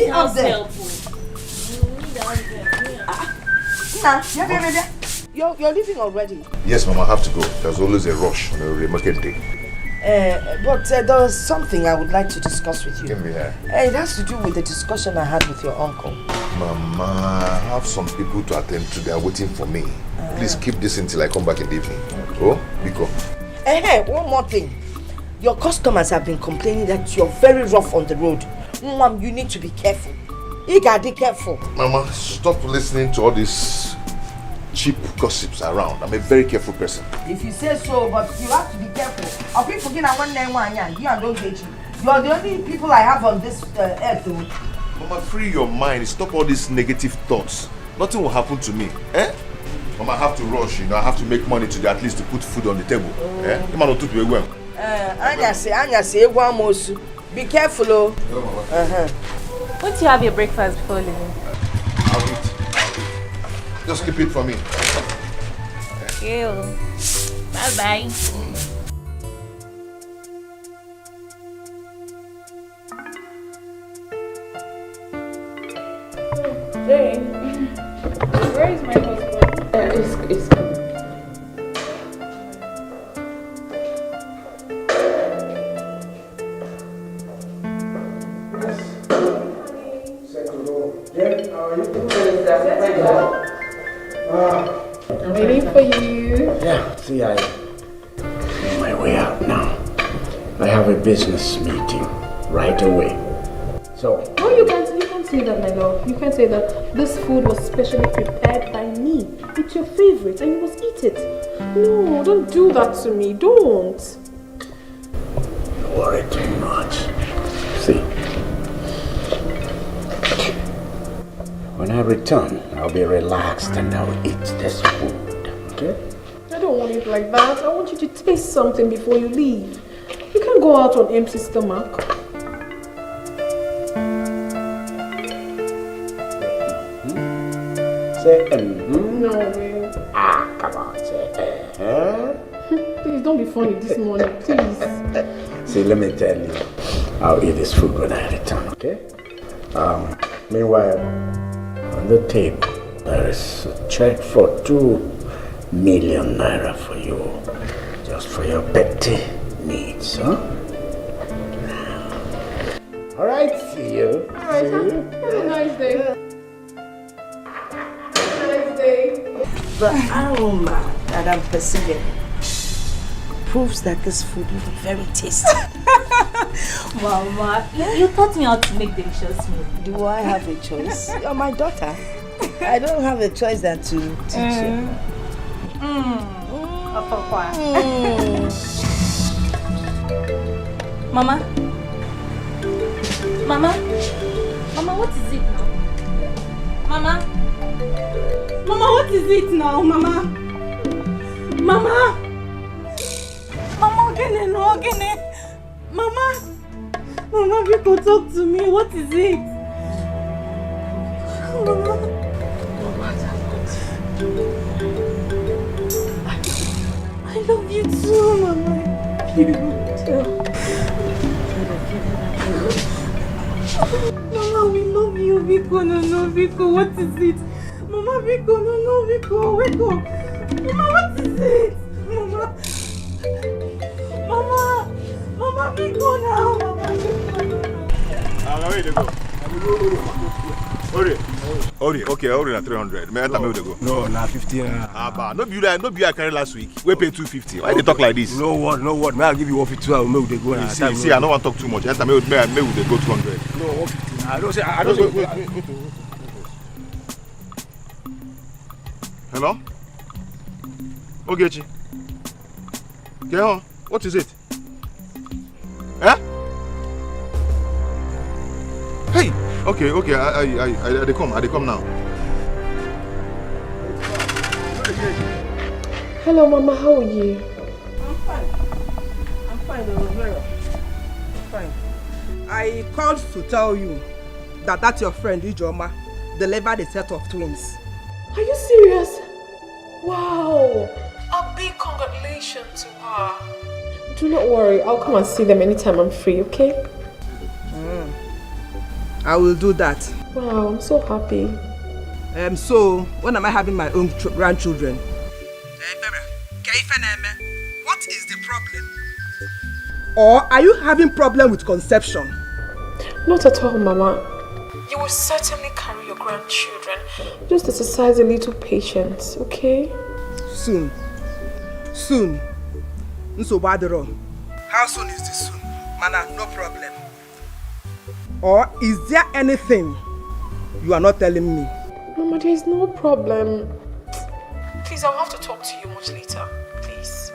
it up there. You're leaving already? Yes, Mama, I have to go. There's always a rush on a market day. But there was something I would like to discuss with you. Give me here. It has to do with the discussion I had with your uncle. Mama, I have some people to attend to. They are waiting for me. Please keep this until I come back in the evening. Okay. Oh, Biko. One more thing. Your customers have been complaining that you're very rough on the road. Mom, you need to be careful. You gotta be careful. Mama, stop listening to all these cheap gossips around. I'm a very careful person. If you say so, but you have to be careful. I'll be forgetting one name one year. You and those ladies. You are the only people I have on this earth. Mama, free your mind. Stop all these negative thoughts. Nothing will happen to me. Mama, I have to rush. I have to make money today, at least to put food on the table. Anya say, be careful, oh. Won't you have your breakfast before leaving? I'll eat. Just keep it for me. Thank you. Bye-bye. Jane, where is my husband? It's coming. I'm waiting for you. Yeah, see, I'm on my way out now. I have a business meeting right away. So. No, you can't say that, my love. You can't say that. This food was specially prepared by me. It's your favorite, and you must eat it. No, don't do that to me. Don't. Don't worry too much. See. When I return, I'll be relaxed and I'll eat this food, okay? I don't want it like that. I want you to taste something before you leave. You can't go out on empty stomach. Say, No way. Come on, say, Please don't be funny this morning, please. See, let me tell you, I'll eat this food when I return, okay? Meanwhile, on the table, there is a check for 2 million naira for you, just for your petty needs, huh? All right, see you. All right, have a nice day. The aroma that I'm perceiving proves that this food will be very tasty. Mama, you taught me how to make delicious meal. Do I have a choice? You're my daughter. I don't have a choice than to teach you. Mama, what is it now? Mama, what is it now, Mama? Mama, again. Mama, people talk to me. What is it? Mama. I love you too, Mama. You too. Mama, we love you, Biko. No, Biko, what is it? Mama, Biko, no, Biko, wake up. Mama, what is it? Mama, Biko now. Mama, where they go? Okay, na 300. May I tell me where they go? No, na 50. No be I carry last week. We pay 250. Why they talk like this? No word. May I give you 150? I will make they go. See, I don't want to talk too much. May we they go 200. No, 150. I don't say. Wait. Hello? Ogechi. Get on. What is it? Hey! Okay, I come now. Hello, Mama, how are you? I'm fine, very well. Fine. I called to tell you that your friend Ijoma delivered a set of twins. Are you serious? Wow! A big congratulations to her. Do not worry, I'll come and see them anytime I'm free, okay? I will do that. Wow, I'm so happy. So, when am I having my own grandchildren? What is the problem? Or are you having problem with conception? Not at all, Mama. You will certainly carry your grandchildren. Just exercise a little patience, okay? Soon. Soon. How soon is this soon? Mana, no problem. Or is there anything you are not telling me? Mama, there is no problem. Please, I'll have to talk to you much later. Please.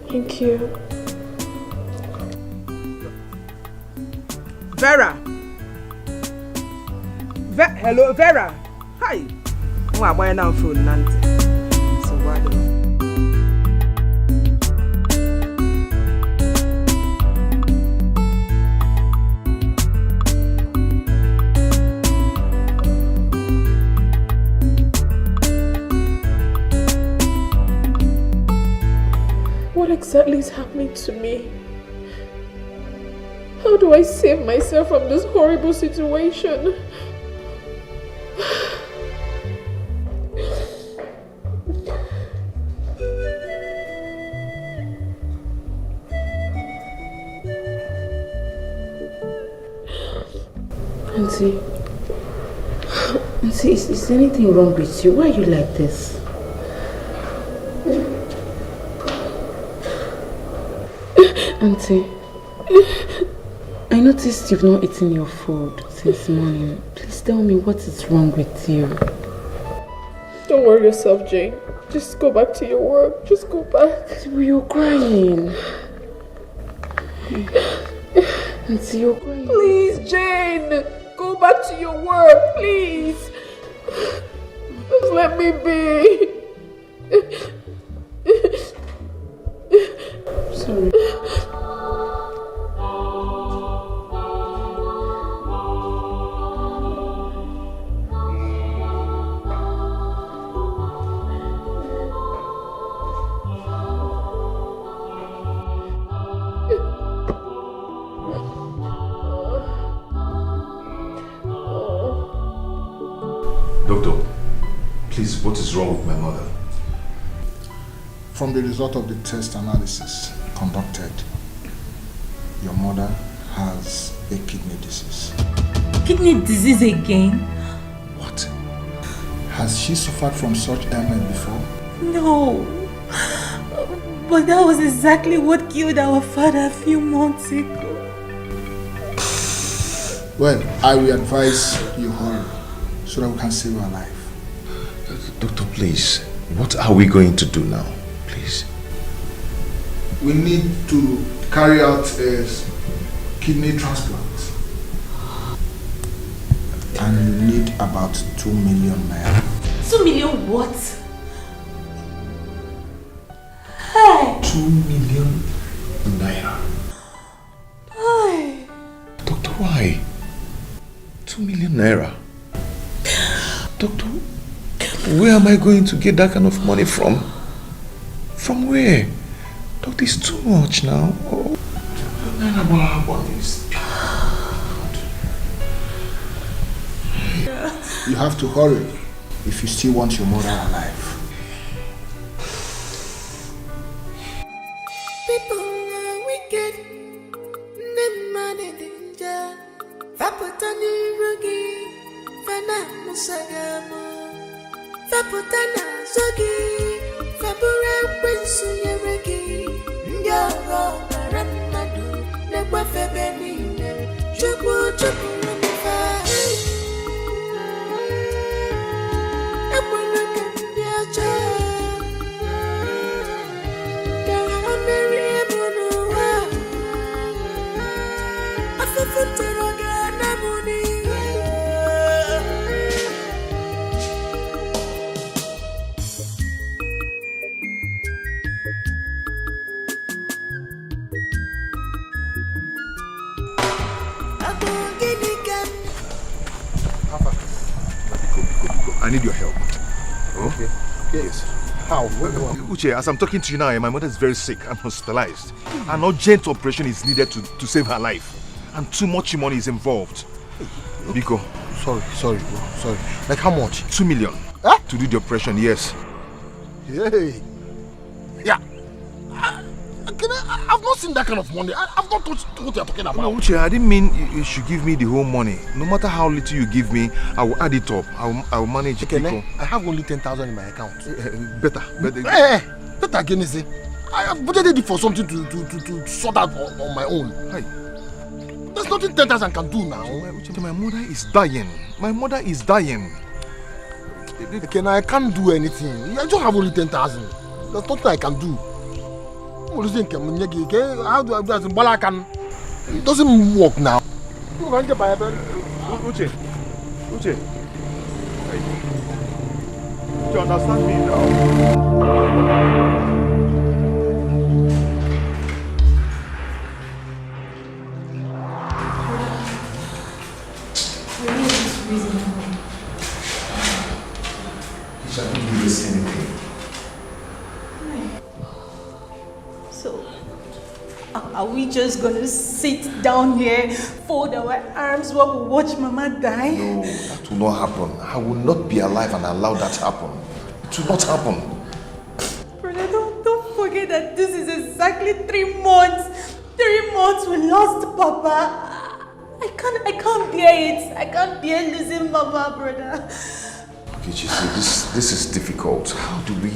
Thank you. Vera. Hello, Vera. Hi. Oh, I'm buying now phone, Nancy. So why do What exactly is happening to me? How do I save myself from this horrible situation? Auntie, is anything wrong with you? Why are you like this? Auntie, I noticed you've not eaten your food since morning. Please tell me what is wrong with you. Don't worry yourself, Jane. Just go back to your work. Just go back. You're crying. Auntie, you're crying. Please, Jane. Go back to your work, please. Just let me be. Sorry. Doctor, please, what is wrong with my mother? From the result of the test analysis conducted, your mother has a kidney disease. Kidney disease again? What? Has she suffered from such ailment before? No. But that was exactly what killed our father a few months ago. Well, I will advise you hurry so that we can save her life. Doctor, please, what are we going to do now? Please. We need to carry out a kidney transplant. And you need about 2 million naira. 2 million what? Hey! 2 million naira. Hey! Doctor, why? 2 million naira? Doctor, where am I going to get that kind of money from? From where? Doctor, it's too much now. Oh. You have to hurry if you still want your mother alive. People are wicked, them man in danger. Vapotani rugi, fana musagamo. Vapotana zogi, vapura pensu yeregi. Nyoro maramadu, nekwa febeni, chupu chupu rumifa. Epuna kandiacha. I need your help. Okay. Yes. How? Uche, as I'm talking to you now, my mother is very sick and hospitalized. An urgent operation is needed to save her life. And too much money is involved. Biko. Sorry, bro. Sorry. Like how much? 2 million. Huh? To do the operation, yes. Hey. Yeah. I've not seen that kind of money. I've not touched what you're talking about. No, Uche, I didn't mean you should give me the whole money. No matter how little you give me, I will add it up. I will manage it. Okay, I have only 10,000 in my account. Better. Better again, is it? I have budgeted it for something to sort out on my own. Hey. There's nothing 10,000 can do now. Uche, my mother is dying. My mother is dying. Okay, now I can't do anything. I just have only 10,000. There's nothing I can do. How do I do that? It doesn't work now. Uche. You understand me now? Are we just gonna sit down here, fold our arms while we watch Mama die? No, that will not happen. I will not be alive and allow that to happen. It will not happen. Brother, don't forget that this is exactly 3 months. 3 months we lost Papa. I can't bear it. I can't bear losing Mama, brother. Okay, Chisi, this is difficult. How do we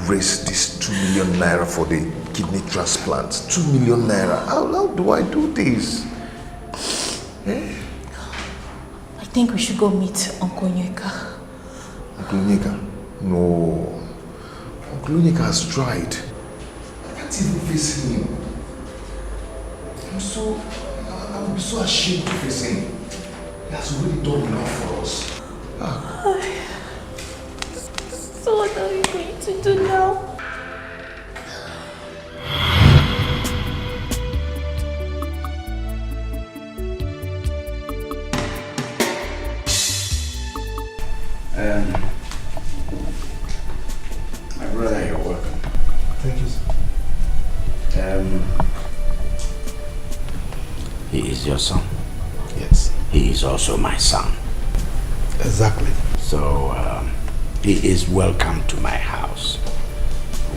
raise this 2 million naira for the kidney transplant? 2 million naira. How do I do this? I think we should go meet Uncle Nyeka. Uncle Nyeka? No. Uncle Nyeka has tried. I can't even face him. I will be so ashamed to face him. He has already done enough for us. So what are we going to do now? My brother, you're welcome. Thank you, sir. He is your son. Yes. He is also my son. Exactly. So, he is welcome to my house.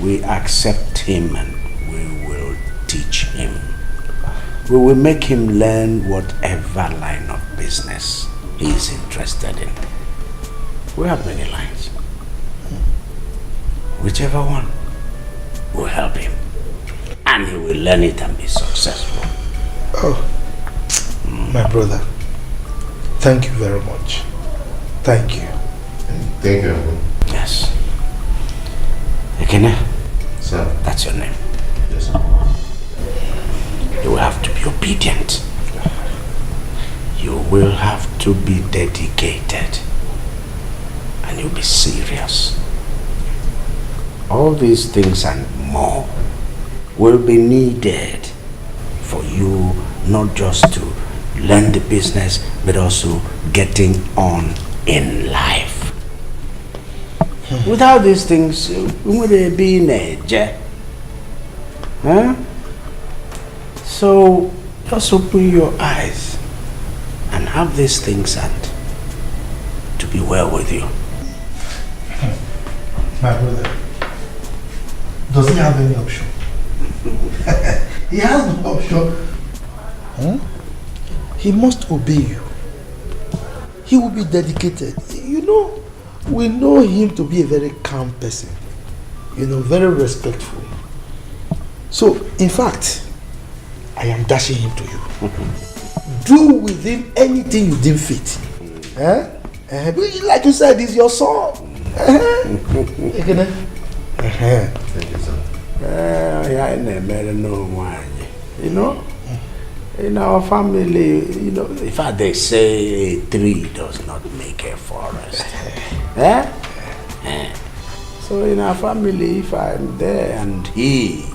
We accept him and we will teach him. We will make him learn whatever line of business he is interested in. We have many lines. Whichever one will help him. And he will learn it and be successful. Oh, my brother, thank you very much. Thank you. Thank you. Yes. Ekene? Sir? That's your name. Yes, sir. You will have to be obedient. You will have to be dedicated. And you'll be serious. All these things and more will be needed for you not just to learn the business, but also getting on in life. Without these things, we would be Naija. Huh? So just open your eyes and have these things and to be well with you. My brother, does he have any option? He has no option. He must obey you. He will be dedicated. You know, we know him to be a very calm person. You know, very respectful. So, in fact, I am dashing him to you. Do with him anything you deem fit. Like you said, he's your son. Thank you, sir. You know, in our family, you know, in fact, they say a tree does not make a forest. So in our family, if I'm there and he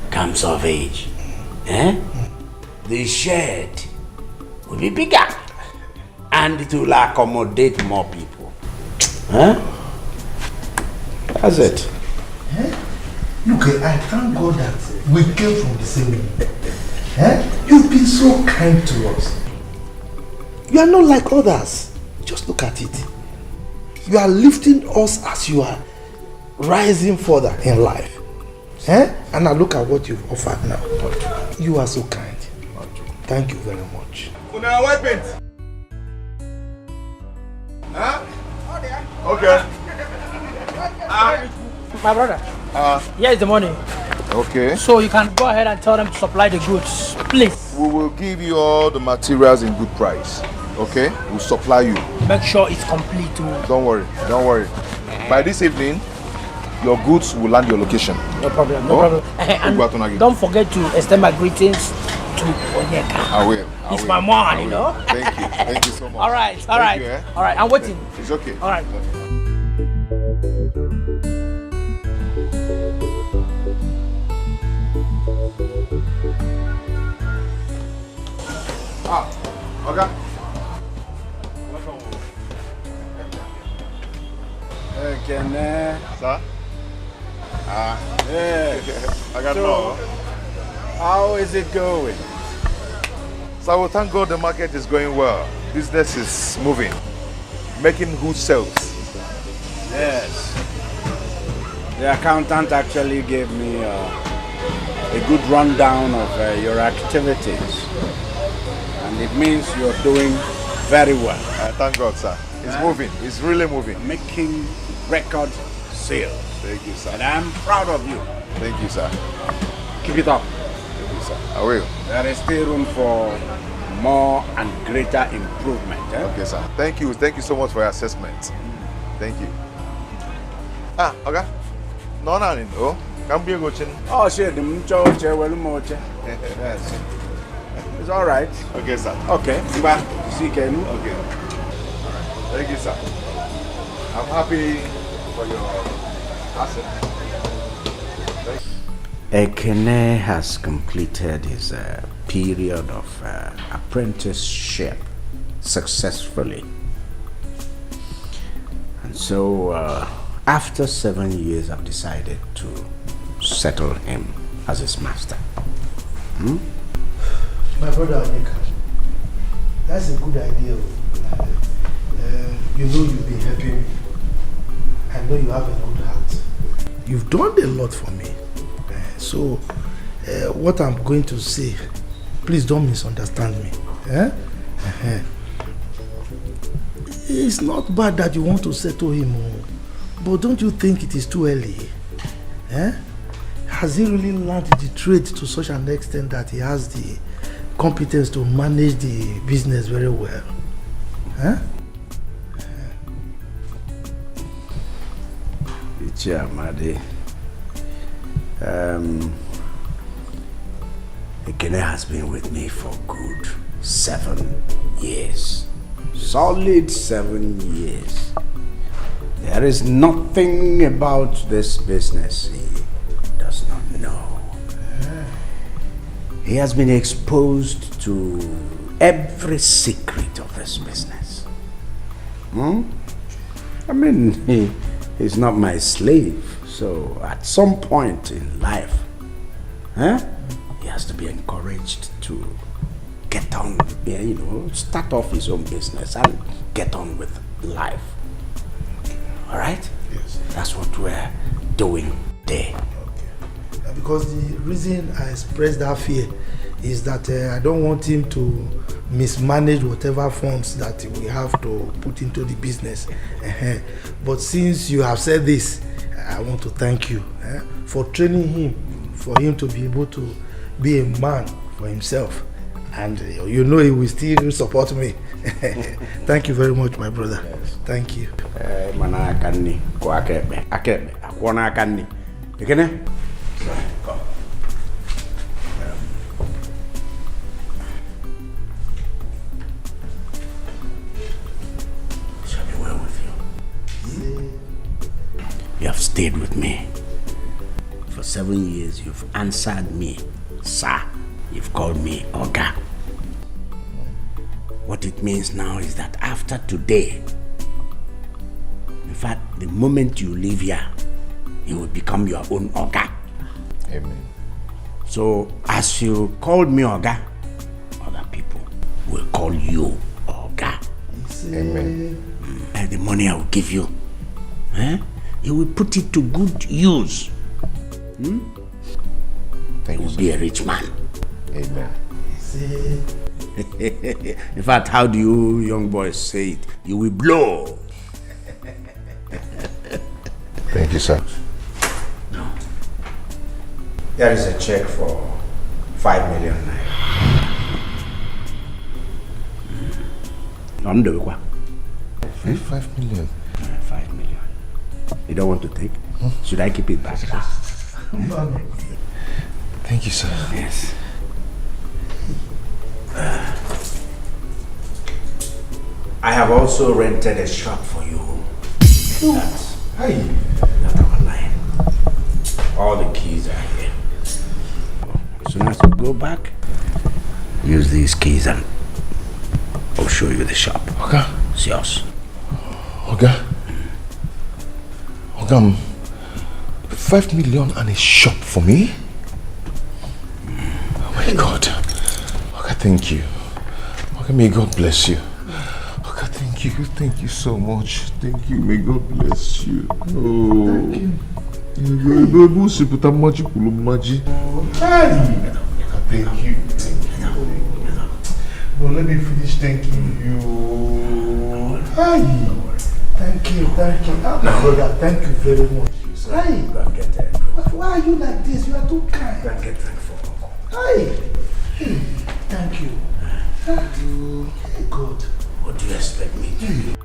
comes of age, the shed will be bigger and it will accommodate more people. That's it. Look, I thank God that we came from the same room. You've been so kind to us. You are not like others. Just look at it. You are lifting us as you are rising further in life. And now look at what you've offered now. You are so kind. Thank you very much. Una weapon. Huh? Okay. My brother, here is the money. Okay. So you can go ahead and tell them to supply the goods, please. We will give you all the materials in good price. Okay? We'll supply you. Make sure it's complete too. Don't worry. By this evening, your goods will land your location. No problem, no problem. And don't forget to extend my greetings to Onyeka. I will. He's my man, you know. Thank you so much. All right. You, All right, I'm waiting. It's okay. All right. Okay. Sir? I got more. How is it going? So well, thank God the market is going well. Business is moving, making good sales. Yes. The accountant actually gave me a good rundown of your activities. And it means you're doing very well. Thank God, sir. It's moving. It's really moving. Making record sales. Thank you, sir. And I'm proud of you. Thank you, sir. Keep it up. Thank you, sir. I will. There is still room for more and greater improvement. Okay, sir. Thank you. Thank you so much for your assessment. Thank you. Okay. No, no. Come be a good chin. Oh, shit. Yes. It's all right. Okay, sir. Okay. Bye. See you again. Okay. Thank you, sir. I'm happy for your asset. Ekene has completed his period of apprenticeship successfully. And so, after 7 years, I've decided to settle him as his master. My brother Onyeka, that's a good idea. You know you've been helping me. I know you have a good heart. You've done a lot for me. So, what I'm going to say, please don't misunderstand me. It's not bad that you want to settle him, but don't you think it is too early? Has he really learned the trade to such an extent that he has the competence to manage the business very well? Madi. Ekene has been with me for good 7 years. Solid 7 years. There is nothing about this business he does not know. He has been exposed to every secret of this business. I mean, he's not my slave. So at some point in life, he has to be encouraged to get on, start off his own business and get on with life. All right? Yes. That's what we're doing today. Okay. Because the reason I expressed that fear is that I don't want him to mismanage whatever funds that we have to put into the business. But since you have said this, I want to thank you for training him, for him to be able to be a man for himself. And you know he will still support me. Thank you very much, my brother. Yes. Thank you. Come. Shall be well with you. You have stayed with me. For 7 years, you've answered me, sir. You've called me Oga. What it means now is that after today, in fact, the moment you leave here, you will become your own Oga. Amen. So, as you called me Oga, other people will call you Oga. Amen. The money I will give you, you will put it to good use. Thank you, will be a rich man. Amen. In fact, how do you young boys say it? You will blow. Thank you, sir. No. There is a check for 5 million naira. 5 million. 5 million. You don't want to take? Should I keep it back? Thank you, sir. Yes. I have also rented a shop for you. That's our line. All the keys are here. As soon as you go back, use these keys and I'll show you the shop. Okay. It's yours. Okay. 5 million and a shop for me? Oh my God. Okay, thank you. Okay, may God bless you. Okay, thank you. Thank you so much. Thank you. May God bless you. Oh. Thank you. Thank you. No, let me finish thanking you. Hi. Thank you. Brother, thank you very much. Hi. Why are you like this? You are too kind. Go and get drink for Uncle. Hi. Thank you. Thank you. Hey, God. What do you expect me to do?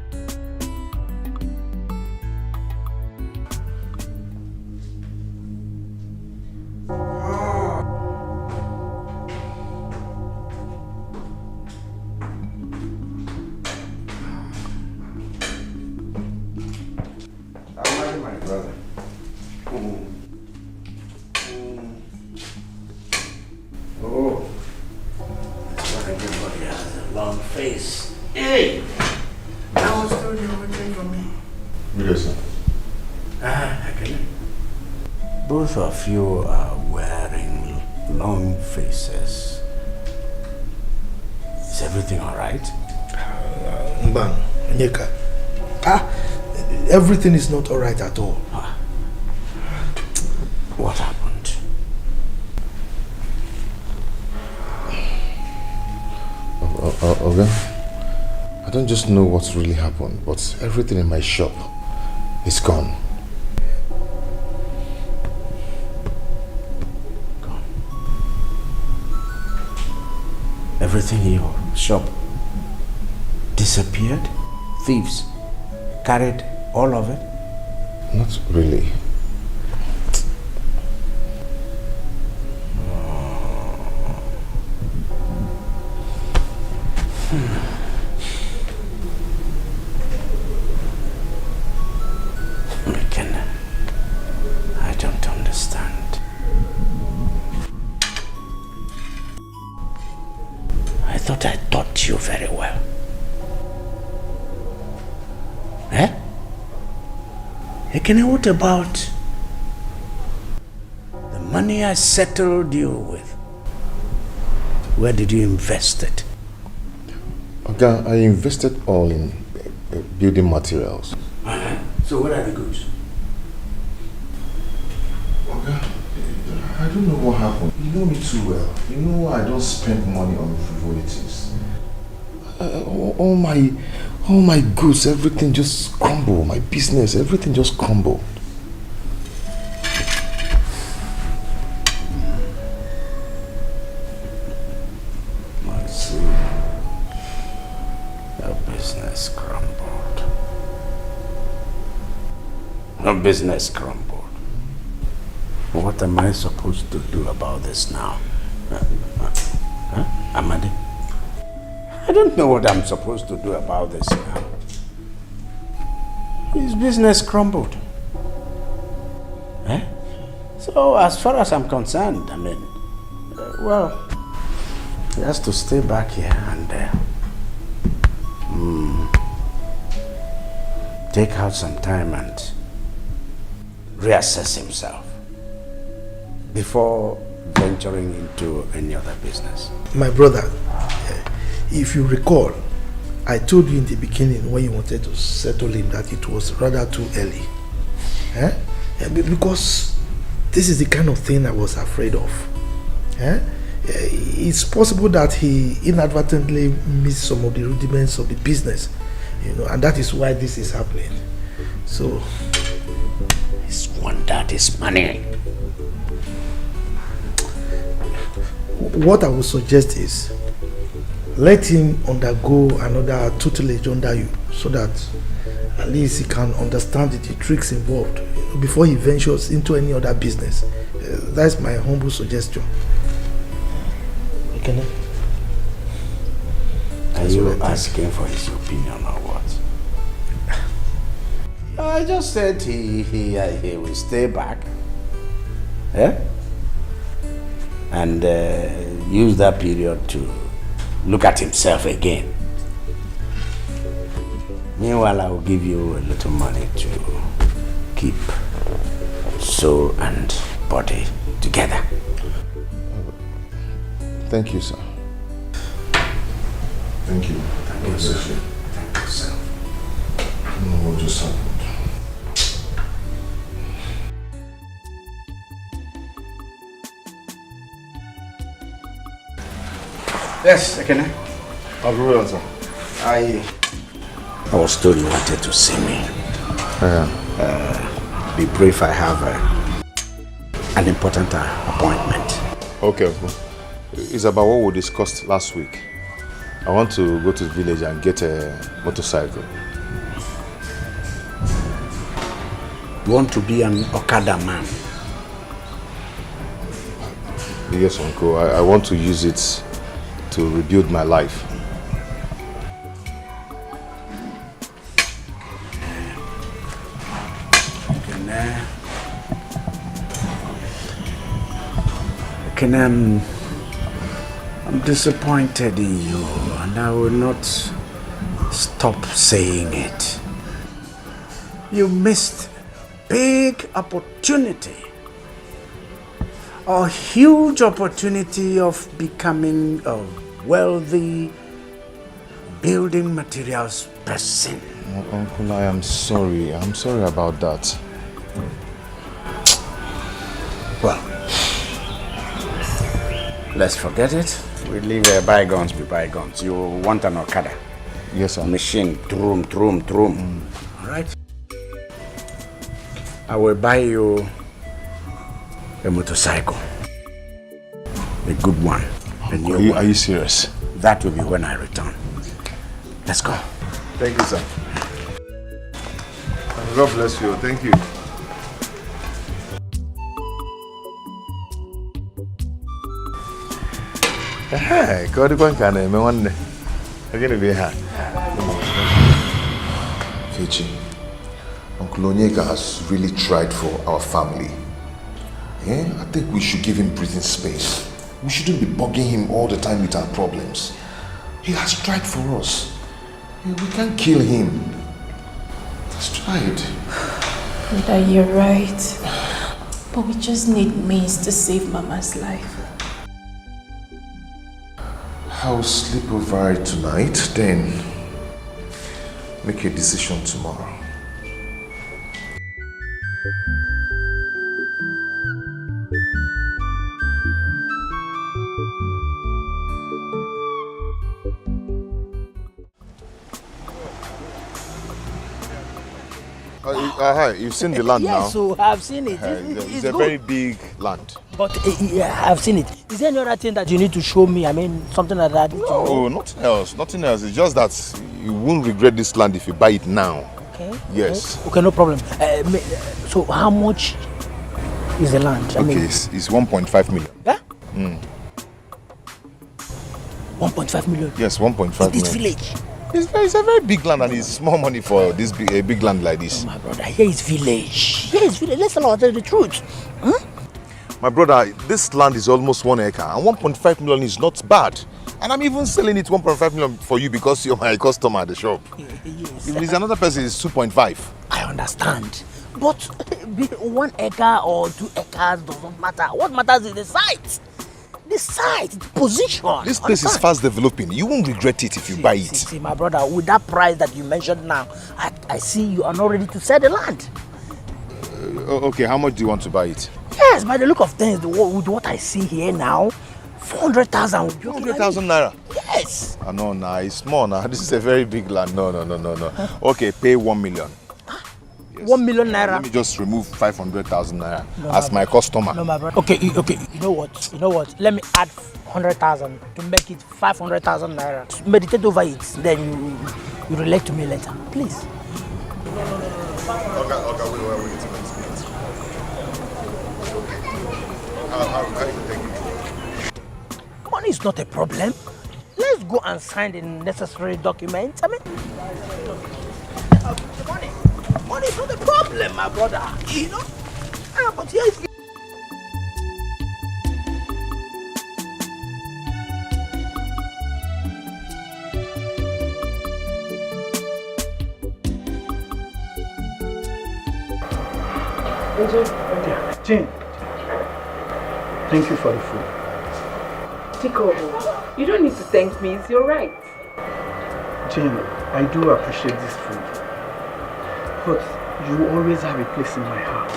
Both of you are wearing long faces. Is everything all right? Mban, Nyeka. Everything is not all right at all. What happened? Okay. I don't just know what's really happened, but everything in my shop is gone. Everything in your shop disappeared? Thieves carried all of it? Not really. I don't understand. I thought I taught you very well. Ekene, what about the money I settled you with? Where did you invest it? Okay, I invested all in building materials. So where are the goods? Okay, I don't know what happened. You know me too well. You know I don't spend money on frivolities. All my goods, everything just crumbled. My business, everything just crumbled. I see. Your business crumbled. Your business crumbled. What am I supposed to do about this now? Amadi? I don't know what I'm supposed to do about this now. His business crumbled. So as far as I'm concerned, I mean, well, he has to stay back here and take out some time and reassess himself before venturing into any other business. My brother, if you recall, I told you in the beginning when you wanted to settle him that it was rather too early. Eh? Because this is the kind of thing I was afraid of. Eh? It's possible that he inadvertently missed some of the rudiments of the business, you know, and that is why this is happening. So, he squandered his money. What I would suggest is let him undergo another tutelage under you so that at least he can understand the tricks involved before he ventures into any other business. That's my humble suggestion. Okay. Are you asking for his opinion or what? No, I just said he will stay back. Eh? And use that period to look at himself again. Meanwhile, I will give you a little money to keep soul and body together. Thank you, sir. Thank you. Thank you, sir. Thank you, sir. No, what just happened? Yes, Ekene. I'll be well, sir. I was told you wanted to see me. Be brief, I have an important appointment. Okay. It's about what we discussed last week. I want to go to the village and get a motorcycle. You want to be an Okada man? Yes, Uncle. I want to use it to rebuild my life. I'm disappointed in you, and I will not stop saying it. You missed big opportunity, a huge opportunity of becoming a wealthy building materials person. Oh, Uncle, I am sorry. I'm sorry about that. Well, let's forget it. We leave bygones be bygones. You want an Okada? Yes, sir. Machine, trum. All right. I will buy you a motorcycle. A good one. A new one. Are you serious? That will be when I return. Let's go. Thank you, sir. God bless you. Thank you. Hey, God, one can I one again be here. Kechi, Uncle Onyeka has really tried for our family. Yeah? I think we should give him breathing space. We shouldn't be bugging him all the time with our problems. He has tried for us. Yeah, we can't kill him. He's tried. Brother, you're right. But we just need means to save Mama's life. I'll sleep over it tonight, then make a decision tomorrow. Hi, you've seen the land now? Yes, so I've seen it. It's a very big land. But I've seen it. Is there any other thing that you need to show me? I mean, something like that? No, nothing else. Nothing else. It's just that you won't regret this land if you buy it now. Okay. Yes. Okay, no problem. So how much is the land? Okay, it's 1.5 million. Yeah? 1.5 million? Yes, 1.5 million. In this village? It's a very big land and it's small money for this big land like this. Oh my brother, here is village. Here is village. Let's tell the truth. Huh? My brother, this land is almost 1 acre and 1.5 million is not bad. And I'm even selling it 1.5 million for you because you're my customer at the shop. Yes. If it's another person, it's 2.5. I understand. But 1 acre or 2 acres doesn't matter. What matters is the site. the site, the position. This place is fast developing. You won't regret it if you buy it. See, my brother, with that price that you mentioned now, I see you are not ready to sell the land. Okay, how much do you want to buy it? Yes, by the look of things, with what I see here now, 400,000. 400,000 naira? Yes. No, it's small now. This is a very big land. No. Okay, pay 1 million. Yes. 1 million naira. Let me just remove 500,000 naira as my customer. No, my brother. Okay. You know what? Let me add 100,000 to make it 500,000 naira. Meditate over it. Then you relate to me later, please. Okay, wait. How you take it? Money is not a problem. Let's go and sign the necessary documents. I mean, money is not a problem, my brother. You know? But here is... Jane, thank you for the food. Etiko, you don't need to thank me, it's your right. Jane, I do appreciate this food, but you always have a place in my heart.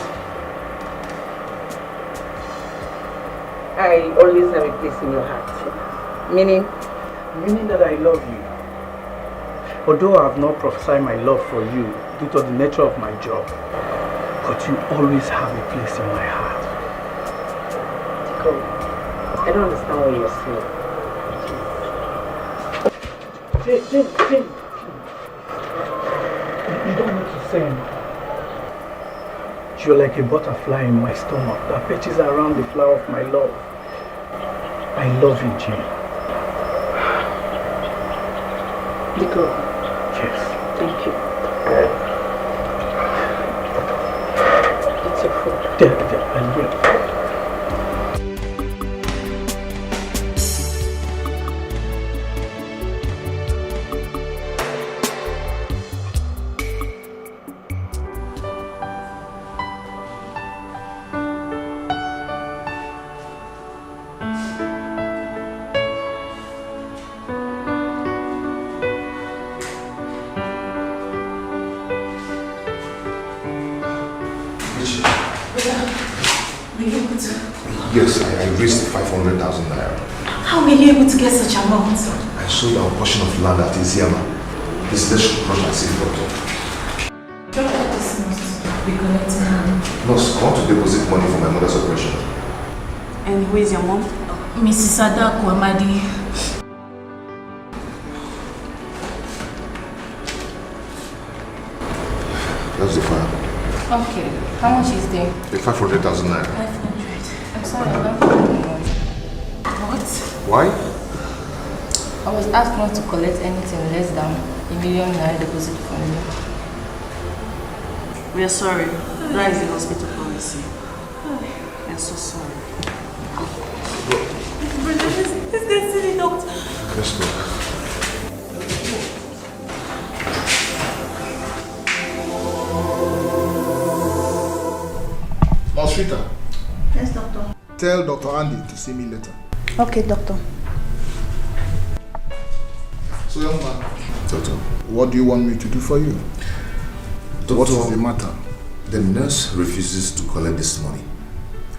I always have a place in your heart. Meaning? Meaning that I love you. Although I have not prophesied my love for you due to the nature of my job, but you always have a place in my heart. Etiko, I don't understand what you're saying. Jane. You don't need to say anything. You're like a butterfly in my stomach that perches around the flower of my love. I love you, Jane. Etiko. Yes. Thank you. It's your food. I will. Yes, I raised 500,000 naira. How were you able to get such amount? I sold our portion of land at Iziama. This is the project, doctor. Doctor, this must be collecting money. Nurse, I want to deposit money for my mother's operation. And who is your mom? Mrs. Sadako Amadi. That's the file. Okay, how much is there? 500,000 naira. 500. I'm sorry, I don't have money. What? Why? I was asked not to collect anything less than $1 million naira deposit from you. We are sorry. That is the hospital policy. We are so sorry. This destiny, doctor. Let's go. Rita. Yes, doctor. Tell Dr. Andy to see me later. Okay, doctor. So, young man. Doctor. What do you want me to do for you? Doctor, what is the matter? The nurse refuses to collect this money.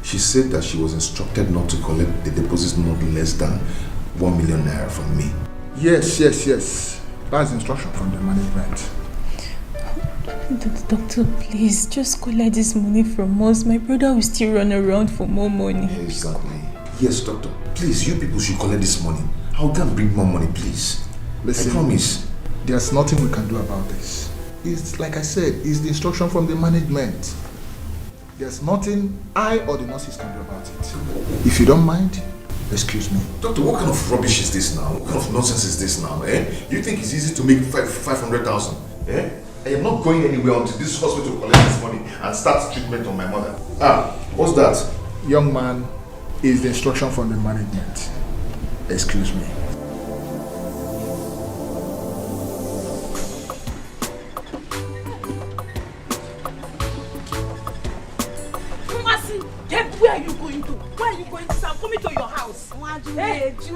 She said that she was instructed not to collect the deposit not less than 1 million naira from me. Yes. That's instruction from the management. Doctor, please, just collect this money from us. My brother will still run around for more money. Exactly. Yes, doctor. Please, you people should collect this money. I'll go and bring more money, please. Listen, I promise. There's nothing we can do about this. It's like I said, it's the instruction from the management. There's nothing I or the nurses can do about it. If you don't mind, excuse me. Doctor, what kind of rubbish is this now? What kind of nonsense is this now? You think it's easy to make 500,000? I am not going anywhere until this hospital collects this money and starts treatment on my mother. What's that? Young man, is the instruction from the management. Excuse me. Where are you going to? Where are you going to? I'm coming to your house. Hey, it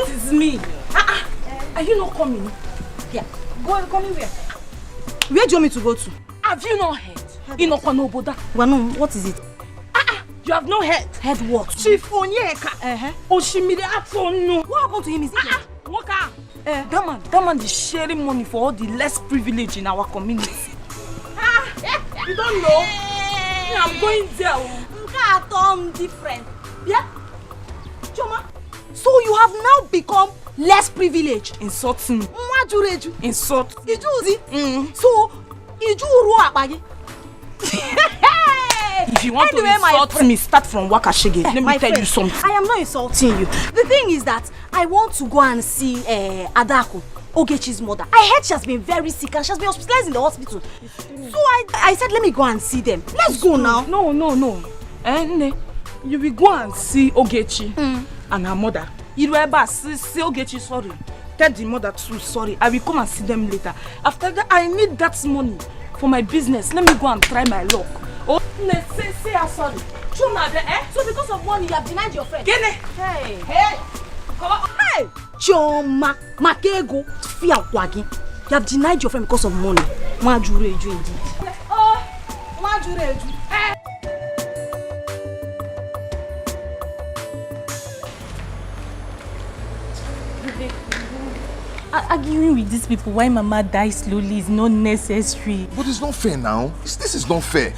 is me. Are you not coming? Yeah. Coming where? Where do you want me to go to? Have you not heard? Inokonoboda. Well, no, what is it? You have not heard. Heard what? Chief Onyeka. Oshimiri Atonu. What happened to him? Is it Waka. That man is sharing money for all the less privileged in our community. You don't know? Yeah, I'm going there. Tom different. Yeah? Choma. So you have now become less privileged. Insulting. Insult. So you if you want to insult me, start from Wakashige. Let me tell you something. I am not insulting you. The thing is that I want to go and see Adako, Ogechi's mother. I heard she has been very sick and she has been hospitalized in the hospital. So I said, let me go and see them. Let's go now. No. You will go and see Ogechi and her mother. You will ever see Ogechi sorry. Tell the mother too sorry. I will come and see them later. After that, I need that money for my business. Let me go and try my luck. Oh, say I'm sorry. So because of money, you have denied your friend? Hey! Choma, Makego, Fia Wagi. You have denied your friend because of money. Majureju indeed. Oh, Majureju. Arguing with these people why Mama dies slowly is not necessary. But it's not fair now. This is not fair.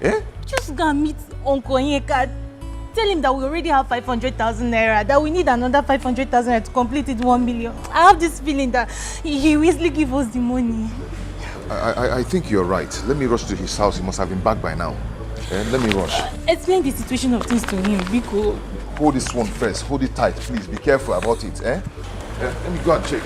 Eh? Just go and meet Uncle Onyeka. Tell him that we already have 500,000 naira, that we need another 500,000 naira to complete it 1 million. I have this feeling that he will easily give us the money. I think you're right. Let me rush to his house. He must have been back by now. Let me rush. Explain the situation of things to him, Biko. Hold this one first. Hold it tight, please. Be careful about it. Let me go and check.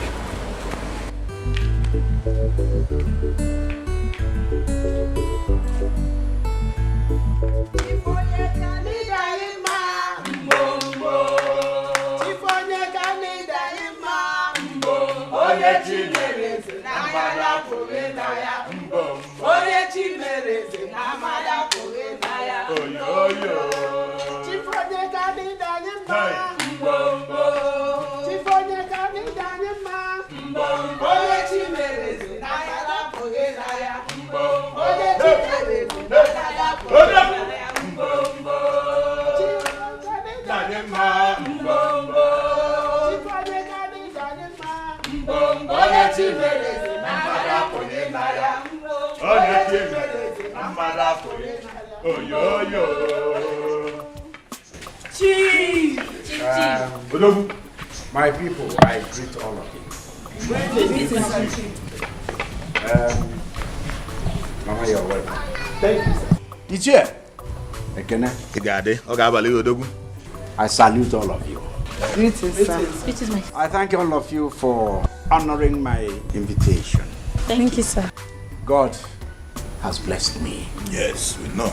My people, I greet all of you. Mama, you're welcome. Thank you, sir. Teacher, I salute all of you. Greetings, sir. I thank all of you for honoring my invitation. Thank you, sir. God has blessed me. Yes, we know.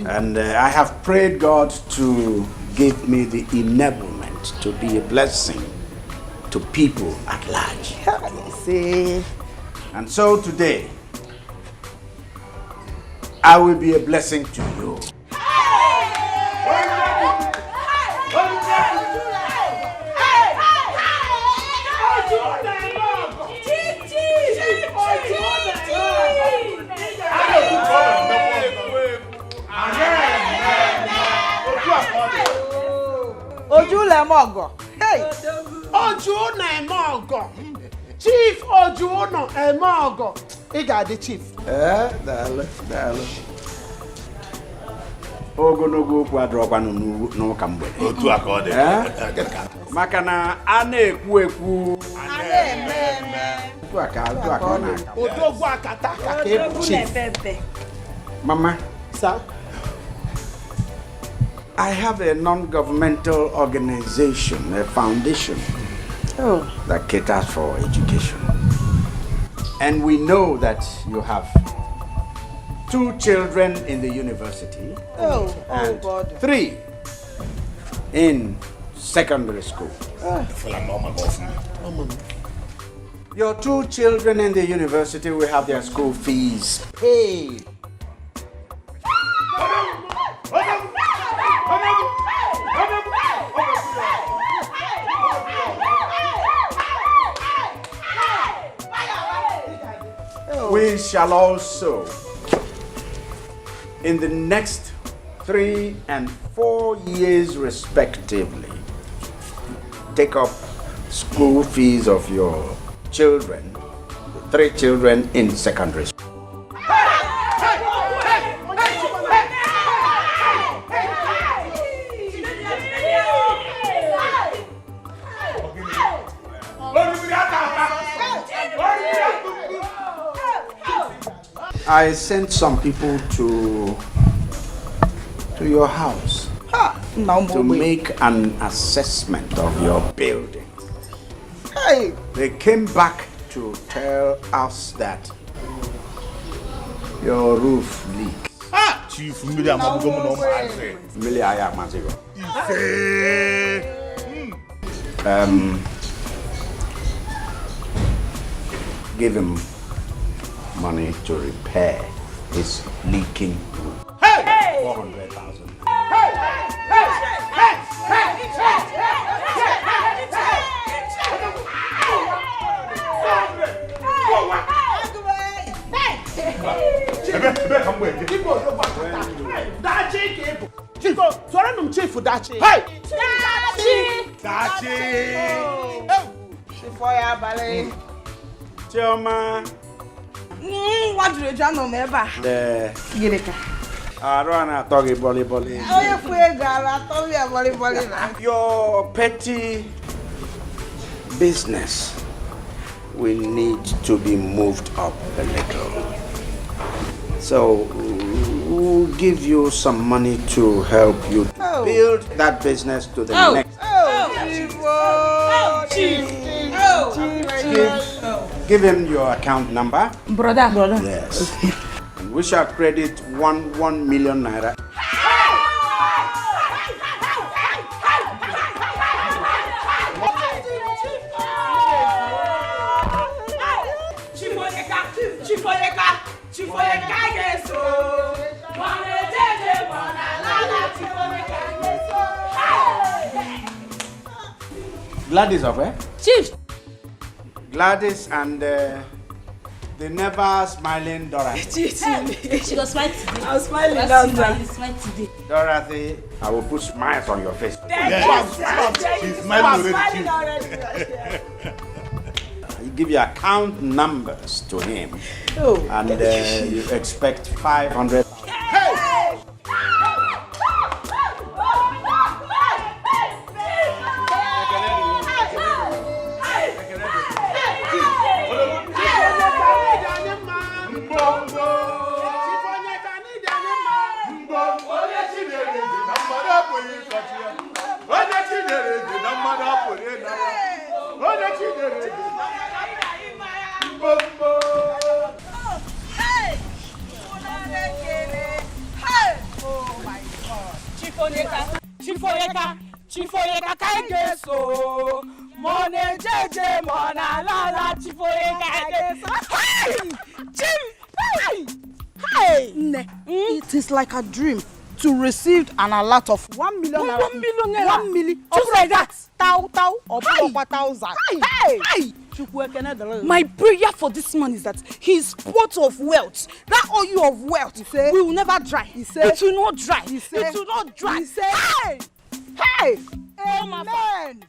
And I have prayed God to give me the enablement to be a blessing to people at large. And so today, I will be a blessing to you. Hey! Ojuno Emogo! Chief Ojuno Emogo! He got the chief. Dale. Ogonogo kwadrokwa no kambe. Otu akode. Maka na ana ekwu. Otu akona. Odogwu akata ka chief. Mama. Sir? I have a non-governmental organization, a foundation that caters for education. And we know that you have 2 children in the university and God. 3 in secondary school. Your 2 children in the university will have their school fees paid. We shall also, in the next 3 and 4 years respectively, take up school fees of your children, 3 children in secondary school. I sent some people to your house to make an assessment of your building. Hey! They came back to tell us that your roof leaks. Chief, Miriam, I'm going give him money to repair his leaking roof. 400,000. Chioma. What do you know never? Your petty business will need to be moved up a little. So we'll give you some money to help you build that business to the next. Give him your account number. Brother. Yes. And we shall credit 1 million naira. Gladys of where? Chief. Gladys and the never smiling Dorothy. She was smiling today. I was smiling today. Dorothy, I will put smiles on your face. She's smiling already. You give your account numbers to him, and you expect 500. Chifoyeka kaigeso mone jeje mona lala chifoyeka kaigeso. Hey! It is like a dream to receive an alert of 1 million naira. 1 million naira. 1 million. Just like that. Tau or 1,000. Hey! My prayer for this man is that his pot of wealth, that oil of wealth, will never dry. It will not dry. It will not dry. Hey! Amen!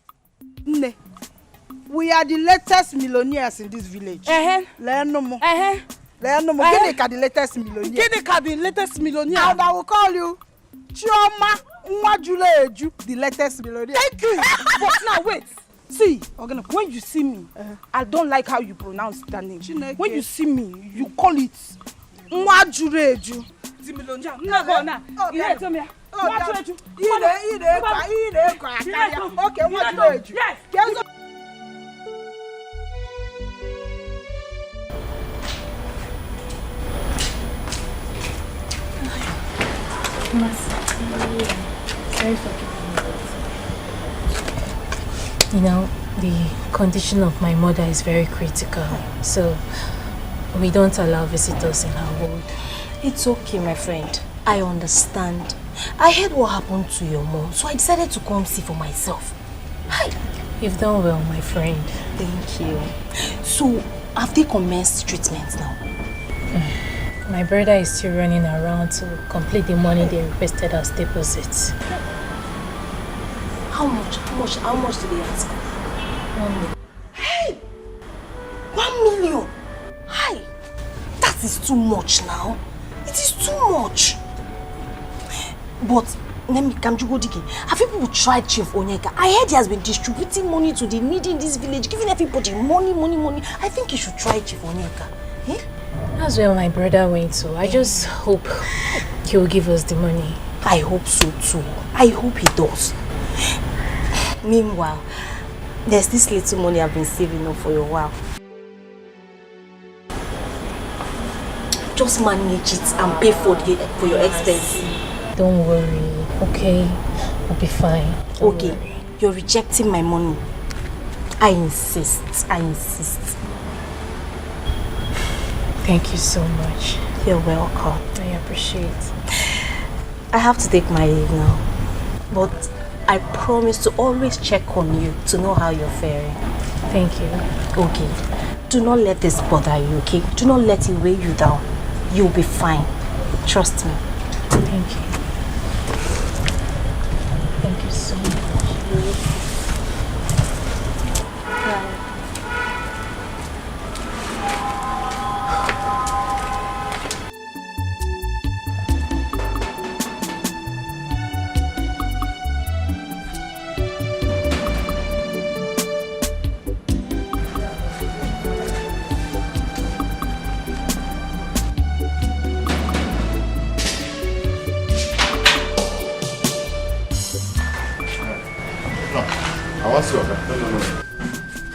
We are the latest millionaires in this village. Learn no more. Learn no more. Gideka the latest millionaire. Gideka the latest millionaire. And I will call you Chioma Nwajuleju, the latest millionaire. Thank you. But now wait. See, when you see me, I don't like how you pronounce that name. When you see me, you call it Nwajuleju. The millionaire. Okay, Nwajuleju. Yes. You know, the condition of my mother is very critical, so we don't allow visitors in our ward. It's okay, my friend. I understand. I heard what happened to your mom, so I decided to come see for myself. Hi. You've done well, my friend. Thank you. So, have they commenced treatment now? My brother is still running around to complete the money they requested as deposits. How much? How much did they ask? 1 million. Hey! 1 million! Hi! That is too much now. It is too much. But let me come to Dikeh. Have people tried Chief Onyeka? I heard he has been distributing money to the needy in this village, giving everybody money. I think you should try Chief Onyeka. Eh? That's where my brother went to. I just hope he will give us the money. I hope so too. I hope he does. Meanwhile, there's this little money I've been saving up for a while. Just manage it and pay for your expenses. Don't worry, okay? I'll be fine. Okay, you're rejecting my money. I insist. Thank you so much. You're welcome. I appreciate. I have to take my leave now. But I promise to always check on you to know how you're faring. Thank you. Okay. Do not let this bother you, okay? Do not let it weigh you down. You'll be fine. Trust me. Thank you. Thank you so much.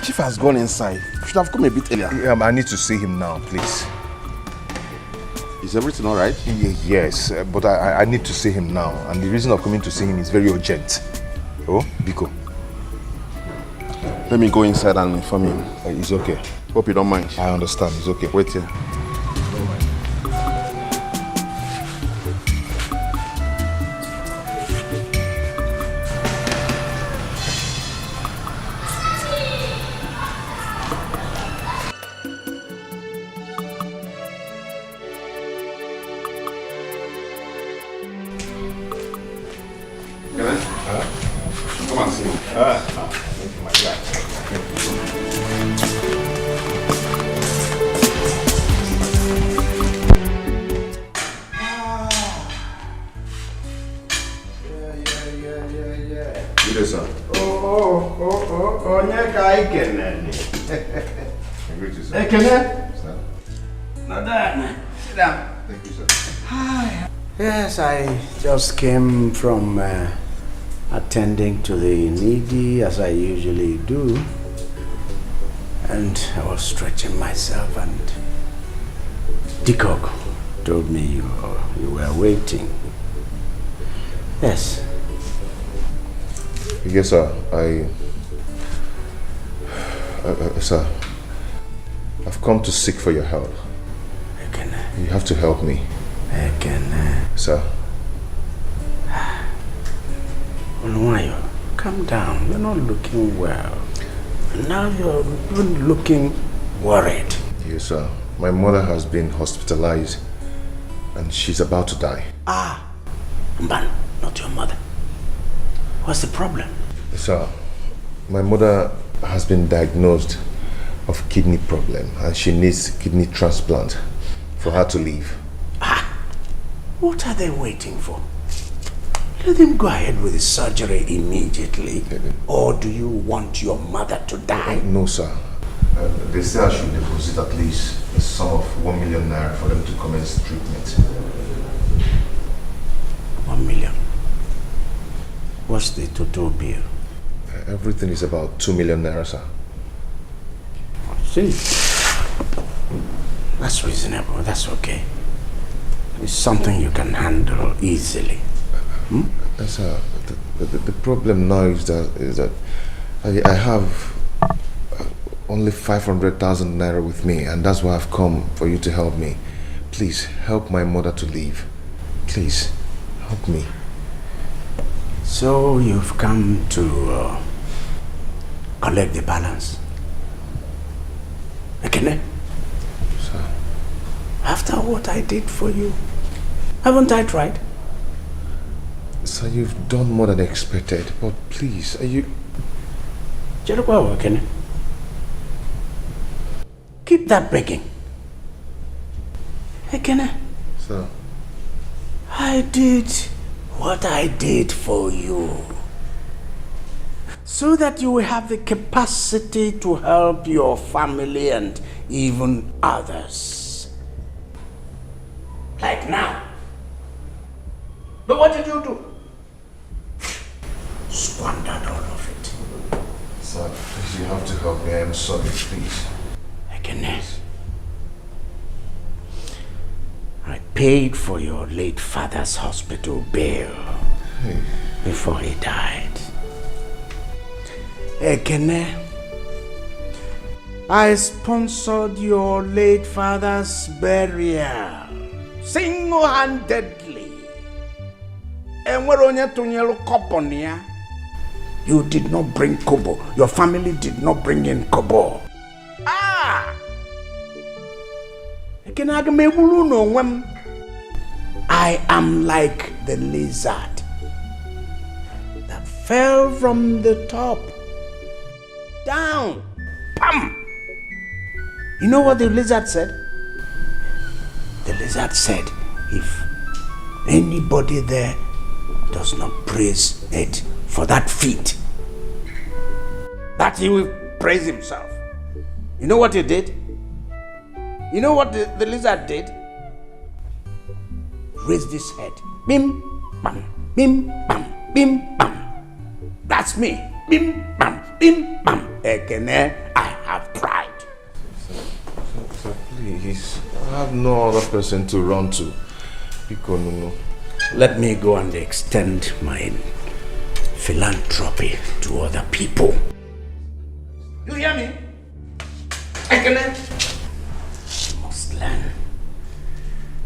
Chief has gone inside. You should have come a bit earlier. Yeah, I need to see him now, please. Is everything all right? Yes, but I need to see him now. And the reason of coming to see him is very urgent. Oh, Biko. Let me go inside and inform him. It's okay. Hope you don't mind. I understand. It's okay. Wait here. Yes, I just came from attending to the needy as I usually do, and I was stretching myself, and Etiko told me you were waiting. Yes. Yes, sir. Sir, I've come to seek for your help. You have to help me. Sir. Oluwayo, calm down. You're not looking well. Now you're even looking worried. Yes, sir. My mother has been hospitalized and she's about to die. Mban, not your mother. What's the problem? Sir, my mother has been diagnosed of kidney problem and she needs kidney transplant for her to live. What are they waiting for? Let them go ahead with the surgery immediately. Or do you want your mother to die? No, sir. They say I should deposit at least a sum of 1 million naira for them to commence treatment. 1 million? What's the total bill? Everything is about 2 million naira, sir. See? That's reasonable. That's okay. It's something you can handle easily. Sir, the problem now is that I have only 500,000 naira with me, and that's why I've come for you to help me. Please help my mother to leave. Please help me. So you've come to collect the balance. Ekene? Sir. After what I did for you. Haven't I tried? Sir, you've done more than expected, but please, are you... Keep that begging. Ekene. Sir. I did what I did for you. So that you will have the capacity to help your family and even others. Like now. But what did you do? Squandered all of it. Sir, please, you have to help me. I am sorry, please. I paid for your late father's hospital bill before he died. Ekene, I sponsored your late father's burial single-handedly. You did not bring kobo. Your family did not bring in kobo. I am like the lizard that fell from the top down. Pam! You know what the lizard said? The lizard said, if anybody there does not praise it for that feat, that he will praise himself. You know what he did? You know what the lizard did? Raised his head. Bim, bam, bim, bam, bim, bam. That's me. Bim, bam, bim, bam. Ekene, I have pride. Sir, please. I have no other person to run to. No. Let me go and extend my philanthropy to other people. You hear me? Ekene.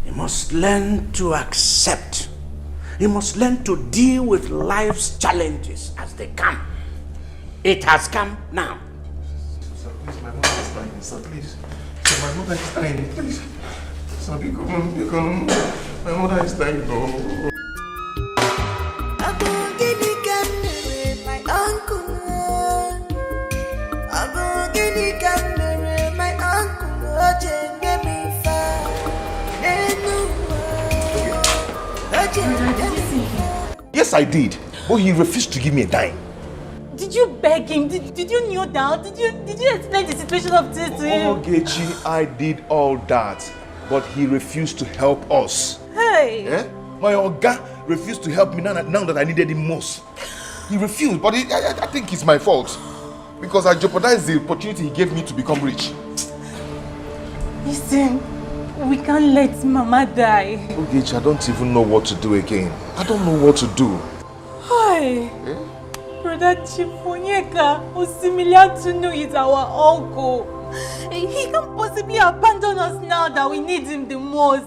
You must learn to accept. You must learn to deal with life's challenges as they come. It has come now. Sir, please, my mother is dying. Sir, please. Sir, my mother is dying. Please. Sir, become. My mother is dying. No. My uncle. My uncle. Yes, I did. But he refused to give me a dime. Did you beg him? Did you kneel down? Did you explain the situation of this to him? Ogechi, I did all that. But he refused to help us. Hey! My Oga refused to help me now that I needed him most. He refused, but I think it's my fault. Because I jeopardized the opportunity he gave me to become rich. Listen, we can't let Mama die. Ogechi, I don't even know what to do again. I don't know what to do. Hi. Brother Chifonyeka Osimiliatunu is our uncle. He can't possibly abandon us now that we need him the most.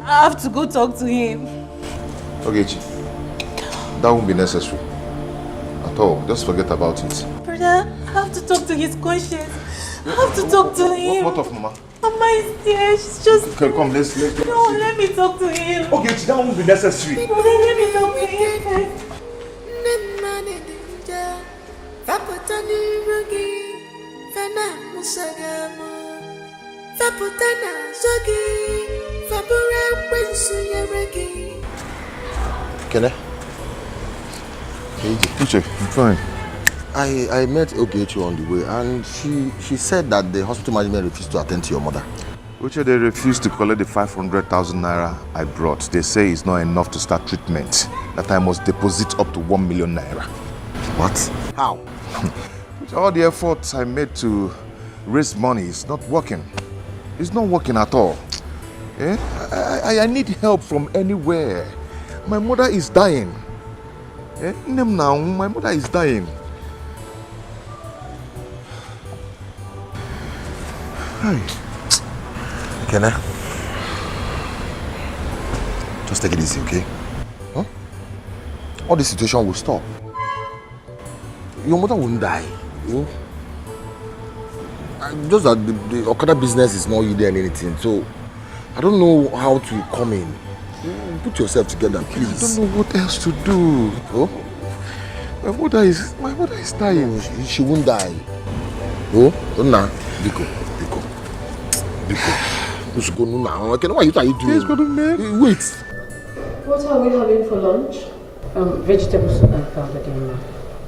I have to go talk to him. Ogechi, that won't be necessary. At all. Just forget about it. Brother, I have to talk to his conscience. I have to talk to him. What of Mama? Mama is there. She's just... Okay, come, let's No, let me talk to him. Okay, that won't be necessary. Brother, let me talk to him first. Can I? Uche, I'm fine. I met Ogechi on the way and she said that the hospital management refused to attend to your mother. Uche, they refused to collect the 500,000 naira I brought. They say it's not enough to start treatment. That I must deposit up to 1 million naira. What? How? With all the efforts I made to raise money, it's not working. It's not working at all. I need help from anywhere. My mother is dying. Now, my mother is dying. Hi. Can I? Just take it easy, okay? Huh? All this situation will stop. Your mother won't die. just that the Okada business is not yielding anything, so I don't know how to come in. Put yourself together, please. I don't know what else to do. Oh? My mother is dying. No, she won't die. Oh, nah, Dikeh. What's going on now? What are you doing? Yes, but wait. What are we having for lunch? Vegetables and powdered yam.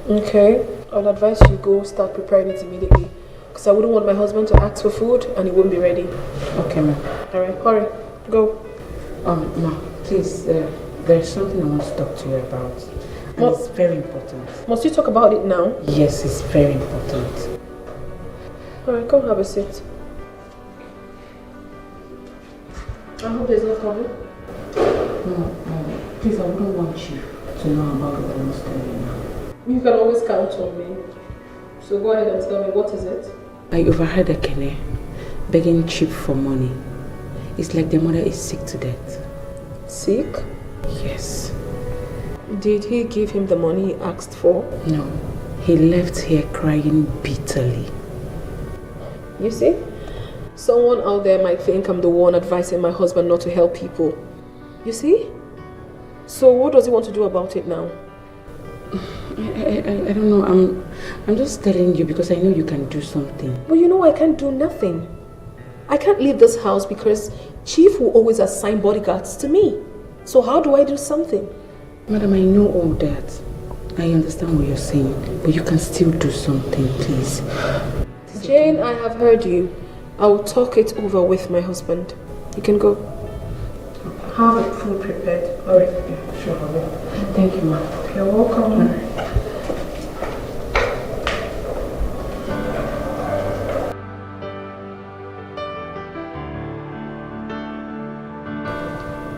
Okay, I would advise you go start preparing it immediately, because I wouldn't want my husband to ask for food and it won't be ready. Okay, ma'am. Alright, hurry, go. Ma, please, there's something I want to talk to you about. And it's very important. Must you talk about it now? Yes, it's very important. Alright, come have a seat. I hope there's no problem. No, please, I wouldn't want you to know about what I must tell you now. You can always count on me. So go ahead and tell me, what is it? I overheard Ekene begging Chip for money. It's like the mother is sick to death. Sick? Yes. Did he give him the money he asked for? No. He left here crying bitterly. You see? Someone out there might think I'm the one advising my husband not to help people. You see? So what does he want to do about it now? I don't know. I'm just telling you because I know you can do something. But you know I can't do nothing. I can't leave this house because Chief will always assign bodyguards to me. So how do I do something? Madam, I know all that. I understand what you're saying, but you can still do something, please. Jane, I have heard you. I will talk it over with my husband. You can go. Have it food prepared. Alright. Yeah, sure, I will. Thank you, ma'am. You're welcome.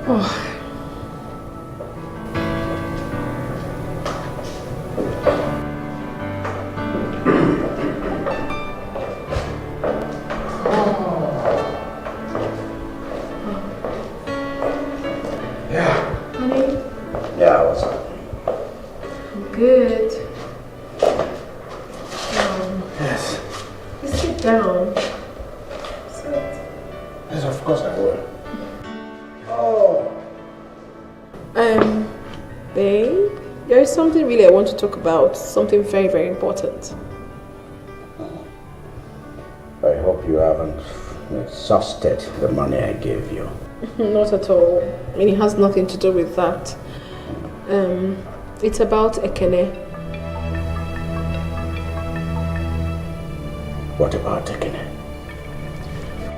Oh. I want to talk about something very, very important. I hope you haven't exhausted the money I gave you. Not at all. I mean, it has nothing to do with that. It's about Ekene. What about Dikeh?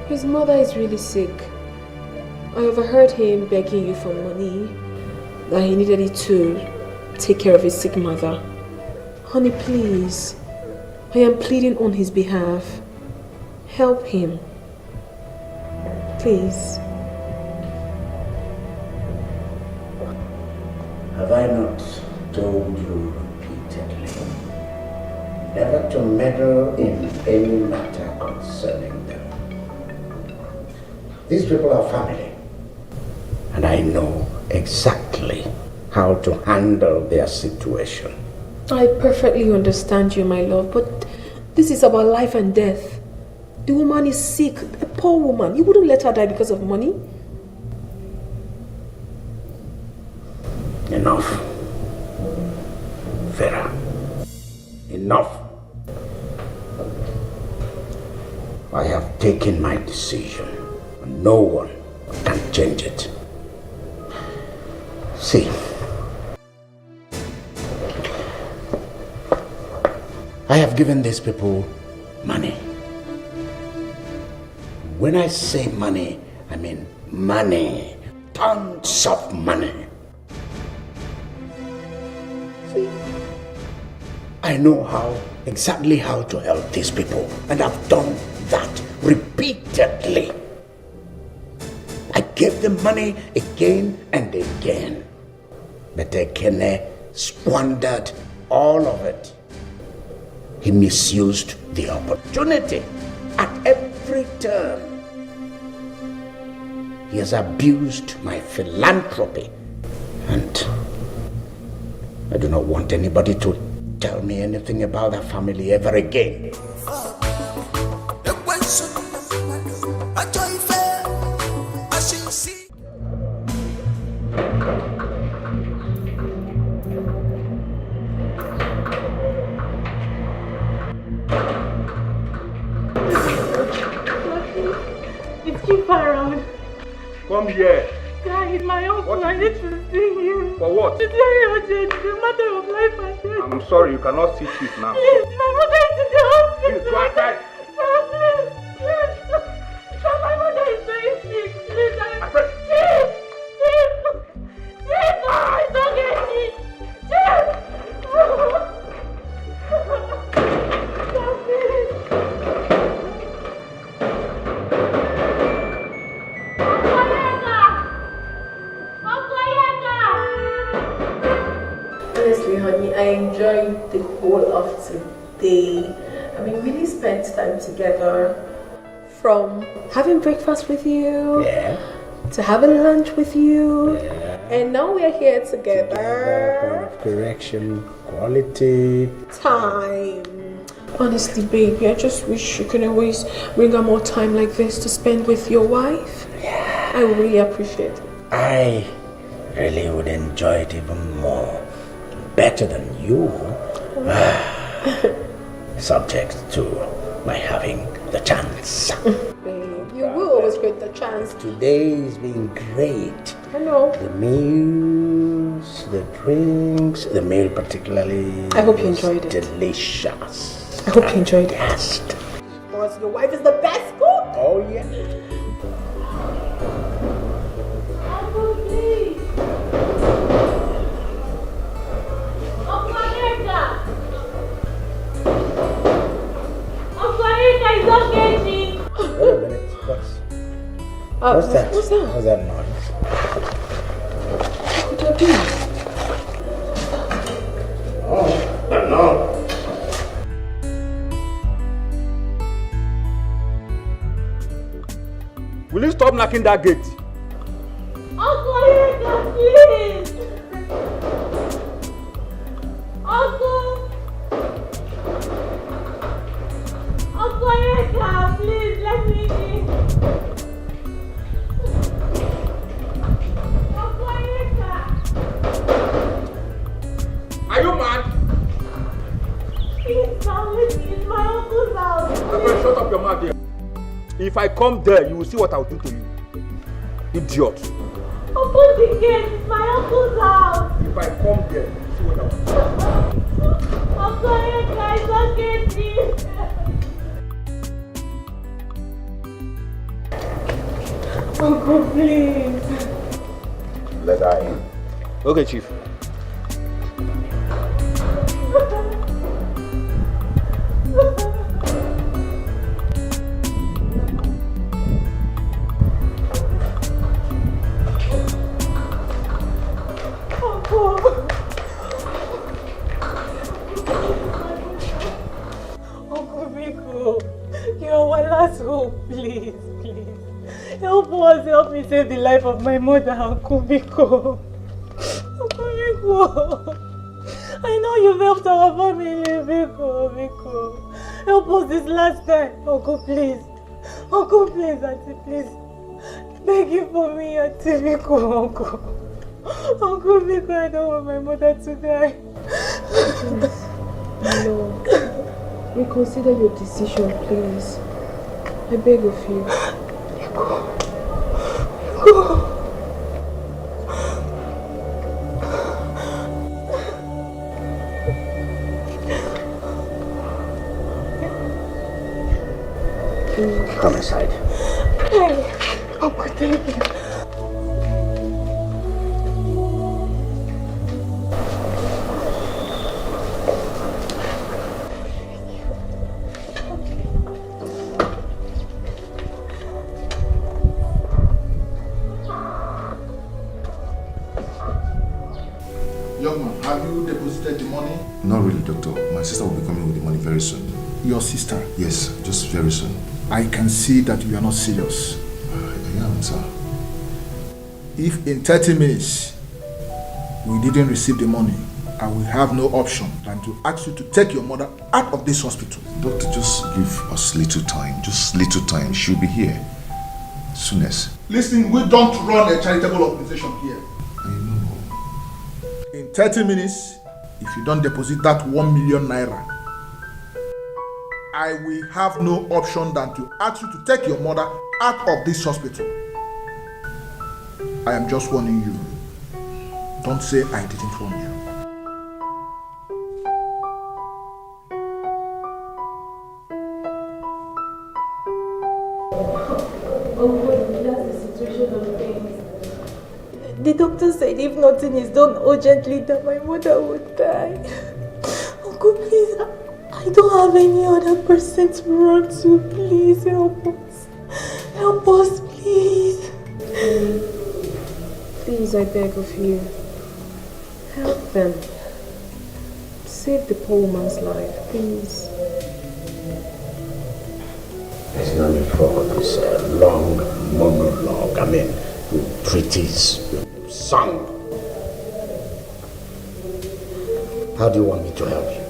His mother is really sick. I overheard him begging you for money, that he needed it to take care of his sick mother. Honey, please. I am pleading on his behalf. Help him. Please. Have I not told you repeatedly never to meddle in any matter concerning them? These people are family, and I know exactly how to handle their situation. I perfectly understand you, my love, but this is about life and death. The woman is sick, a poor woman. You wouldn't let her die because of money? Enough. Vera. Enough. I have taken my decision, and no one can change it. See, I have given these people money. When I say money, I mean money. Tons of money. See, I know exactly how to help these people, and I've done that repeatedly. I gave them money again and again, but Ekene squandered all of it. He misused the opportunity at every turn. He has abused my philanthropy, and I do not want anybody to tell me anything about that family ever again. as you see. It's keep around. Come here. Guys, my uncle, I need to see him. For what? It's very urgent. It's a matter of life and death. I'm sorry, you cannot see chief now. Please, my mother is in the hospital. Please, go outside. Please, please. My mother is very sick. Please, Chief! Chief! Chief! Oh, it's okay, Chief! Chief! Honestly, honey, I enjoyed the whole of today. I mean, really spent time together. From having breakfast with you, to having lunch with you, and now we are here together. Correction, quality time. Honestly, baby, I just wish you could always bring out more time like this to spend with your wife. I would really appreciate it. I really would enjoy it even more. Better than you. Subject to my having the chance. Babe, you will always get the chance. Today's been great. I know. The meals, the drinks, the meal particularly. I hope you enjoyed it. Delicious. I hope you enjoyed it. Yes. Because your wife is the best cook. Oh yeah. Wait a minute. What's that? What's that? What's that noise? What could that be? Oh, no. Will you stop knocking that gate? Uncle Yeka, please! Uncle! Uncle Yeka, please, let me in. Uncle Yeka! Are you mad? Please, come with me, it's my uncle's house. Okay, shut up your mouth there. If I come there, you will see what I'll do to you. Idiot. Open the gate, it's my uncle's house. If I come there, you will see what I'll do. Uncle Yeka, it's okay, please. Uncle, please. Let her in. Okay, Chief. Uncle Biko, you're my last hope, please, please. Help us, help me save the life of my mother, Uncle Biko. Uncle Biko, I know you've helped our family, Biko. Help us this last time, Uncle, please. Uncle, please, Auntie, please. Beg you for me, Auntie Biko, Uncle. Uncle Biko, I don't want my mother to die. No. Reconsider your decision, please. I beg of you. Go. Come inside. Hey, Uncle, thank you. Young man, have you deposited the money? Not really, doctor. My sister will be coming with the money very soon. Your sister? Yes, just very soon. I can see that you are not serious. I am, sir. If in 30 minutes we didn't receive the money, I will have no option than to ask you to take your mother out of this hospital. Doctor, just give us little time. Just little time. She'll be here. soonest. Listen, we don't run a charitable organization here. I know. In 30 minutes, if you don't deposit that 1 million naira, I will have no option than to ask you to take your mother out of this hospital. I am just warning you. Don't say I didn't warn you. The doctor said if nothing is done urgently, that my mother would die. Uncle, please, I don't have any other person to run to. Please help us. Help us, please. Please, I beg of you. Help them. Save the poor woman's life, please. There's no need for this long monologue. I mean, treatise, song. How do you want me to help you?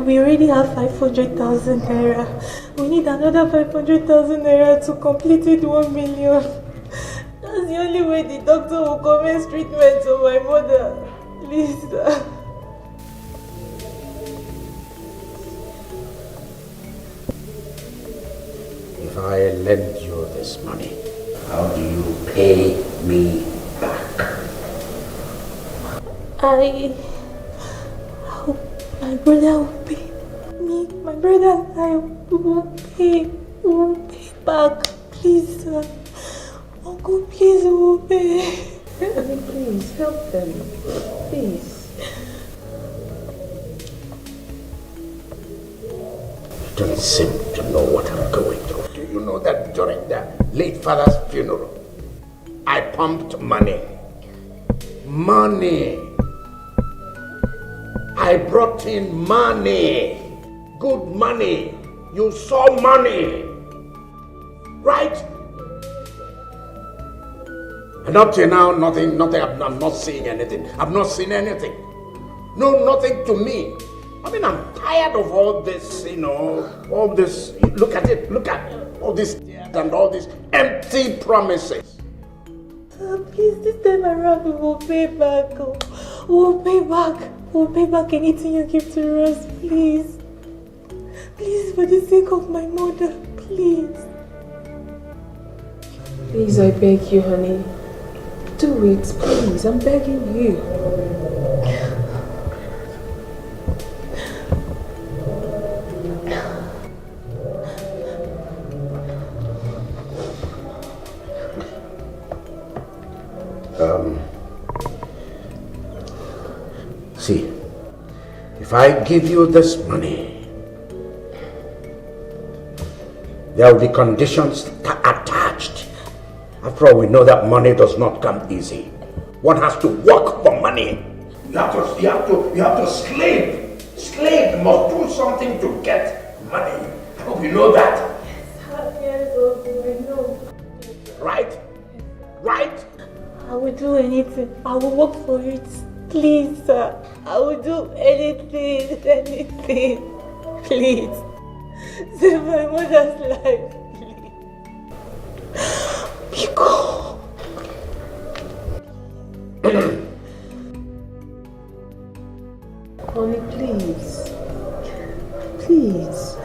We already have 500,000 naira. We need another 500,000 naira to complete it 1 million. That's the only way the doctor will commence treatment of my mother. Please, sir. If I lend you this money, how do you pay me back? My brother will pay me. My brother and I will pay back. Please, sir. Uncle, please, will pay. Please, help them. Please. You don't seem to know what I'm going through. Do you know that during the late father's funeral, I pumped money? Money. I brought in money. Good money. You saw money. Right? And up to now, nothing, I'm not seeing anything. I've not seen anything. No, nothing to me. I mean, I'm tired of all this, all this. Look at it, look at all this and all these empty promises. Please, this time around we will pay back. We'll pay back. We'll pay back anything you give to us, please. Please, for the sake of my mother, please. Please, I beg you, honey. Do it, please. I'm begging you. See, if I give you this money, there will be conditions attached. After all, we know that money does not come easy. One has to work for money. You have to slave. Slave must do something to get money. I hope you know that. Yes, I know. Right? Right? I will do anything. I will work for it. Please, sir. I will do anything. Please. Save my mother's life. Please. Biko. Honey, please. Please.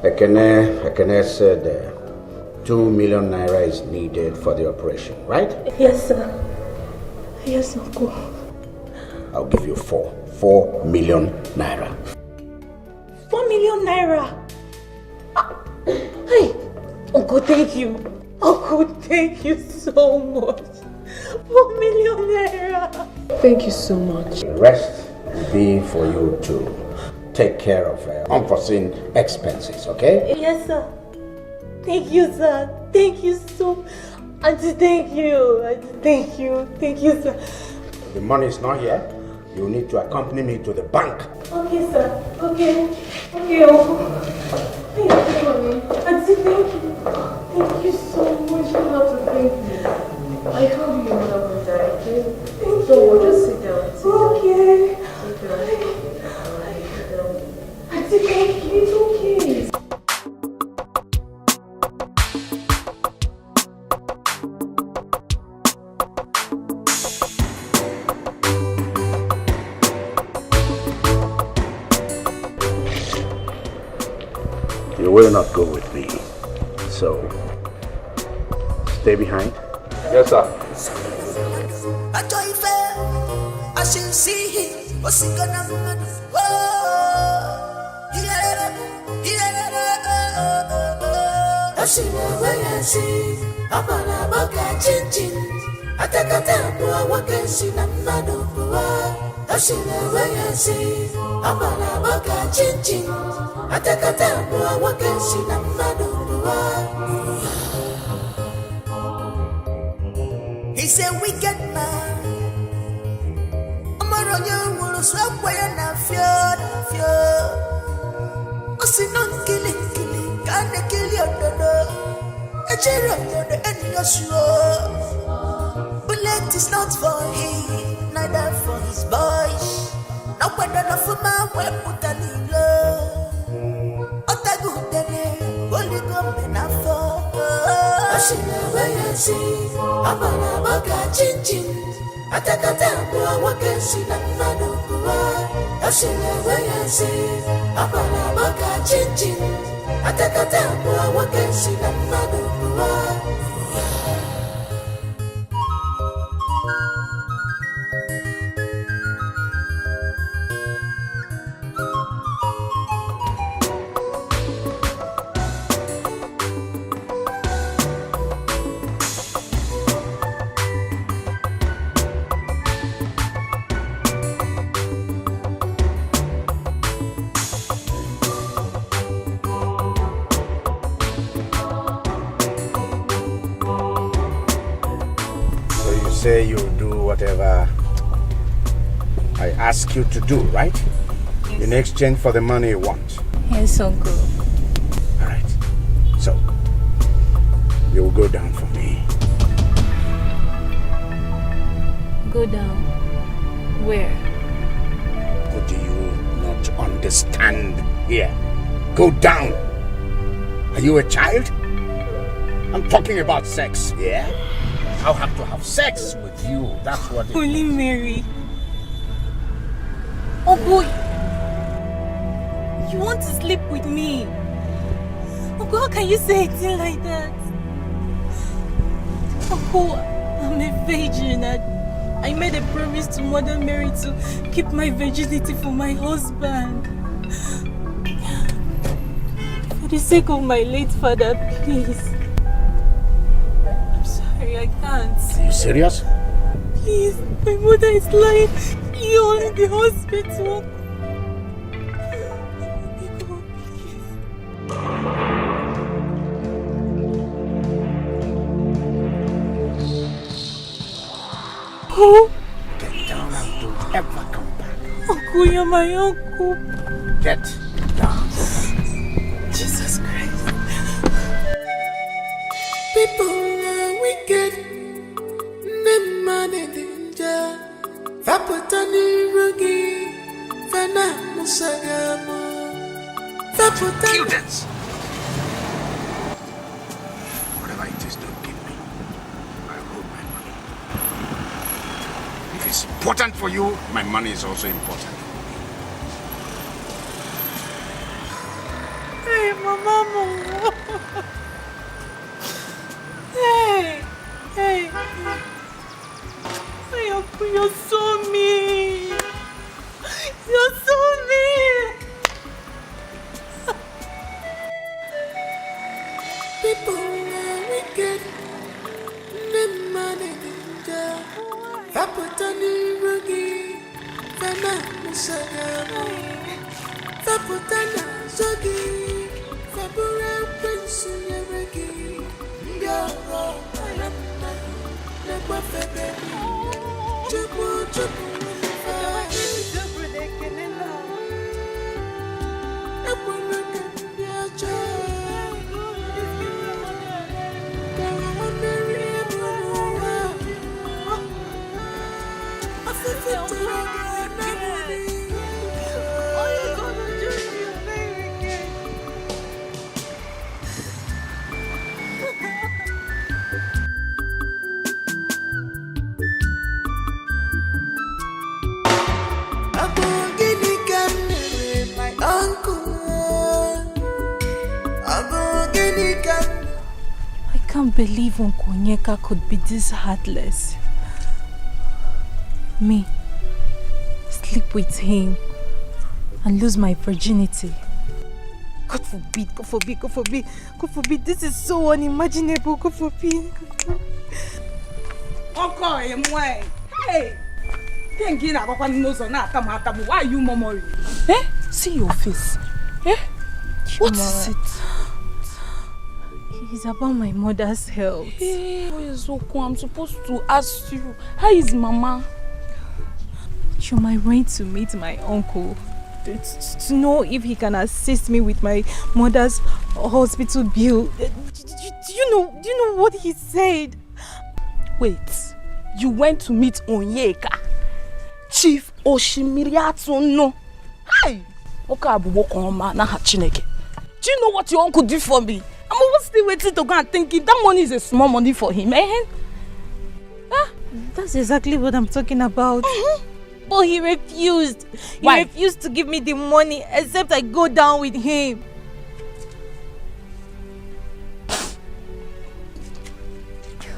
Ekene said 2 million naira is needed for the operation, right? Yes, sir. Yes, Uncle. I'll give you 4 million naira. 4 million naira? Hey, Uncle, thank you. Uncle, thank you so much. 4 million naira. Thank you so much. The rest will be for you to take care of unforeseen expenses, okay? Yes, sir. Thank you, sir. Thank you so. Auntie, thank you. Auntie, thank you. Thank you, sir. The money is not here. You need to accompany me to the bank. Okay, sir. Okay. Okay, Uncle. Thank you, honey. Auntie, thank you. Thank you so much. You don't have to thank me. I told you your mother would die, okay? So we'll just sit down. Okay. Sit down. Sit down. You will not go with me. So, stay behind. Yes, sir. I should see him. What's he gonna do? He's a wicked man. I'm on your will swap way and I fear. I see no killing, can't kill your dodo. A cherry on the end of your show. Bullet is not for him, neither for his boys. No weapon for my way, put a little. Otagu, only go enough. Abalabaga chin Atakata wakasi na manukuwa Ashilawayasi Abalabaga chin Atakata wakasi na manukuwa Say you'll do whatever I ask you to do, right? Yes. In exchange for the money you want. Yes, Uncle. All right. So, you will go down for me. Go down? Where? Do you not understand here? Go down. Are you a child? I'm talking about sex, yeah? I'll have to have sex with you. That's what it Holy Mary. Oh boy. You want to sleep with me? Uncle, how can you say a thing like that? Uncle, I'm a virgin. I made a promise to Mother Mary to keep my virginity for my husband. For the sake of my late father, please. I can't. Are you serious? Please, my mother is lying. You're in the hospital. Oh. Get down and don't ever come back. Uncle, you're my uncle. Get down. Jesus Christ. People wicked, nem man in danger. Vapotani rugi, Fana Musagamo. Vapotani. Whatever it is, don't give me. I hold my money. If it's important for you, my money is also important. Hey, Mama. Hey, Uncle, you're so mean. You're so mean. People are wicked, nem man in danger. Vapotani rugi, Fana Musagamo. Vapotana zogi, Fabura Prince Yeregi. Yo. I can't believe Uncle Onyeka could be this heartless. Me, sleep with him and lose my virginity. God forbid, God forbid, God forbid, God forbid. This is so unimaginable. God forbid. Uncle, hey! Why are you murmuring? Eh? See your face. Eh? What is it? It's about my mother's health. Hey, I'm supposed to ask you, how is Mama? I went to meet my uncle to know if he can assist me with my mother's hospital bill. Do you know what he said? Wait, you went to meet Onyeka? Chief Oshimiriatu no. Hey! Do you know what your uncle did for me? I'm always still waiting to go and thinking that money is a small money for him, eh? Huh? That's exactly what I'm talking about. But he refused. He refused to give me the money except I go down with him.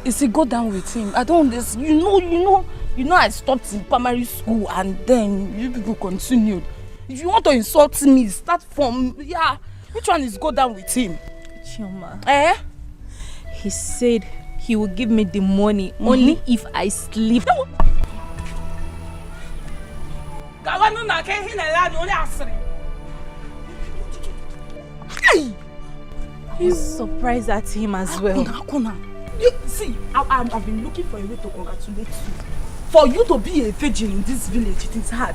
Is he go down with him? I don't understand. You know I stopped in primary school and then you people continued. If you want to insult me, start from, which one is go down with him? Chioma. Eh? He said he will give me the money only if I sleep. I'm surprised at him as well. You see, I've been looking for a way to congratulate you. For you to be a virgin in this village, it is hard.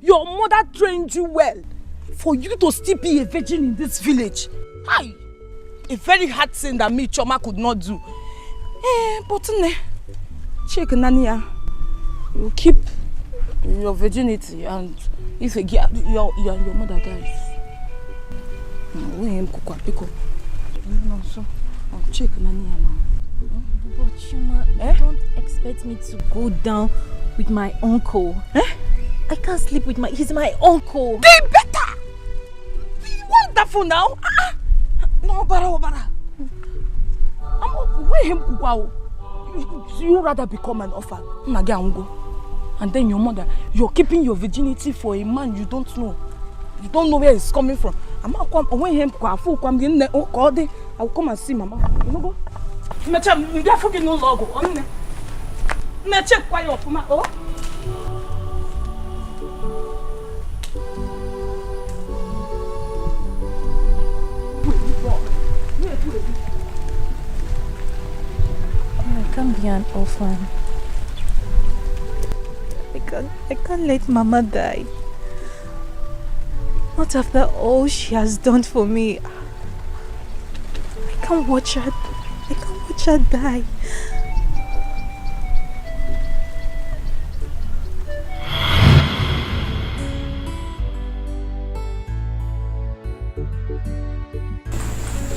Your mother trained you well. For you to still be a virgin in this village, a very hard thing that me, Choma, could not do. But check, Nania. You keep your virginity, and if your mother dies, check, Nania. But Choma, don't expect me to go down with my uncle. I can't sleep with he's my uncle. Be better! Be wonderful now! No, Bara. You rather become an orphan. And then your mother, you're keeping your virginity for a man you don't know. You don't know where it's coming from. I'll come and see Mama. You know go? I can't be an orphan. I can't let Mama die. Not after all she has done for me. I can't watch her die.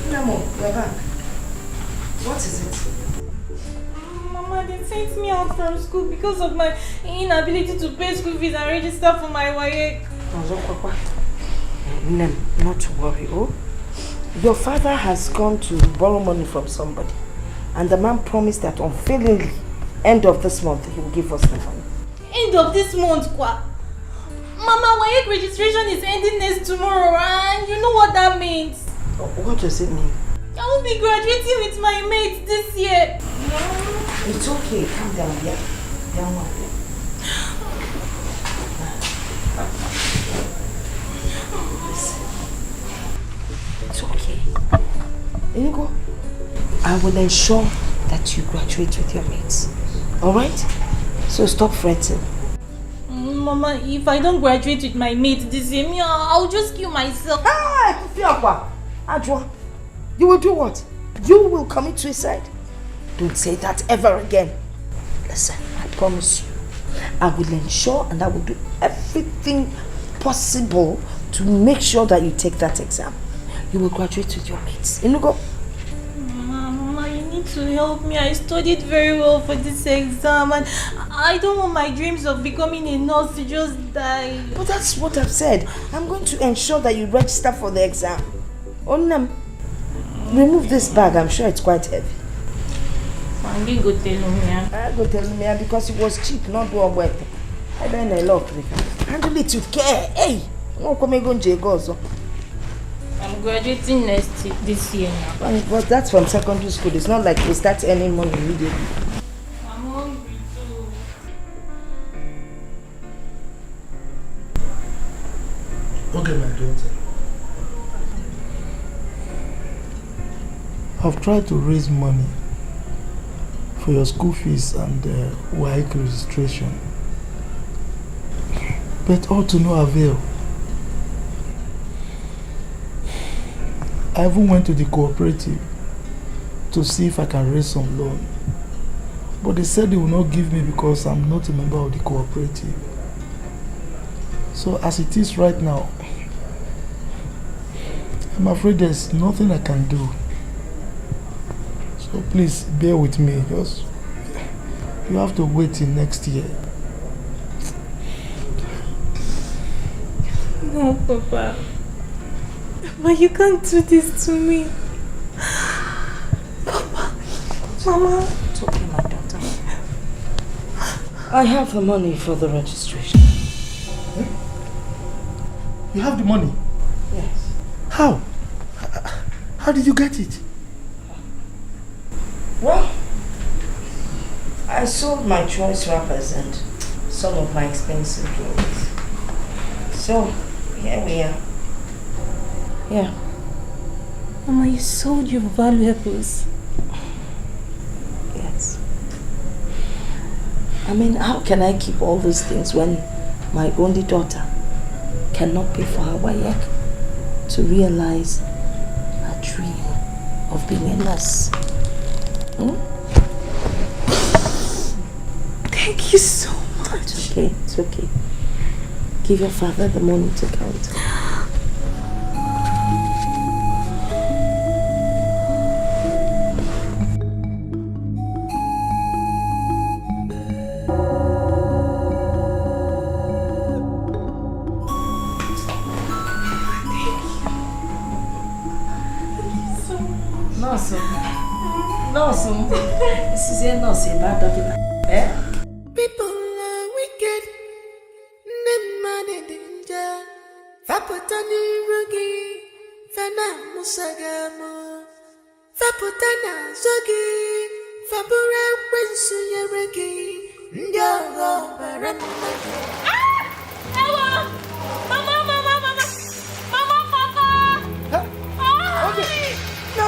Namo, you're back. What is it? Mama, they sent me out from school because of my inability to pay school fees and register for my WAEC. Nem, not to worry, oh? Your father has gone to borrow money from somebody, and the man promised that unfailingly, end of this month, he will give us the money. End of this month, kwa? Mama, WAEC registration is ending next tomorrow, and you know what that means? What does it mean? I will be graduating with my mates this year. It's okay, calm down, yeah? Down one. Listen. It's okay. Etiko, I will ensure that you graduate with your mates. Alright? So stop fretting. Mama, if I don't graduate with my mates this year, I'll just kill myself. Adwa, you will do what? You will commit suicide? Don't say that ever again. Listen, I promise you, I will ensure and I will do everything possible to make sure that you take that exam. You will graduate with your mates. Etiko. Mama, you need to help me. I studied very well for this exam and I don't want my dreams of becoming a nurse to just die. But that's what I've said. I'm going to ensure that you register for the exam. Onem. Remove this bag, I'm sure it's quite heavy. I didn't go tell me. I go tell me because it was cheap, not what worth. I don't know a lot. Handle it with care. Hey! I'm graduating this year now. But that's from secondary school. It's not like we start earning money immediately. I'm hungry too. Okay, my daughter. I've tried to raise money for your school fees and WAEC registration, but all to no avail. I even went to the cooperative to see if I can raise some loan, but they said they will not give me because I'm not a member of the cooperative. So as it is right now, I'm afraid there's nothing I can do. So please bear with me. Just you have to wait till next year. No, Papa. Mama, you can't do this to me. Papa. Mama. It's okay, my daughter. I have the money for the registration. You have the money? Yes. How? How did you get it? Well, I sold my choice wrappers and some of my expensive clothes. So, here we are. Yeah. Mama, you sold your valuables. Yes. I mean, how can I keep all these things when my only daughter cannot pay for her WAEC to realize her dream of being a nurse? Thank you so much. It's okay, it's okay. Give your father the money to count. This is a nurse, a bad doctor. Eh? People are wicked. Neman in danger. Faputani rugi. Fana musagamo. Faputana zogi. Fabura wensu yeregi. Ndogo baramaki. Ewa! Mama! Mama, Papa! Okay. No,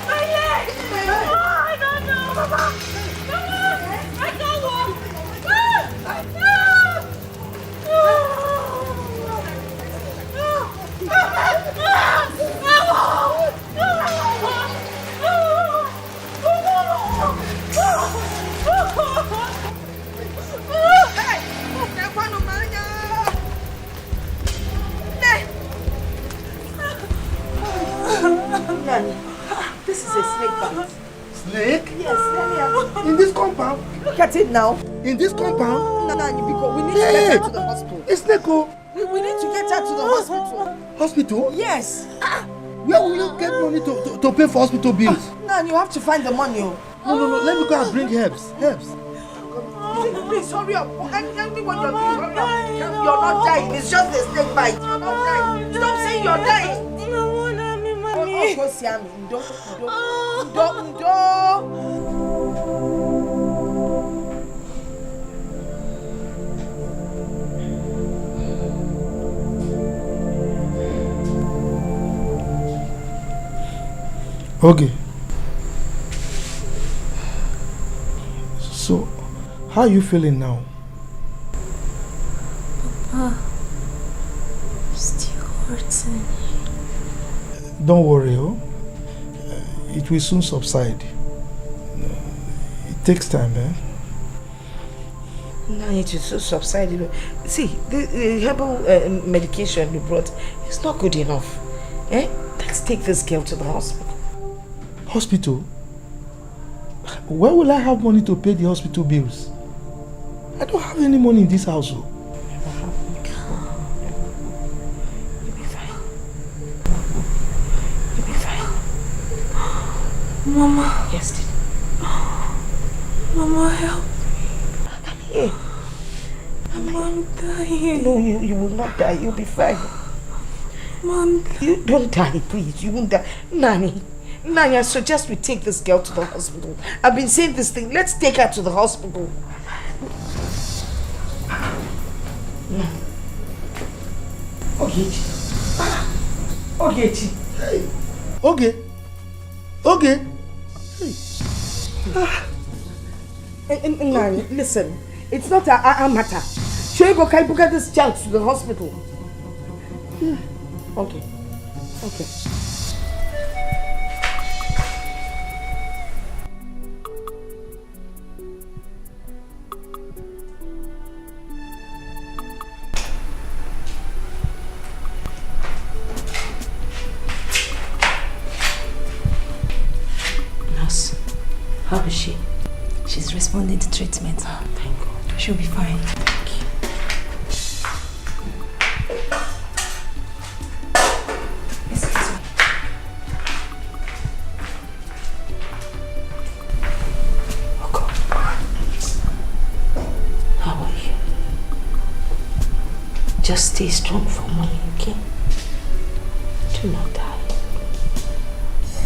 my leg! Oh, I don't know, Mama! I can't walk! Nani, this is a snake bite. Snake? Yes, Nani. In this compound? Look at it now. In this compound? Nani, because we need to get her to the hospital. It's snake. We need to get her to the hospital. Hospital? Yes. Where will you get money to pay for hospital bills? Nani, you have to find the money. No. Let me go and bring herbs. Please hurry up. And tell me what you're doing. Hurry up. You're not dying. It's just a snake bite. You're not dying. Stop saying you're dying. Go see me. Ndo. Okay. So, how are you feeling now? Papa, still hurting. Don't worry, it will soon subside. It takes time, No, it will soon subside. See, the herbal medication you brought is not good enough. Let's take this girl to the hospital. Hospital? Where will I have money to pay the hospital bills? I don't have any money in this household. You'll be fine. Mama. Yes, Mama, help. Come here. I'm dying. No, you will not die. You'll be fine. Mom, you don't die, please. You won't die. Nani, I suggest we take this girl to the hospital. I've been saying this thing. Let's take her to the hospital. No. Ogechi. Ogechi. Hey. Okay. Hey. Nani, listen. It's not a matter. Shoigo, can you get this child to the hospital? Okay. Nurse, how is she? She's responding to treatment. Oh, thank God. She'll be fine. Just stay strong for mommy, okay? Do not die.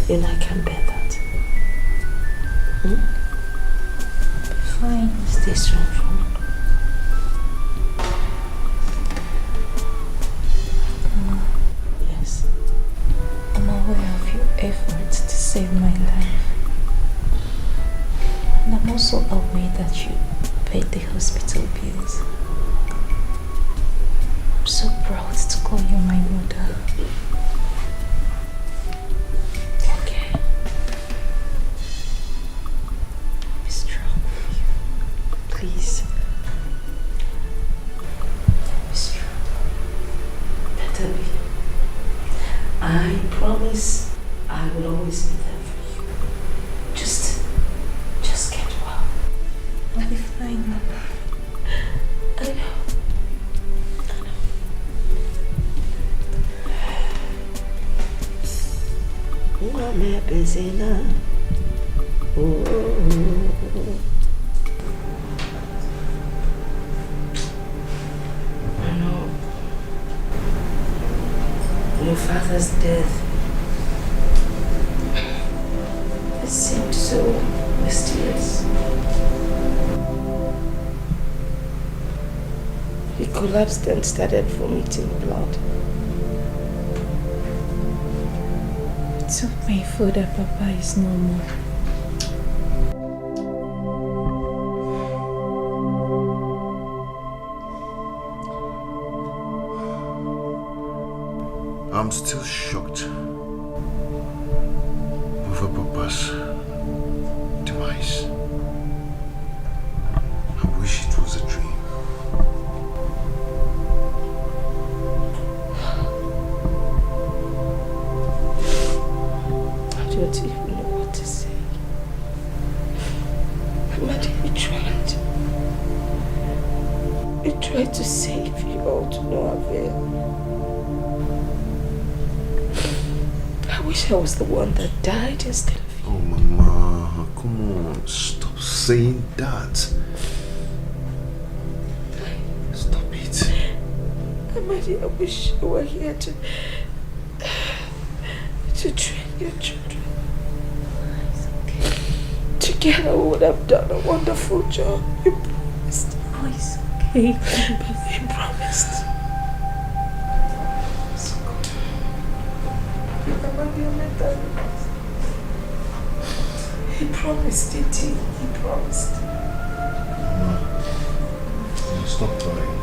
You know I can bear that. Fine. Stay strong for me. Yes. I'm aware of your efforts to save my life. And I'm also aware that you paid the hospital bills. I'm so proud to call you my mother. Okay. Be strong. Please. Be strong. Better be. I promise I will always be there for you. Just get well. I'll be fine, Mama. I know. Mama busy now. I know. Your father's death. It seemed so mysterious. He collapsed and started vomiting blood. It's so painful that Papa is no more. I'm still shocked over Papa's demise. I wish it was a dream. I don't even know what to say. Mama, we tried. We tried to save you all to no avail. I wish I was the one that died instead of you. Oh, Mama, come on. Stop saying that. Stop it. Amadi, I wish you were here to train your children. It's okay. Together we would have done a wonderful job. You promised. Oh, it's okay. But they promised. He promised it. He promised. Mama, stop crying.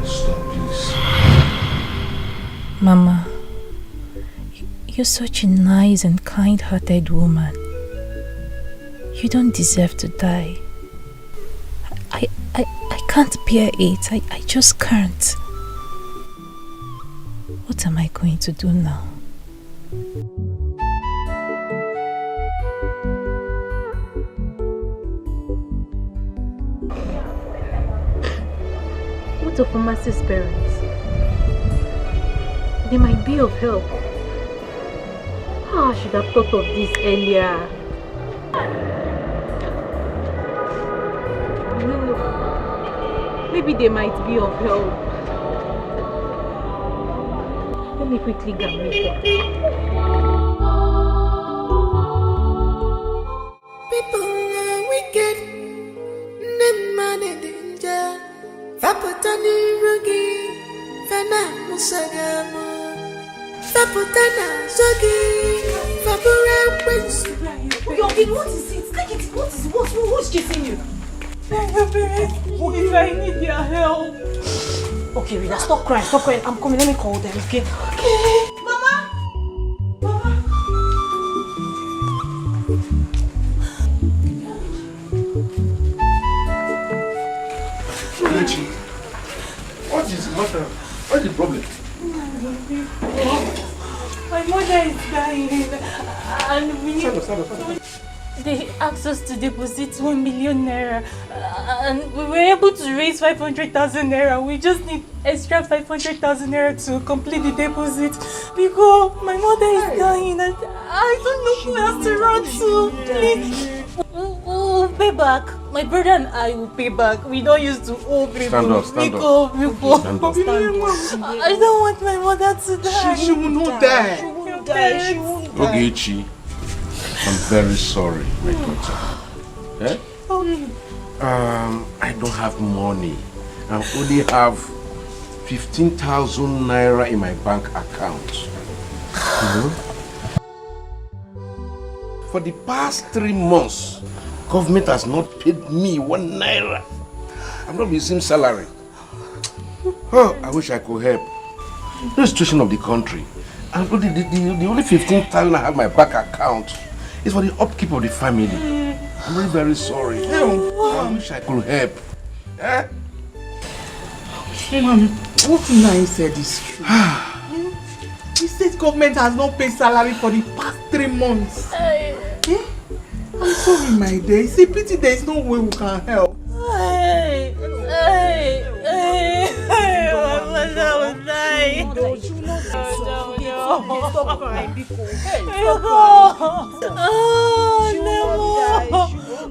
Stop, please. Mama, you're such a nice and kind-hearted woman. You don't deserve to die. I can't bear it. I just can't. What am I going to do now? What of Mercy's parents? They might be of help. Oh, I should have thought of this earlier. No, maybe they might be of help. Let me quickly get makeup. People are wicked, them man in danger. Faputani rugi, fana musagamo. Faputana zogi, fapura wins. Yogi, what is it? Take it. What is it? Who's chasing you? If I need their help. Okay, Rita, stop crying. I'm coming. Let me call them, okay? Okay. Mama! What is the matter? What's the problem? My mother is dying and we need... They asked us to deposit 1 million naira and we were able to raise 500,000 naira. We just need extra 500,000 naira to complete the deposit because my mother is dying and I don't know who else to run to. Please. We'll pay back. My brother and I will pay back. We don't used to owe people. Stand up. Stand up. I don't want my mother to die. She will not die. She won't die. Ogechi, I'm very sorry, my daughter. I don't have money. I only have 15,000 naira in my bank account. For the past 3 months, government has not paid me 1 naira. I'm not receiving salary. Oh, I wish I could help. The situation of the country. And the only 15,000 I have in my bank account is for the upkeep of the family. I'm really very sorry. I wish I could help. Eh? Mom, what Nai said is true. The state government has not paid salary for the past 3 months. I'm sorry, my dear. It's a pity there is no way we can help. My mother will die. Stop crying, Biko.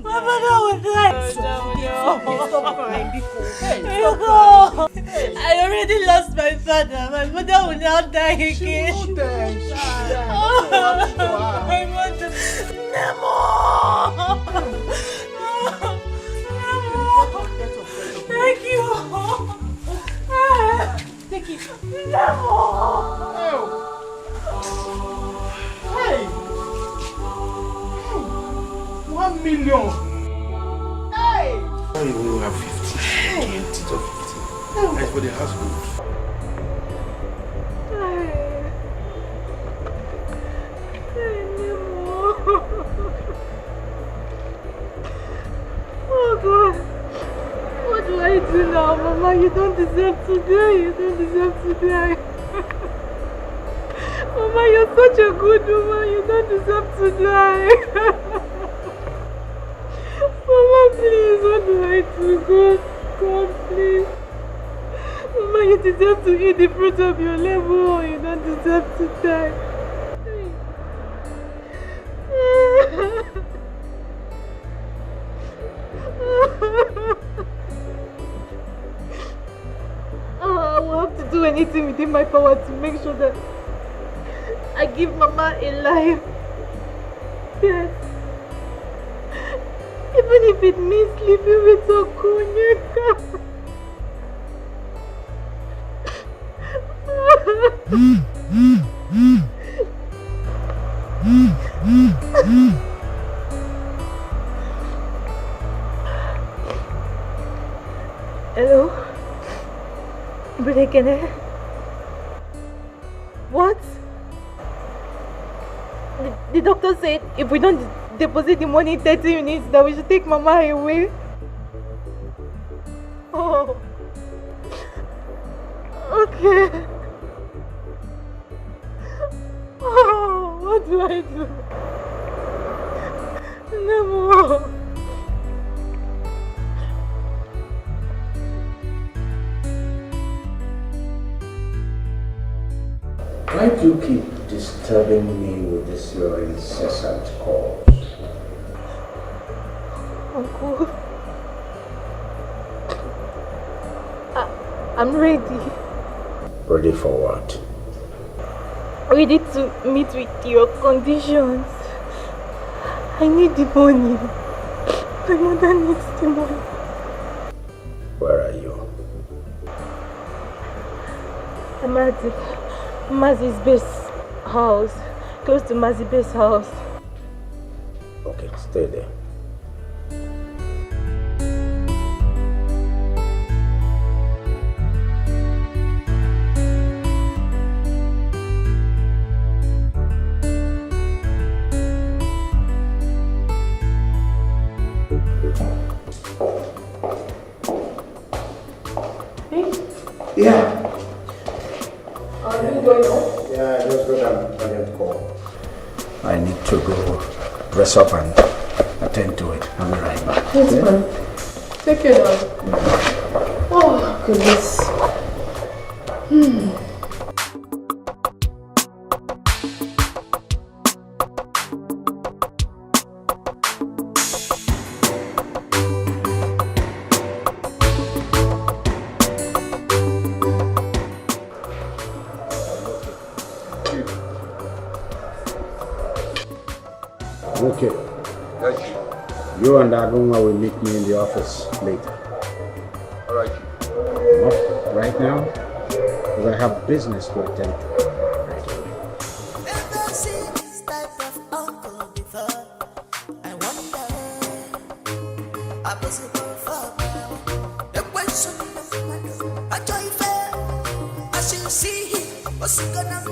My mother will die. Stop crying, Biko. I already lost my father. My mother will now die again. My mother. Nemo! Thank you. Take it. Nemo! Hey! 1 million! Hey! Why you only have 50? Hey! 20 to 50. That's for the household. Oh God, what do I do now, Mama? You don't deserve to die. You don't deserve to die. Mama, you're such a good woman. You don't deserve to die. Mama, please, what do I do? God, please. Mama, you deserve to eat the fruit of your labor. You don't deserve to die. I will have to do anything within my power to make sure that I give Mama a life. Yes. Even if it means sleeping with Okunyeka. Hello? Brekene? What? The doctor said if we don't deposit the money in 30 minutes that we should take Mama away. Oh. Okay. Oh, what do I do? No more. Why do you keep disturbing me with this your incessant calls? Uncle, I'm ready. Ready for what? Ready to meet with your conditions. I need the money. My mother needs the money. Where are you? I'm at Mazi's base house. Close to Mazi's base house. Okay, stay there. Yeah. Are you going home? Yeah, I just got an call. I need to go dress up and attend to it. I'll be right back. Yes, ma'am. Take care, darling. Oh, goodness. Okay. You and Agunga will meet me in the office later. Alright. Not right now, because I have business to attend to. Never seen this type of uncle before. I wonder, I was a for the question of my I joy fair. I shall see him, what's he gonna do?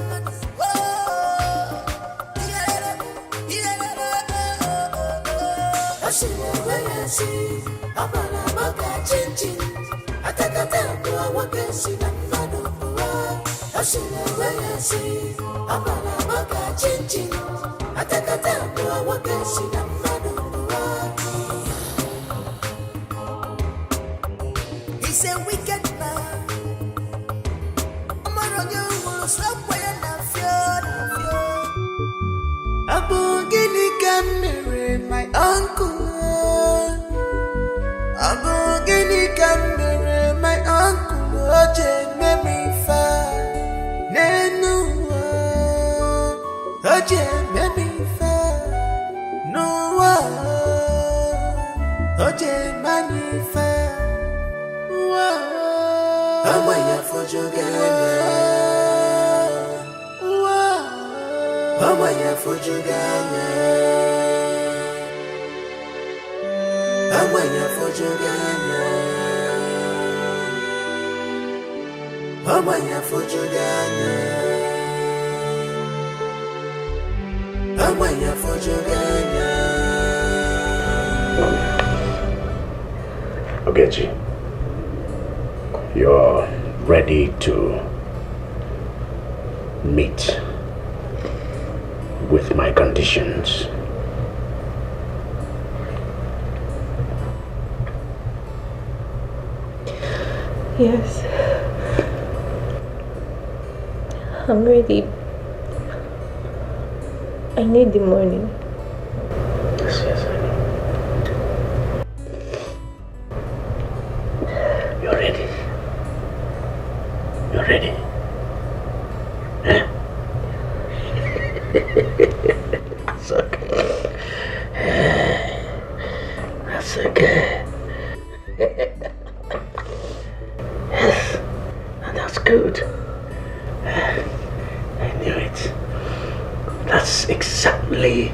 He's a wicked man. I'm on you, will stop when I feel. Abu Gini can my uncle. Abu Gini can my uncle. Oje me fa nenu. Oje me fa no. Oje mani fa. Amaya fojuganya. Amaya fojuganya. Amaya fojuganya. Amaya fojuganya. Amaya fojuganya. Ogechi, you're ready to meet with my conditions. Yes. I'm ready. I need the money. Yes, I know. You're ready. You're ready. Huh? That's okay. That's okay. Yes, and that's good. I knew it. That's exactly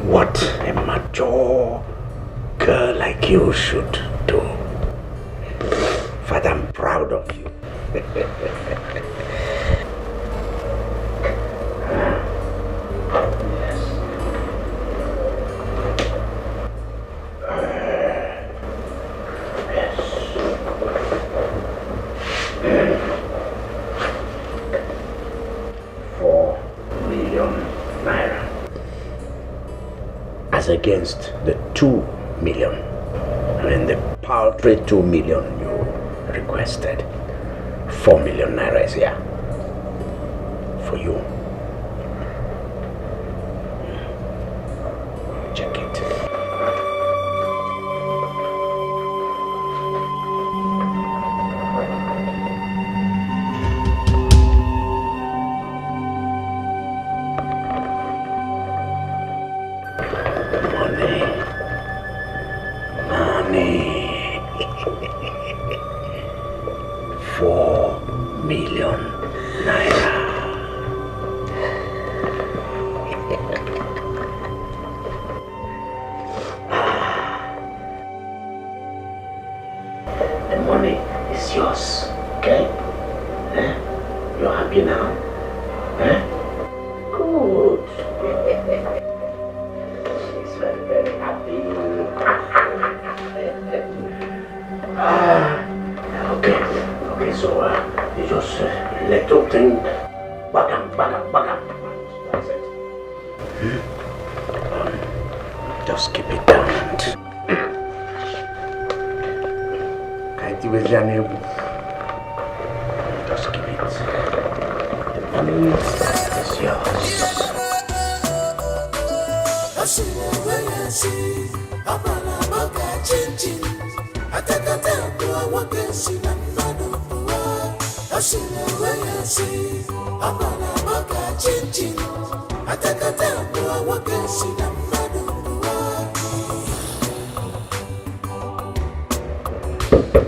what a mature girl like you should do. Father, I'm proud of you. Against the 2 million. I mean the paltry 2 million you requested. 4 million naira is here for you. 4 million naira. The money is yours, okay? You're happy now? Good. She's very, very happy. Okay, so you just little thing, bagam. That's it. Just keep it down. Just keep it. The money is yours.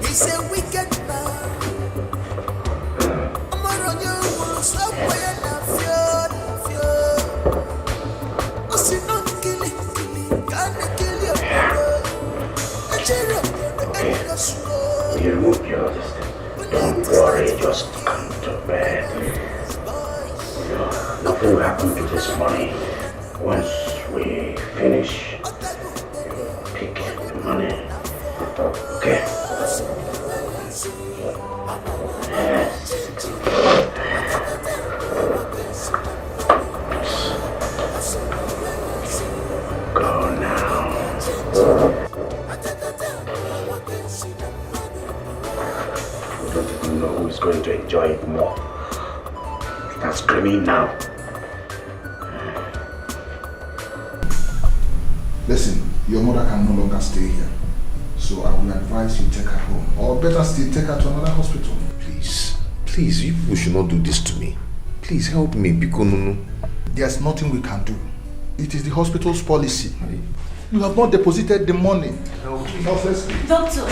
He's a wicked man. I'm on you, somewhere na fear. I see no killing, can't kill your brother. You remove your don't worry, just come to bed. Nothing will happen to this money. Once we finish, pick the money. Okay? Go now. We don't even know who is going to enjoy it more. Start screaming now. Listen, your mother can no longer stay here. So I will advise you take her home. Or better still, take her to another hospital. Please, you people should not do this to me. Please help me, Bikonunu. There's nothing we can do. It is the hospital's policy. You have not deposited the money. Doctor,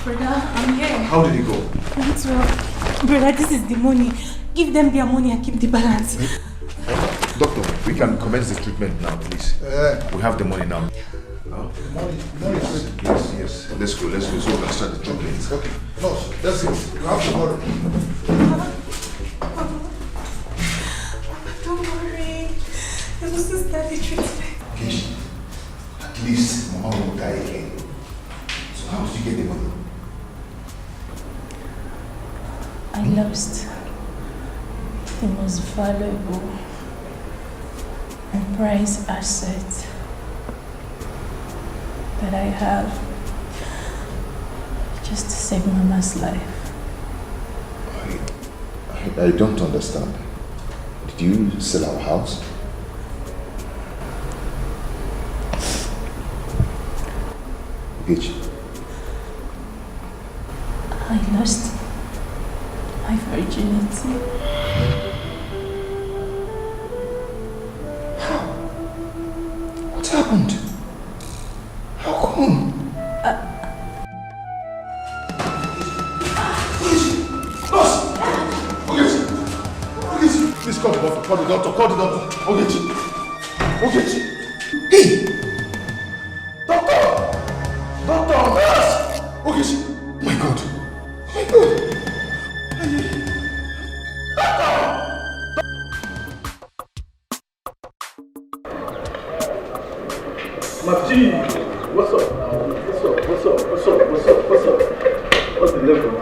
brother, I'm here. How did it go? That's well. Brother, this is the money. Give them their money and keep the balance. Doctor, we can commence the treatment now, please. We have the money now. Yes. Let's go. So we can start the treatment. Okay. No, that's it. You have to worry. Don't worry. I will still start the treatment. At least Mama will die again. So how did you get the money? I lost the most valuable and prized asset that I have just to save Mama's life. I don't understand. Did you sell our house? Bitch. I lost my virginity. What happened? How come? Please call the doctor. Ogechi. Hey! Doctor! Nurse! Ogechi. My God. Mati, what's up? What's the level?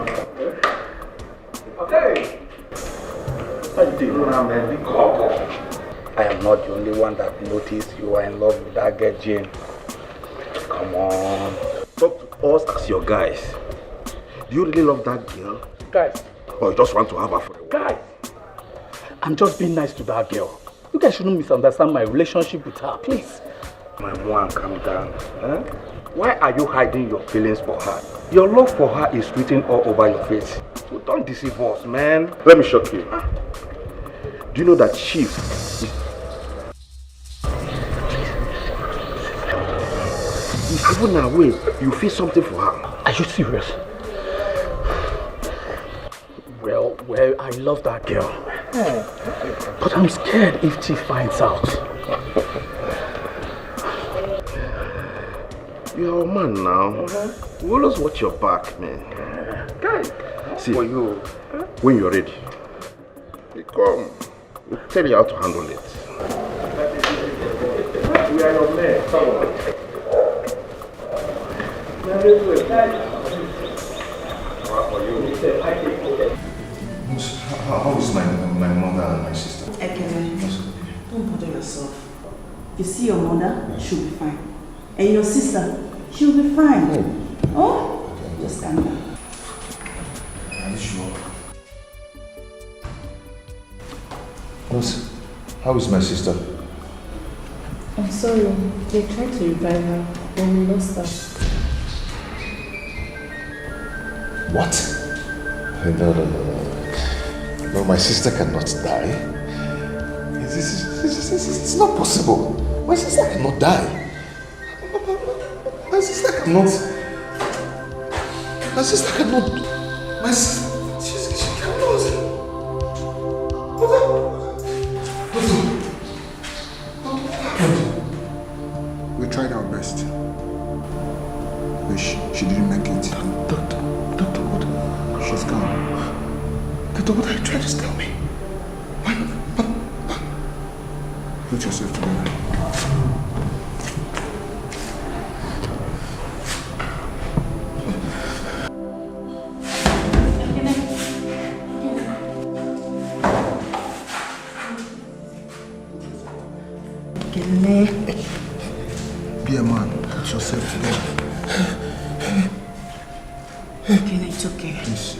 Okay. How you doing? I am not the only one that noticed you are in love with that girl, Jane. Come on. Talk to us as your guys. Do you really love that girl? Guys. Or you just want to have her for a while? Guys. I'm just being nice to that girl. You guys shouldn't misunderstand my relationship with her, please. My mom, calm down. Huh? Why are you hiding your feelings for her? Your love for her is written all over your face. So don't deceive us, man. Let me shock you. Do you know that Chief is even away? You feel something for her? Are you serious? Well, I love that girl. But I'm scared if she finds out. You're a man now. You always watch your back, man. Guys, see, for you, when you're ready, you come. We'll tell you how to handle it. We are your men. Come on. How is my mother and my sister? Ekene, don't bother yourself. You see your mother, she'll be fine. And your sister, she'll be fine. Oh? Just calm down. Are you sure? How is my sister? I'm sorry, they tried to revive her, but we lost her. What? No. No, my sister cannot die. It's not possible. My sister cannot die. My sister cannot. My sister cannot. My sister. She cannot. We tried our best. But she didn't make it. Doctor, what? She's gone. Doctor, what are you trying to tell me? Put yourself together. Be a man. Put yourself together. Okay, it's okay. Please.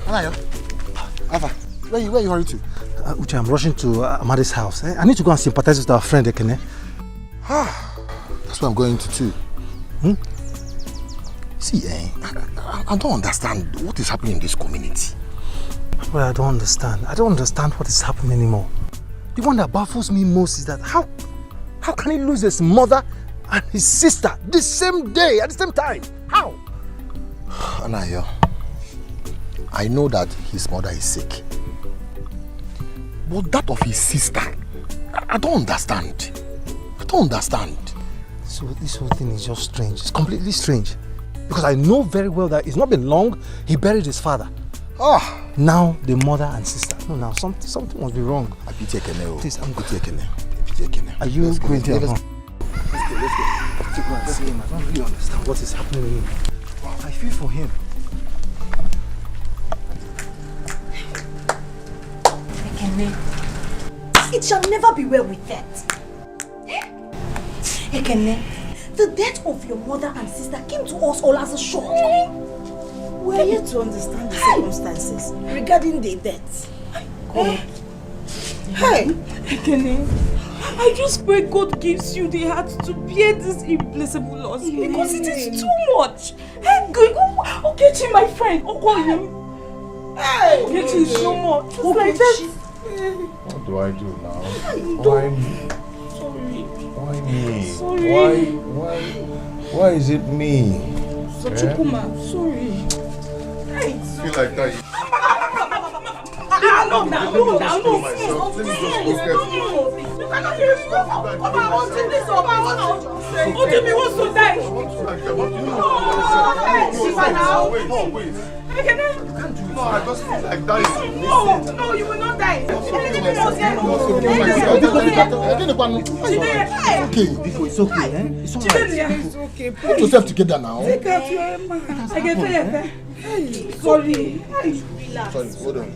Anayo, Ava, where you hurry to? Uche, I'm rushing to Amadi's house. I need to go and sympathize with our friend Ekene. That's what I'm going to too. See, I don't understand what is happening in this community. Well, I don't understand. I don't understand what is happening anymore. The one that baffles me most is that how can he lose his mother and his sister the same day, at the same time? How? Anayo, I know that his mother is sick. But that of his sister, I don't understand. So this whole thing is just strange. It's completely strange. Because I know very well that it's not been long, he buried his father. Now the mother and sister. No, now something must be wrong. Please, I'm going to Are you going to Let's go. Let's go and see him. I don't really understand what is happening with him. I feel for him. It shall never be well with that. Ekene, the death of your mother and sister came to us all as a shock. We are yet to understand the circumstances regarding the death. God. Hey, Ekene, I just pray God gives you the heart to bear this irreplaceable loss because it is too much. Hey, Okechi, my friend, Okechi is so much. Just like that. What do I do now? Why me? Sorry. Why me? Sorry. Why is it me? Sochukuma, sorry. I feel like that. No. Let me wants to die. No, I just feel like dying. No, you will not die. It's okay. It's okay. Put yourself together now. I can tell you. Sorry. Sorry, hold on.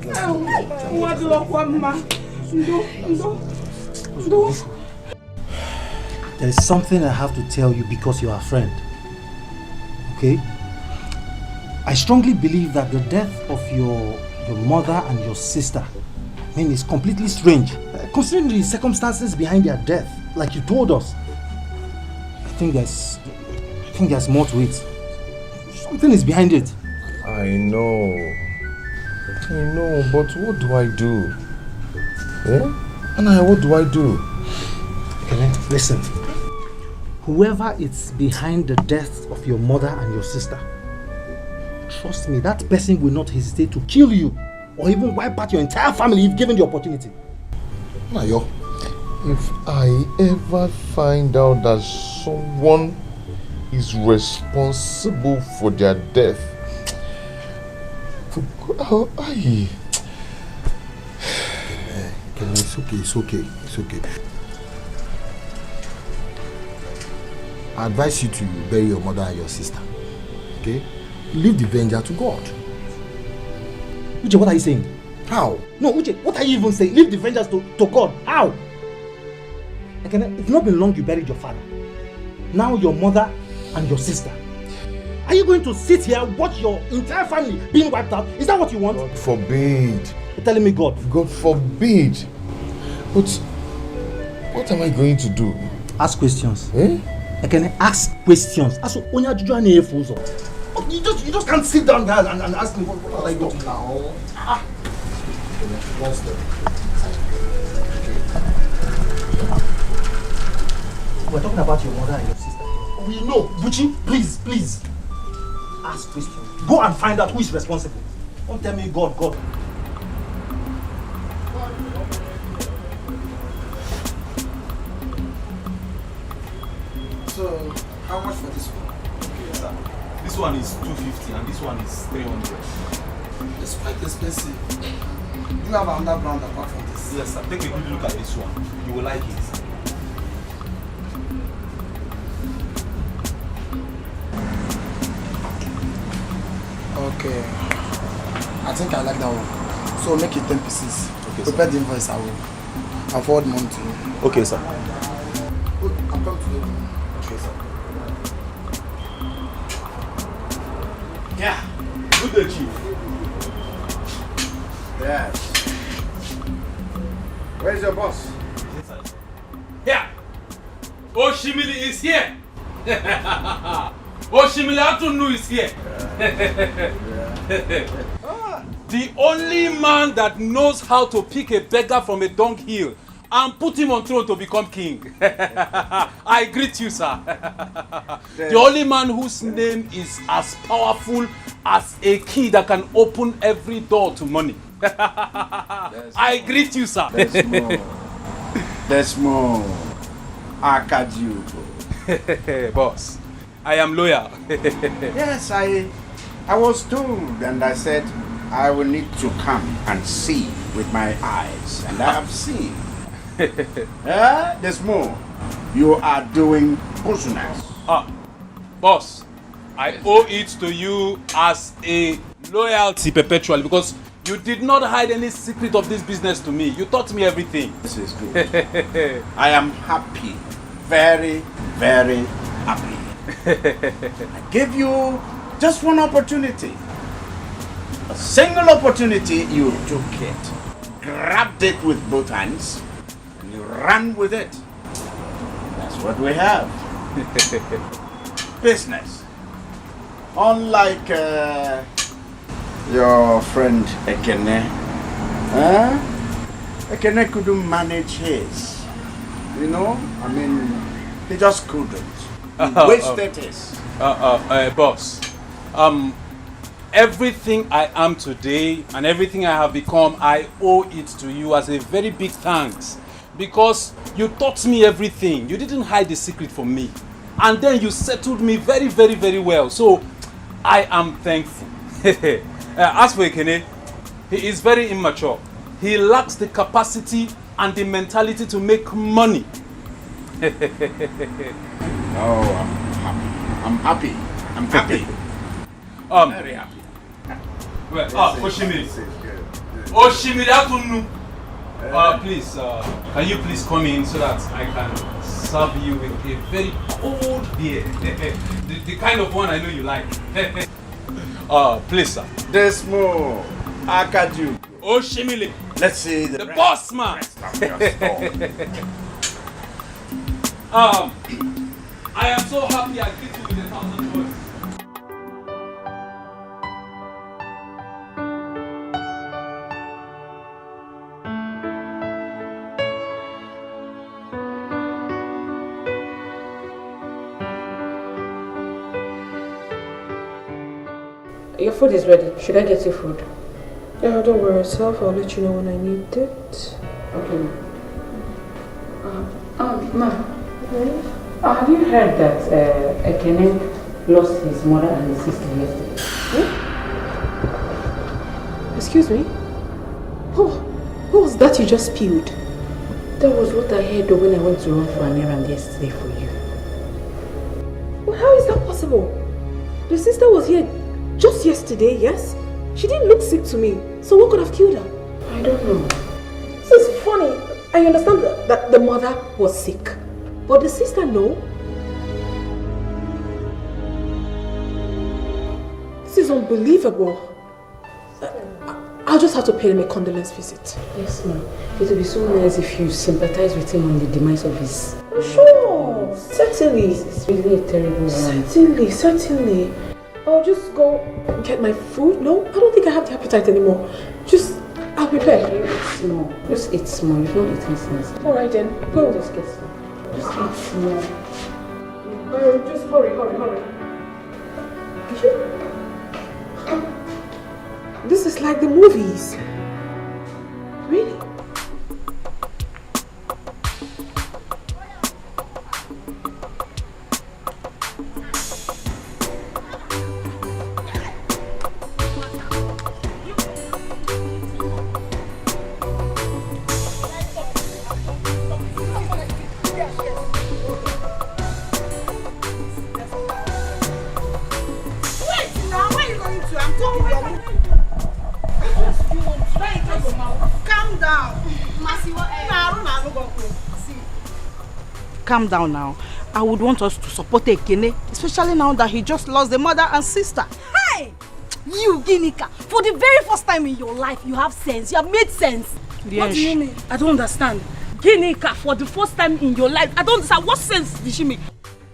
There is something I have to tell you because you are a friend. Okay? I strongly believe that the death of your mother and your sister, is completely strange, considering the circumstances behind their death. like you told us, I think there's more to it. Something is behind it. I know, but what do I do? Eh? Anaya, what do I do? Okay, listen. Whoever is behind the death of your mother and your sister, trust me, that person will not hesitate to kill you or even wipe out your entire family if given the opportunity. Nayo, if I ever find out that someone is responsible for their death, It's okay. I advise you to bury your mother and your sister. Okay? Leave the venger to God. Uche, what are you saying? How? No, Uche, what are you even saying? Leave the vengeance to God. How? It's not been long you buried your father. Now your mother and your sister. Are you going to sit here and watch your entire family being wiped out? Is that what you want? God forbid. You're telling me God? God forbid. But what am I going to do? Ask questions. Ask questions. You just can't sit down there and ask me what I got now. We're talking about your mother and your sister. We know. Buchi, please. Ask questions. Go and find out who is responsible. Don't tell me God. So, how much for this one? Okay, sir. This one is 250 and this one is 300. It's quite expensive. Do you have another brand apart from this? Yes, sir. Take a good look at this one. You will like it. Okay. I think I like that one. So make it 10 pieces. Okay, prepare the invoice, I'll forward money to you. Okay, sir. I'm coming to you. Okay, sir. Yeah. Good day, Chief. Yes. Where's your boss? Here. Oshimili is here. Oshimili Atunu is here. The only man that knows how to pick a beggar from a dunghill and put him on throne to become king. I greet you, sir. The only man whose name is as powerful as a key that can open every door to money. I greet you, sir. There's more. Akaju. Boss, I am loyal. Yes, I was told, and I said I will need to come and see with my eyes, and I have seen. There's more. You are doing business. Boss, I owe it to you as a loyalty perpetually because you did not hide any secret of this business to me. You taught me everything. This is good. I am happy. Very, very happy. I gave you just one opportunity. A single opportunity, you took it. Grabbed it with both hands. And you ran with it. That's what we have. Business. Unlike your friend Ekene. Ekene couldn't manage his. You know? I mean, he just couldn't. He wasted his. Boss. Everything I am today and everything I have become, I owe it to you as a very big thanks. Because you taught me everything. You didn't hide the secret from me. And then you settled me very, very, very well. So, I am thankful. As for Ekene, he is very immature. He lacks the capacity and the mentality to make money. Oh, I'm happy. I'm happy. Very happy. Well, Oshimiri. Oshimiri Atunu. Please, can you please come in so that I can serve you with a very cold beer? the kind of one I know you like. Please, sir. There's more. Akaju. Oshimili. Let's see the boss man. I am so happy I greet you with 1,000 words. Your food is ready. Should I get you food? Yeah, don't worry yourself. I'll let you know when I need it. Okay. Ma. Have you heard that Ekene lost his mother and his sister yesterday? Excuse me? What was that you just spewed? That was what I heard when I went to run for an errand yesterday for you. Well, how is that possible? The sister was here just yesterday, yes? She didn't look sick to me. So what could have killed her? I don't know. This is funny. I understand that the mother was sick. But the sister, no. This is unbelievable. I'll just have to pay him a condolence visit. Yes, ma'am. It would be so nice if you sympathize with him on the demise of his... Sure, certainly. It's really a terrible one. Certainly. I'll just go get my food. No, I don't think I have the appetite anymore. I'll prepare. Eat small. Just eat small. You've not eaten since. Alright then, go. Just get some. Just eat small. Just hurry. This is like the movies. Really? Calm down now. I would want us to support Ekene, especially now that he just lost the mother and sister. Hey! You, Ginika, for the very first time in your life, you have sense. You have made sense. Yes. What do you mean? I don't understand. Ginika, for the first time in your life, I don't understand. What sense did she make?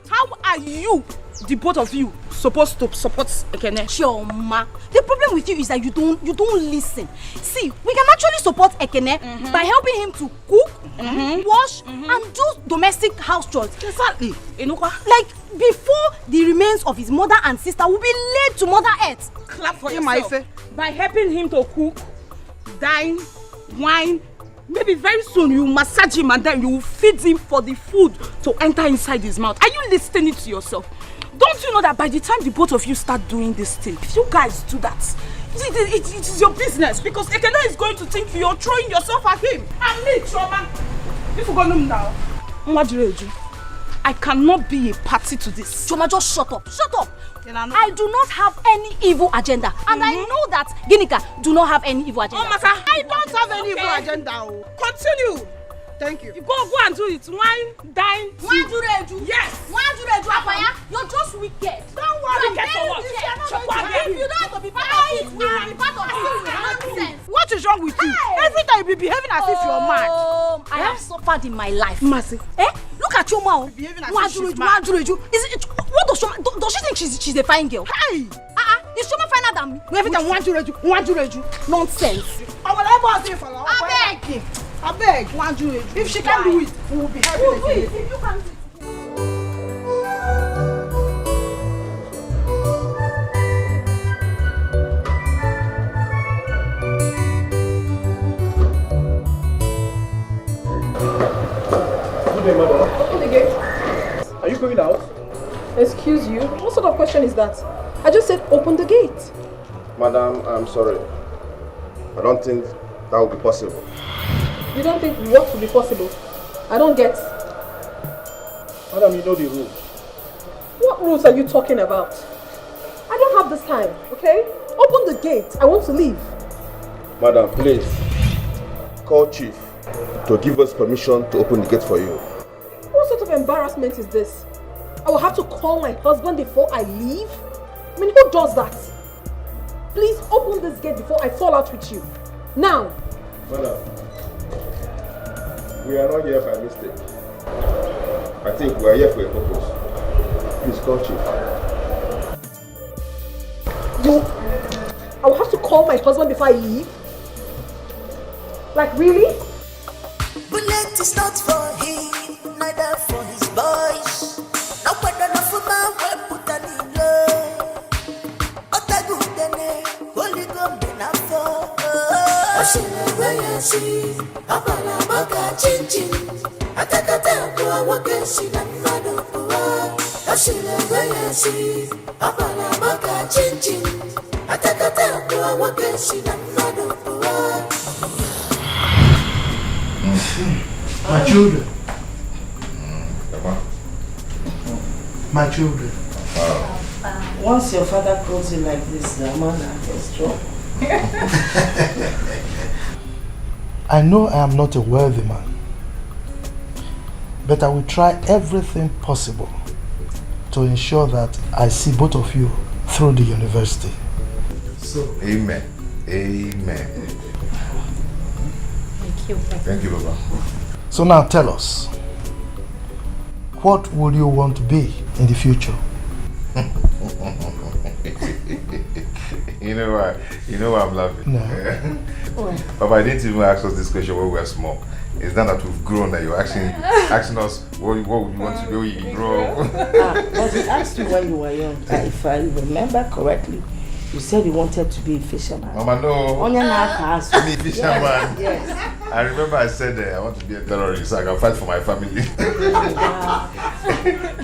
How are you, the both of you, supposed to support Ekene? Chioma, the problem with you is that you don't listen. See, we can actually support Ekene by helping him to cook, wash, and do domestic house chores. Exactly. Like before the remains of his mother and sister will be laid to Mother Earth. Clap for yourself. By helping him to cook, dine, wine, maybe very soon you massage him and then you will feed him for the food to enter inside his mouth. Are you listening to yourself? Don't you know that by the time the both of you start doing this thing, if you guys do that, it is your business, because Ekene is going to think you're throwing yourself at him. And me, Chioma, if you go now, I cannot be a party to this. Chioma, just shut up. Shut up. I do not have any evil agenda. And I know that Ginika do not have any evil agenda. Oh, Masa, I don't have any evil agenda. Continue. Thank you. You go and do it. Wine, dine, yes. You're just wicked. Don't worry, get for what? If you don't have to be part of it, we will be part of this nonsense. What is wrong with you? Every time you be behaving as if you're mad. I have suffered in my life. Mercy. Look at your mouth. Behaving as if she's mad. What does Shoma, does she think she's a fine girl? Hey! Is Shoma finer than me? Every time want to reju. Nonsense. I beg. Want you. If she can do it, we will be happy. If you can do it. Good day, madam. Open the gate. Are you going out? Excuse you? What sort of question is that? I just said open the gate. Madam, I'm sorry. I don't think that will be possible. You don't think what will be possible? I don't get. Madam, you know the rules. What rules are you talking about? I don't have this time, okay? Open the gate. I want to leave. Madam, please. Call Chief to give us permission to open the gate for you. What sort of embarrassment is this? I will have to call my husband before I leave? I mean, who does that? Please open this gate before I fall out with you. Now! Madam, we are not here by mistake. I think we are here for a purpose. Please call Chief. I will have to call my husband before I leave? Like, really? Bullet is not for him, neither for his boys. No better than for my way, put an in love. Otagudene, holy gum, then I fall. I see the way I see, Abalabaga chinchin. Atakata, do I walk and see that mother. I see the way I see, Abalabaga chinchin. Atakata, do I walk and see that mother. My children. My children. Once your father calls you like this, the man is strong. I know I am not a wealthy man, but I will try everything possible to ensure that I see both of you through the university. So, amen. Amen. Thank you. Thank you, Baba. So now tell us, what would you want to be in the future? You know why I'm laughing? No. Papa, I didn't even ask us this question when we were small. It's not that we've grown that you're asking us what would you want to be when you grow up. But he asked you when you were young. If I remember correctly, you said you wanted to be a fisherman. Mama, no. Me fisherman. Yes. I remember I said I want to be a terrorist so I can fight for my family.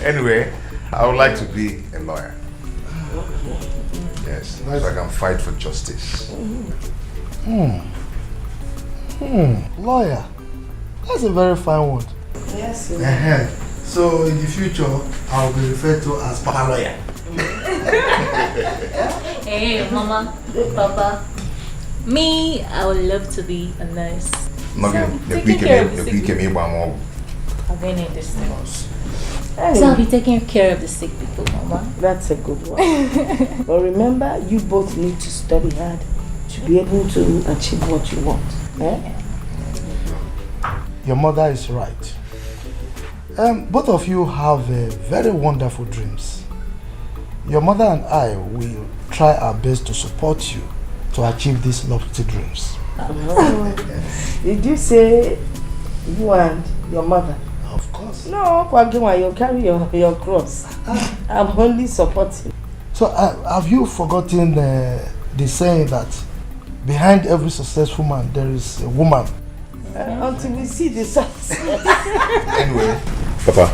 Anyway, I would like to be a lawyer. Yes, so I can fight for justice. Lawyer. That's a very fine word. Yes. So in the future, I will be referred to as Papa Lawyer. Hey, Mama, Papa. Me, I would love to be a nurse. I'll be taking care of the sick people, Mama. That's a good one. But remember, you both need to study hard to be able to achieve what you want. Your mother is right. Both of you have very wonderful dreams. Your mother and I will try our best to support you to achieve these lofty dreams. Did you say you and your mother? Of course. No, Kwagima, you carry your cross. I'm only supporting. So have you forgotten the saying that behind every successful man there is a woman? Until we see the success. Anyway, Papa,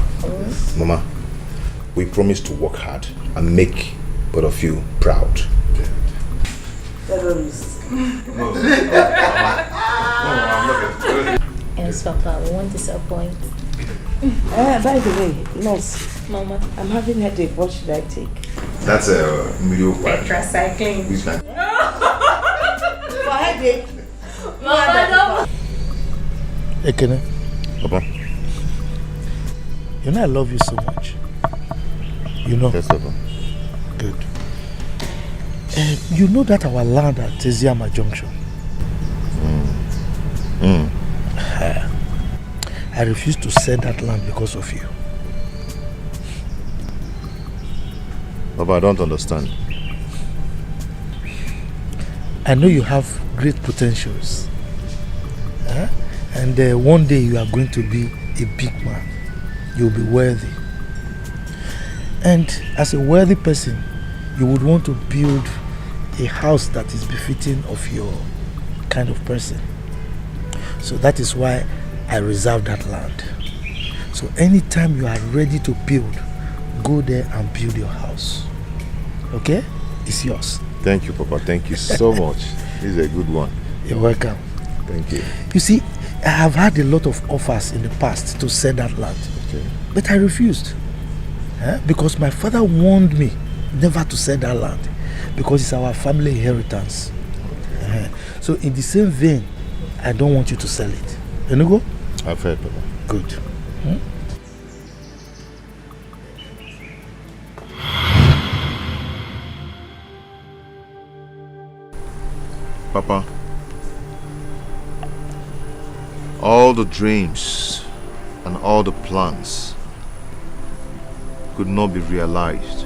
Mama, we promise to work hard and make both of you proud. Terrorists. Yes, Papa, we won't disappoint. By the way, nurse, Mama, I'm having a headache. What should I take? That's a mediocre. Tetracycline. Which kind? For headache. Mama, Ekene, Papa. you know I love you so much. You know? Yes, Papa. Good. You know that our land at Teziama Junction? I refuse to sell that land because of you. Papa, I don't understand. I know you have great potentials. And one day you are going to be a big man. You'll be worthy. And as a worthy person, you would want to build a house that is befitting of your kind of person. So that is why I reserve that land. So anytime you are ready to build, go there and build your house. Okay? It's yours. Thank you, Papa. Thank you so much. This is a good one. You're welcome. Thank you. You see, I have had a lot of offers in the past to sell that land. Okay. But I refused. Because my father warned me never to sell that land. Because it's our family inheritance. So in the same vein, I don't want you to sell it. You go? I've heard, Papa. Good. Papa, all the dreams and all the plans could not be realized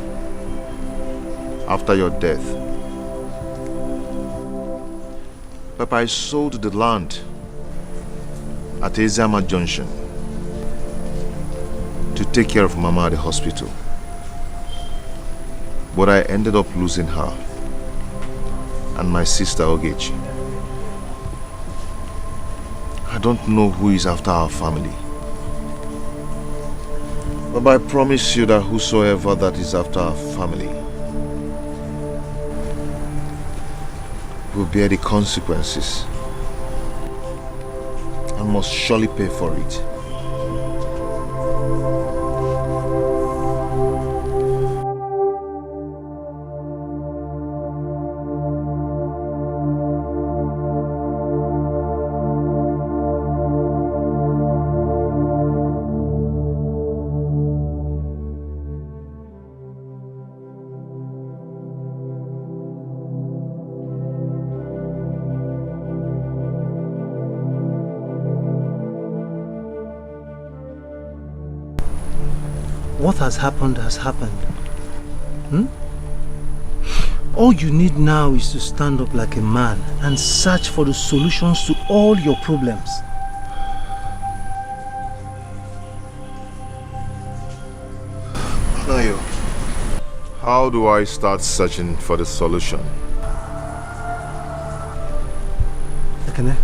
after your death. Papa, I sold the land at Ezama Junction to take care of Mama at the hospital. But I ended up losing her and my sister Ogechi. I don't know who is after our family. But I promise you that whosoever that is after our family will bear the consequences and must surely pay for it. What has happened has happened. All you need now is to stand up like a man and search for the solutions to all your problems. Nayo, how do I start searching for the solution? Ekene,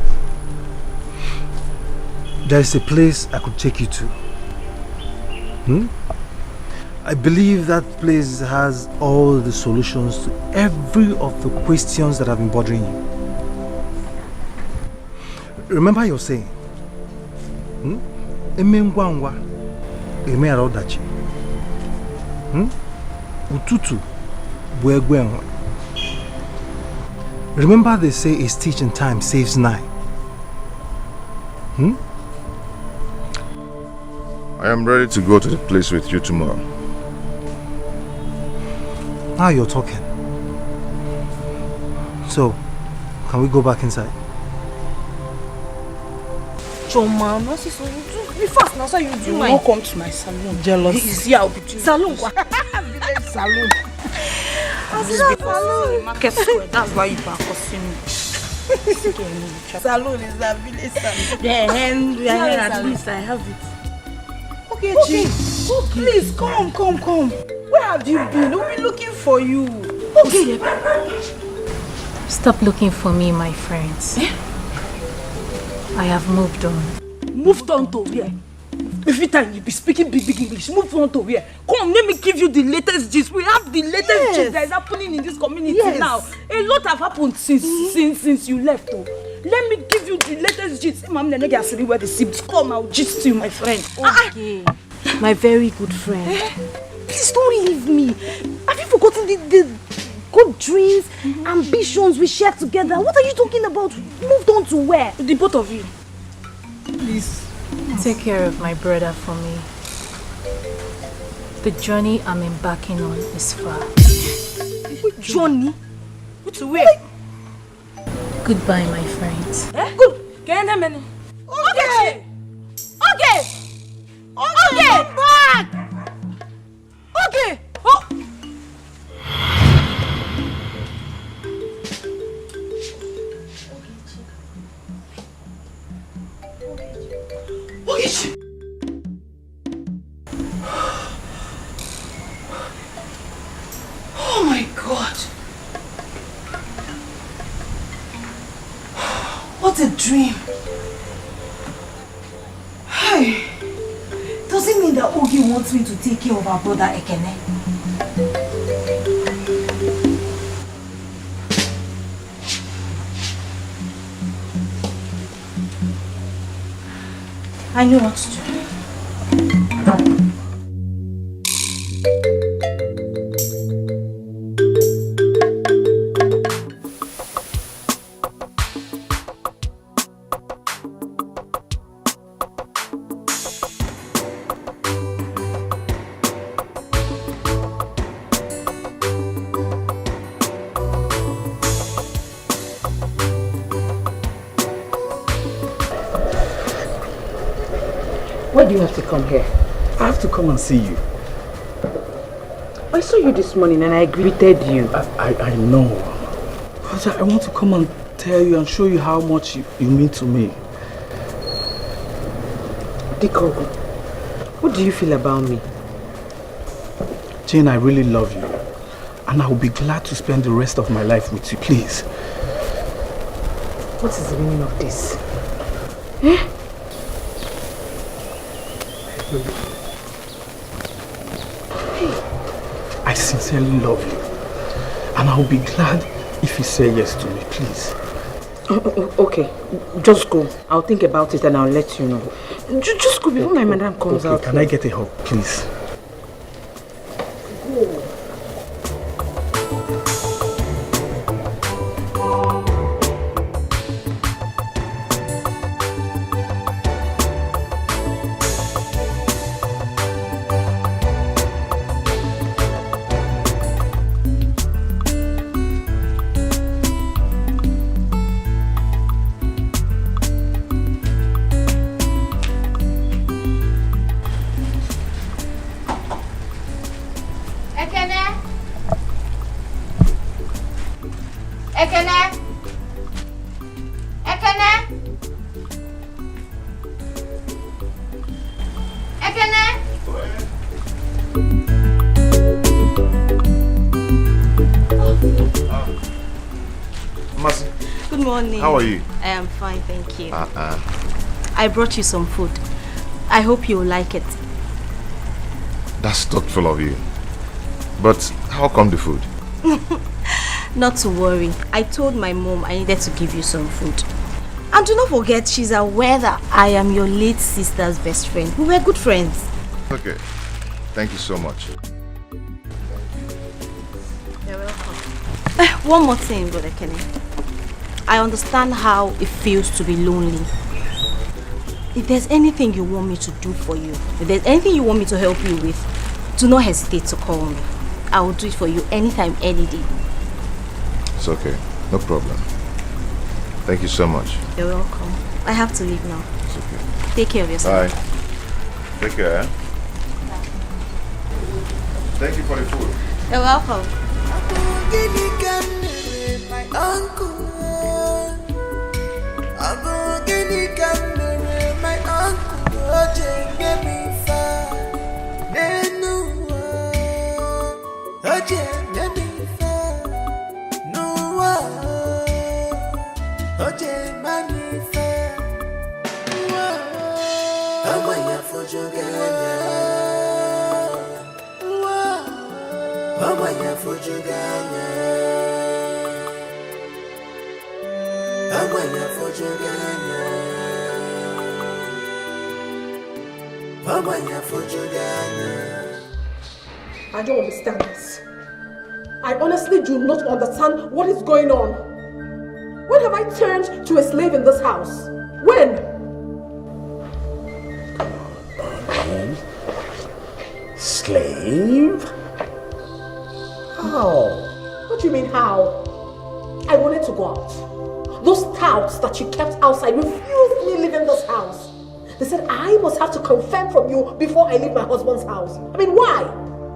there is a place I could take you to. I believe that place has all the solutions to every of the questions that have been bothering you. Remember your saying, Ututu buegwenwa. Remember they say a stitch in time saves 9. I am ready to go to the place with you tomorrow. Now you're talking. So, can we go back inside? Choma, no, so you do. Be fast now, so you do. You won't come to my salon. Jealous. It's here, I'll be doing. Salon, salon. This salon. Market square. That's why you are costing me. Salon is a village salon. Yeah, at least I have it. Okay, please come. Where have you been? We'll be looking for you. Okay. Stop looking for me, my friends. I have moved on. Moved on to where? Every time you be speaking big English, move on to where? Come, let me give you the latest gist. We have the latest gist that is happening in this community now. A lot have happened since you left. Oh. Let me give you the latest gist. Mom, where the sips come, I'll gist you, my friend. Okay. My very good friend. Please don't leave me. Have you forgotten the good dreams, ambitions we shared together? What are you talking about? Moved on to where? The both of you. Please. Take care of my brother for me. The journey I'm embarking on is far. What journey? To where? Goodbye, my friends. Good. Okay. Come back! Okay! Oh! Ogechi! Oh my God! What a dream! Hey! Does it mean that Ogi wants me to take care of our brother Ekene? I know what to do. Why do you have to come here? I have to come and see you. I saw you this morning and I greeted you. I know. But I want to come and tell you and show you how much you mean to me. Dikeh, what do you feel about me? Jane, I really love you. And I will be glad to spend the rest of my life with you, please. What is the meaning of this? Eh? I sincerely love you. And I will be glad if you say yes to me, please. Okay, just go. I'll think about it and I'll let you know. Just go before my madam comes out. Can I get a hug, please? How are you? I am fine, thank you. I brought you some food. I hope you'll like it. That's thoughtful of you. But how come the food? Not to worry. I told my mom I needed to give you some food. And do not forget, she's aware that I am your late sister's best friend. We were good friends. Okay. Thank you so much. You're welcome. One more thing, Brother Kenny. I understand how it feels to be lonely. If there's anything you want me to do for you, if there's anything you want me to help you with, do not hesitate to call me. I will do it for you anytime, any day. It's okay. No problem. Thank you so much. You're welcome. I have to leave now. It's okay. Take care of yourself. Bye. Take care. Thank you for the food. You're welcome. My uncle, my uncle, get me far. I don't understand this. I honestly do not understand what is going on. When have I turned to a slave in this house? When? Slave? How? What do you mean how? I wanted to go out. Those touts that you kept outside refused me leaving this house. They said I must have to confirm from you before I leave my husband's house. I mean, why?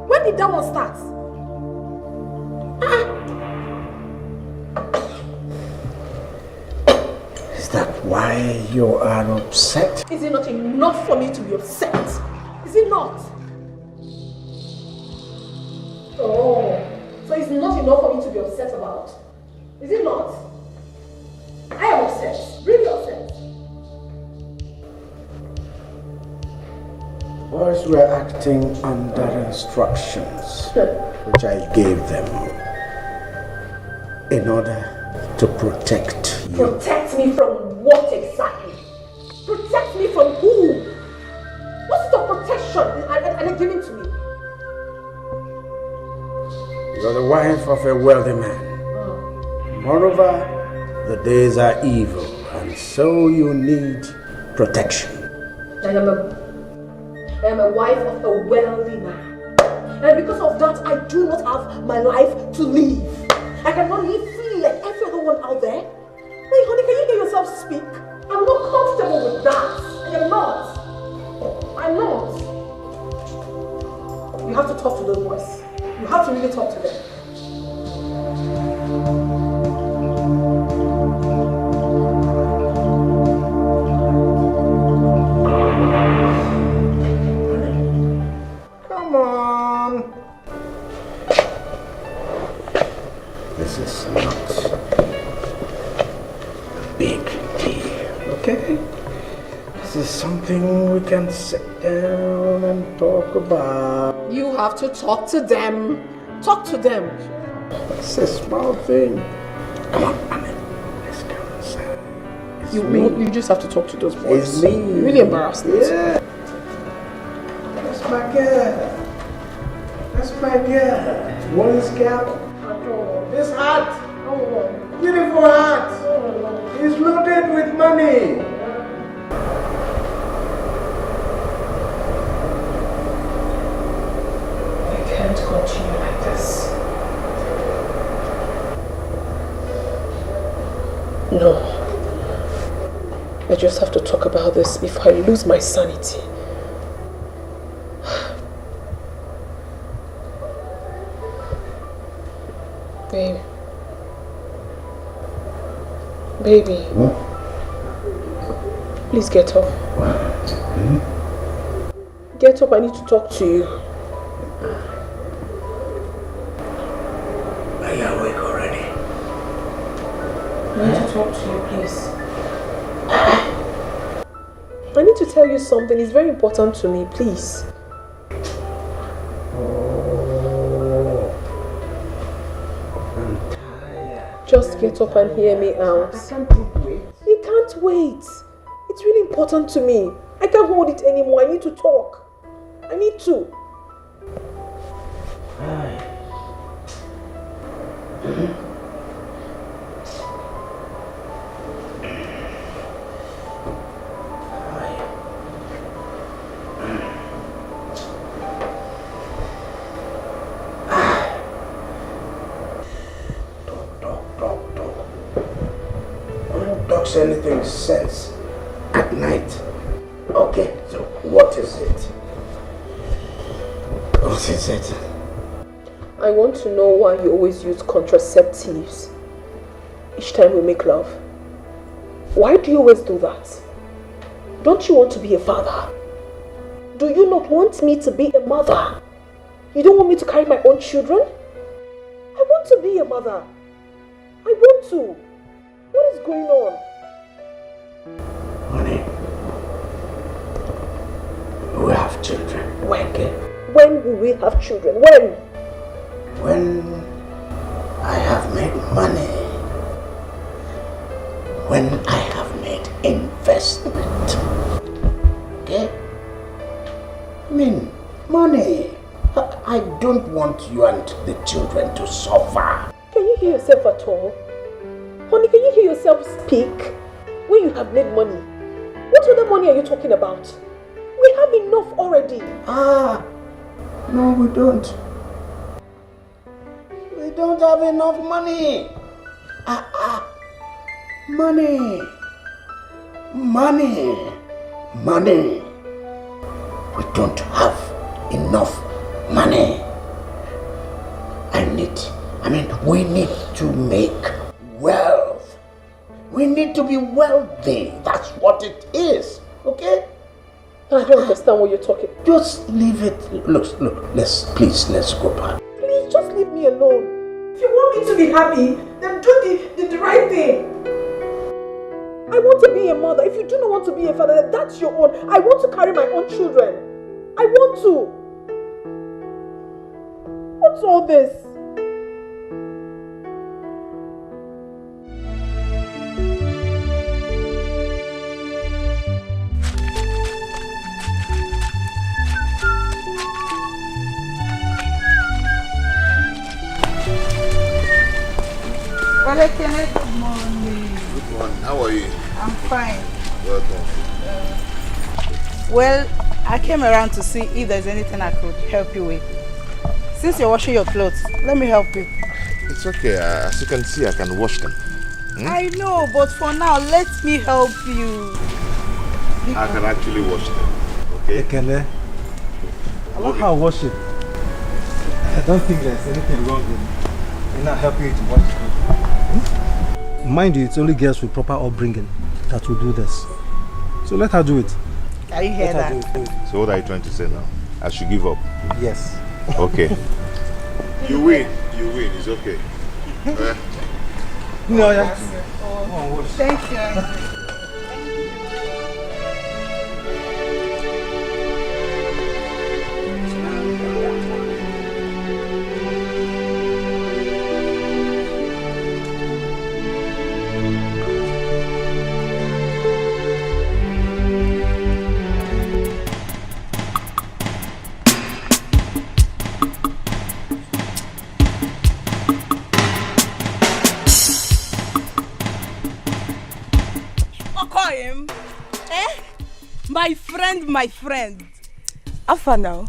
When did that one start? Is that why you are upset? Is it not enough for me to be upset? Is it not? Oh, so it's not enough for me to be upset about? Is it not? I am upset, really upset. Boys were acting under instructions, which I gave them in order to protect you. Protect me from what exactly? Protect me from who? What sort of protection are they giving to me? You're the wife of a wealthy man. Moreover, the days are evil, and so you need protection. I am a wife of a wealthy man. And because of that, I do not have my life to live. I cannot live freely like every other one out there. Wait, honey, can you hear yourself speak? I'm not comfortable with that. I am not. I'm not. You have to talk to those boys. You have to really talk to them. Come on. This is not a big deal, okay? This is something we can sit down and talk about. You have to talk to them. Talk to them. It's a small thing. Come on, let's go inside. You just have to talk to those boys. It's me. You're really embarrassed. Yeah. That's my girl. That's my girl. What is girl? This hat. Beautiful hat. It's loaded with money. Can't continue like this. No. I just have to talk about this before I lose my sanity. Babe. Baby. What? Please get up. Get up, I need to talk to you. Are you awake already? I need to talk to you, please. I need to tell you something. It's very important to me, please. Oh, I'm tired. Just get up and hear me out. I can't wait. You can't wait. It's really important to me. I can't hold it anymore. I need to talk. I need to. Talks anything sense at night. Okay, so what is it? What is it? I want to know why you always use contraceptives each time we make love. Why do you always do that? Don't you want to be a father? Do you not want me to be a mother? You don't want me to carry my own children? I want to be a mother. I want to. What is going on? Honey, we have children. When? When will we have children? When? When I have made money. When I have made investment. Okay? I mean, money. I don't want you and the children to suffer. Can you hear yourself at all? Honey, can you hear yourself speak? When you have made money, what other money are you talking about? We have enough already. No, we don't. We don't have enough money. Money. We don't have enough money. We need to make wealth. We need to be wealthy. That's what it is. Okay? I don't understand what you're talking. Just leave it. Look, let's go back. Please, just leave me alone. If you want me to be happy, then do the right thing. I want to be a mother. If you do not want to be a father, then that's your own. I want to carry my own children. I want to. What's all this? Good morning. Good morning. How are you? I'm fine. Welcome. Well, I came around to see if there's anything I could help you with. Since you're washing your clothes, let me help you. It's okay. As you can see, I can wash them. I know, but for now, let me help you. I can actually wash them. Okay? Ekene, I like how I wash it. I don't think there's anything wrong in not helping you to watch it. Mind you, it's only girls with proper upbringing that will do this. So let her do it. Can you hear that? So what are you trying to say now? I should give up? Yes. Okay. You win. You win. It's okay. No, yeah. Thank you. My friend. Alpha now.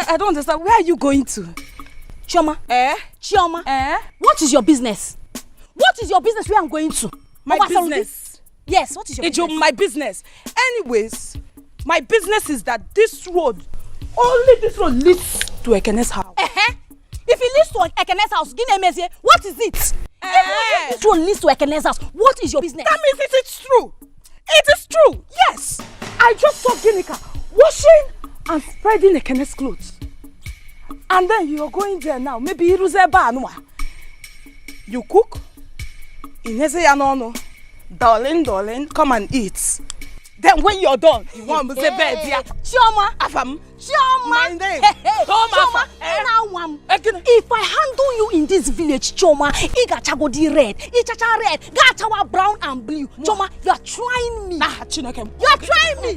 I don't understand. Where are you going to? Chioma. Chioma. What is your business? What is your business where I'm going to? My business? Yes, what is your business? My business. Anyways, my business is that this road, only this road leads to Ekene's house. If it leads to Ekene's house, what is it? If this road leads to Ekene's house, what is your business? That means it is true. It is true, yes. I just saw Ginika washing and spreading Ekene's clothes. And then you're going there now. Maybe Iruzeba Anua. You cook. Ineze Yanono. Darling, come and eat. Then when you're done, you want to say bed here. Chioma. Afam. Chioma. My name. Chioma. If I handle you in this village, Chioma, Igachagodi red, Ichacha red, Gachawa brown and blue. Chioma, you are trying me. You are trying me.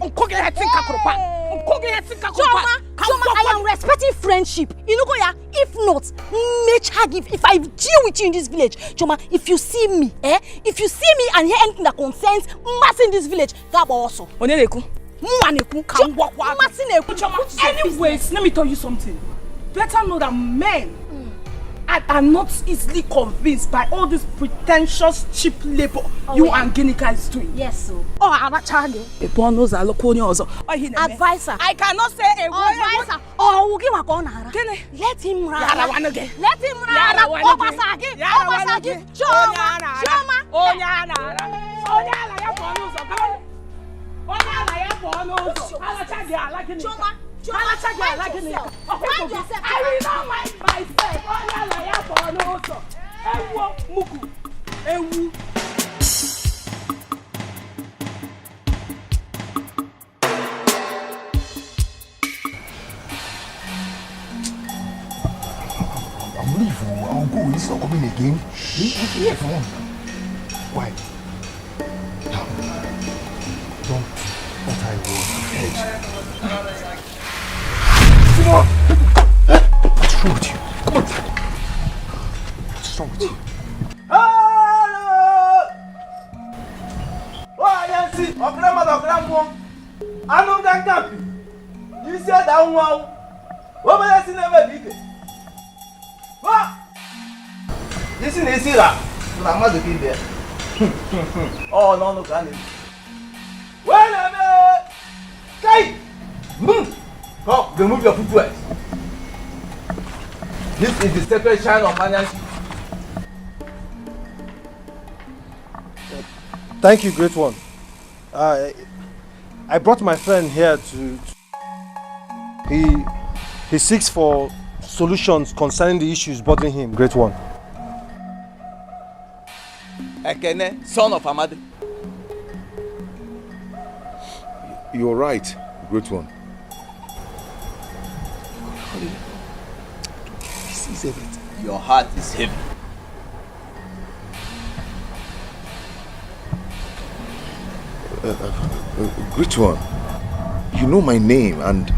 Chioma, I am respecting friendship. If not, if I deal with you in this village, Chioma, if you see me and hear anything that concerns mass in this village, Gabo also. Anyways, let me tell you something. Better know that men are not easily convinced by all this pretentious cheap labor and Ginika is doing. Yes, so. Advisor. I cannot say a word. Advisor. Oh, give a corner. Let him run. Let him run. Obasagi. Choma. I will not mind myself. I'm leaving. I'll go. He's not coming again. Here, come on. Why? Don't let her go ahead. What's wrong with you? Come on. What's wrong with you? Oh, no, can't. Well, Kai! Come, remove your footwear. This is the sacred shrine of Anyansi. Thank you, great one. I brought my friend here to he seeks for solutions concerning the issues bothering him, great one. Ekene, son of Amadi. You're right, great one. He sees everything. Your heart is heavy. Great one, you know my name and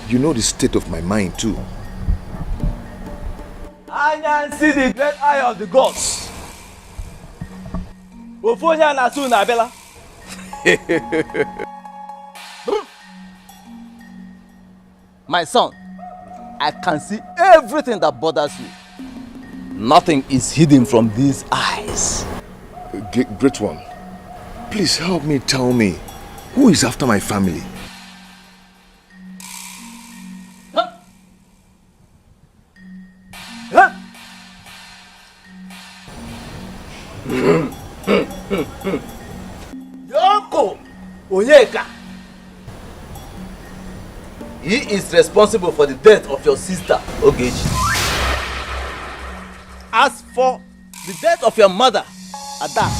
you know the state of my mind too. Anyansi, the great eye of the gods. Ofonya Nasu Nabela. My son, I can see everything that bothers you. Nothing is hidden from these eyes. Great one, please help me, tell me, who is after my family? Yoko Onyeka. He is responsible for the death of your sister, Ogechi. As for the death of your mother, Ada,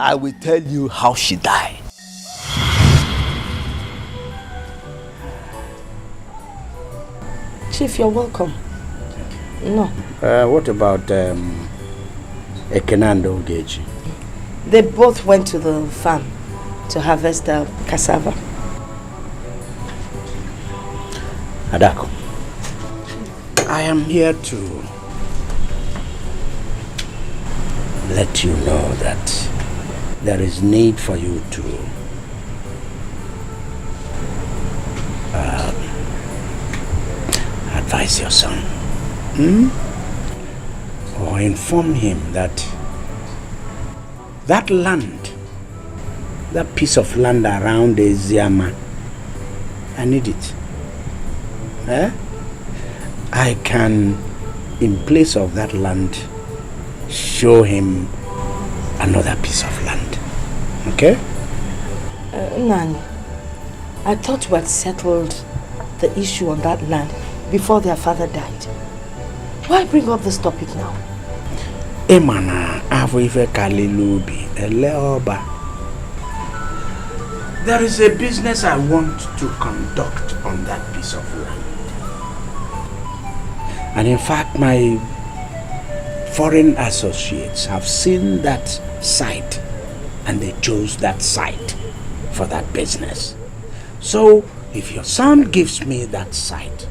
I will tell you how she died. Chief, you're welcome. No. What about Ekenando Ogechi? They both went to the farm to harvest the cassava. Adako, I am here to let you know that there is need for you to advise your son, or inform him that that land, that piece of land around the Ziama, I need it. I can, in place of that land, show him another piece of land. Okay? Nani, I thought we had settled the issue on that land before their father died. Why bring up this topic now? Emana avive kalilubi eleoba. There is a business I want to conduct on that piece of land. And in fact, my foreign associates have seen that site and they chose that site for that business. So, if your son gives me that site,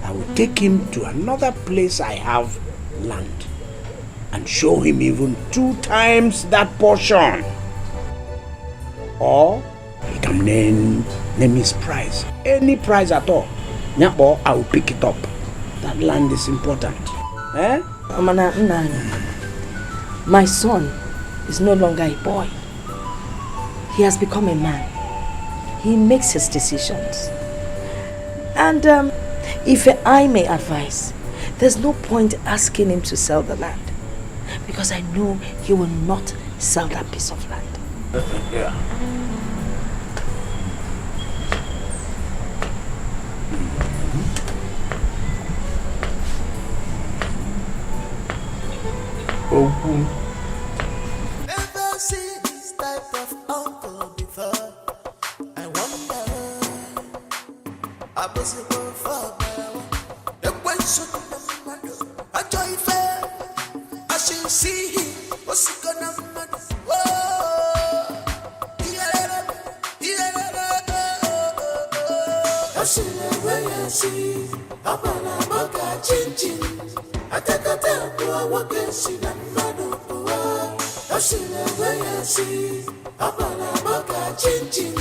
I will take him to another place I have land and show him even 2 times that portion. Or he can name his price, any price at all. Or I will pick it up. That land is important. My son is no longer a boy. He has become a man. He makes his decisions. And if I may advise, there's no point asking him to sell the land, because I know he will not sell that piece of land. Yeah. Never seen this type of uncle before. I wonder, I was a boy for the question of the mother. I joy fair. I should see him. What's he gonna matter? I should never see. I'm a chin chin. I take a tell to a walk and see the mother. I should never see. I'm a chin chin.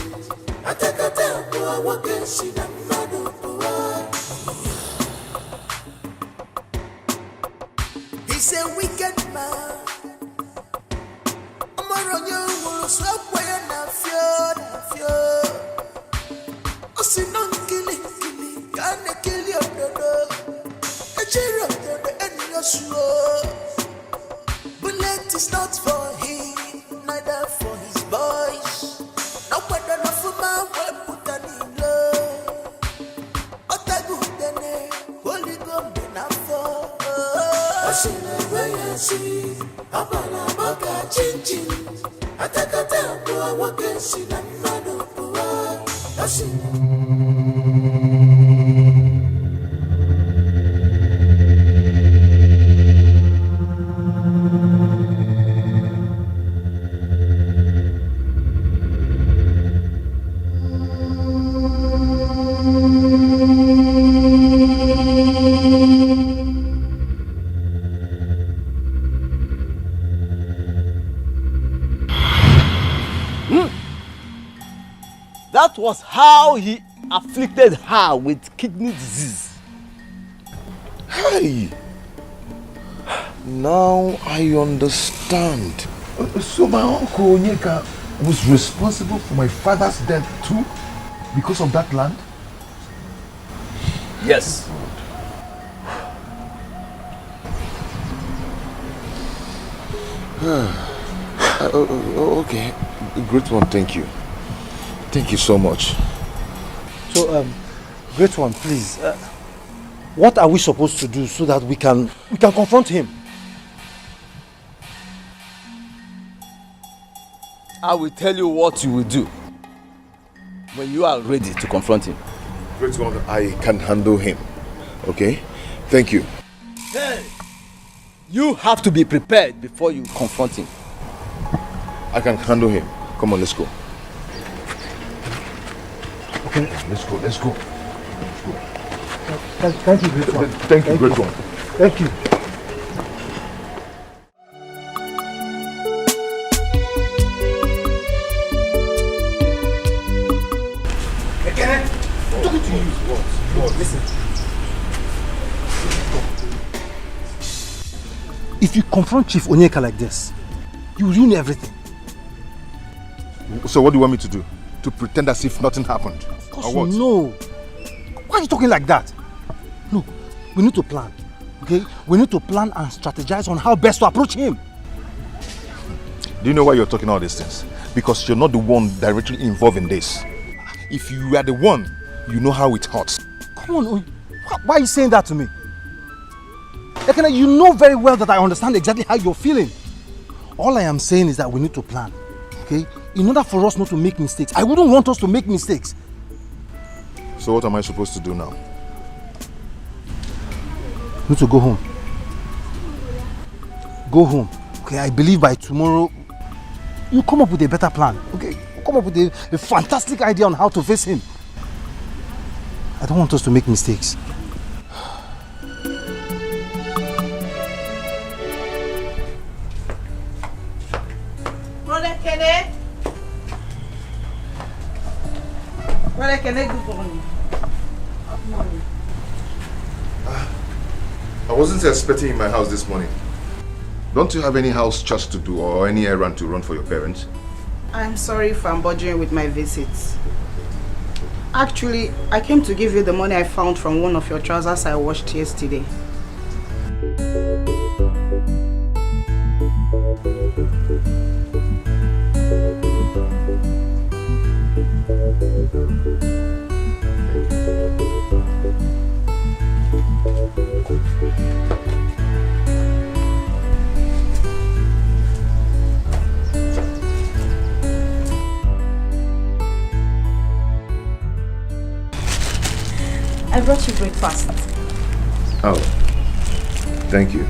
I take a tell to a walk and see the mother. He's a wicked man. I'm a run you will swap way and a fear. I see none killing, can't kill your brother. A cheer up to the end of your slow. Bullet is not for him, neither for his boys. No better enough for my way, put an in love. Otagu dene, holy gum benafo. I see the way I see. Abana maka chin chin. Atakata to a walk and see the mother. I see. That was how he afflicted her with kidney disease. Hey! Now I understand. So my uncle Onyeka was responsible for my father's death too? Because of that land? Yes. Okay. Great one, thank you. Thank you so much. So, great one, please. What are we supposed to do so that we can confront him? I will tell you what you will do when you are ready to confront him. Great one, I can handle him. Okay? Thank you. Hey! You have to be prepared before you confront him. I can handle him. Come on, let's go. Okay. Let's go, let's go. Thank you, great one. Thank you, great one. Thank you. I'm talking to you. What? Listen. If you confront Chief Onyeka like this, you ruin everything. So what do you want me to do? To pretend as if nothing happened? Of course you know. Why are you talking like that? Look, we need to plan, okay? We need to plan and strategize on how best to approach him. Do you know why you're talking all these things? Because you're not the one directly involved in this. If you are the one, you know how it hurts. Come on, why are you saying that to me? Ekene, you know very well that I understand exactly how you're feeling. All I am saying is that we need to plan, okay? In order for us not to make mistakes. I wouldn't want us to make mistakes. So what am I supposed to do now? You need to go home. Go home. Okay, I believe by tomorrow you come up with a better plan. Okay, you come up with a fantastic idea on how to face him. I don't want us to make mistakes. Brother Kene. Brother Kene, good morning. Good morning. I wasn't expecting you in my house this morning. Don't you have any house chores to do or any errand to run for your parents? I'm sorry if I'm bothering with my visits. Actually, I came to give you the money I found from one of your trousers I washed yesterday. I brought you breakfast. Oh, thank you.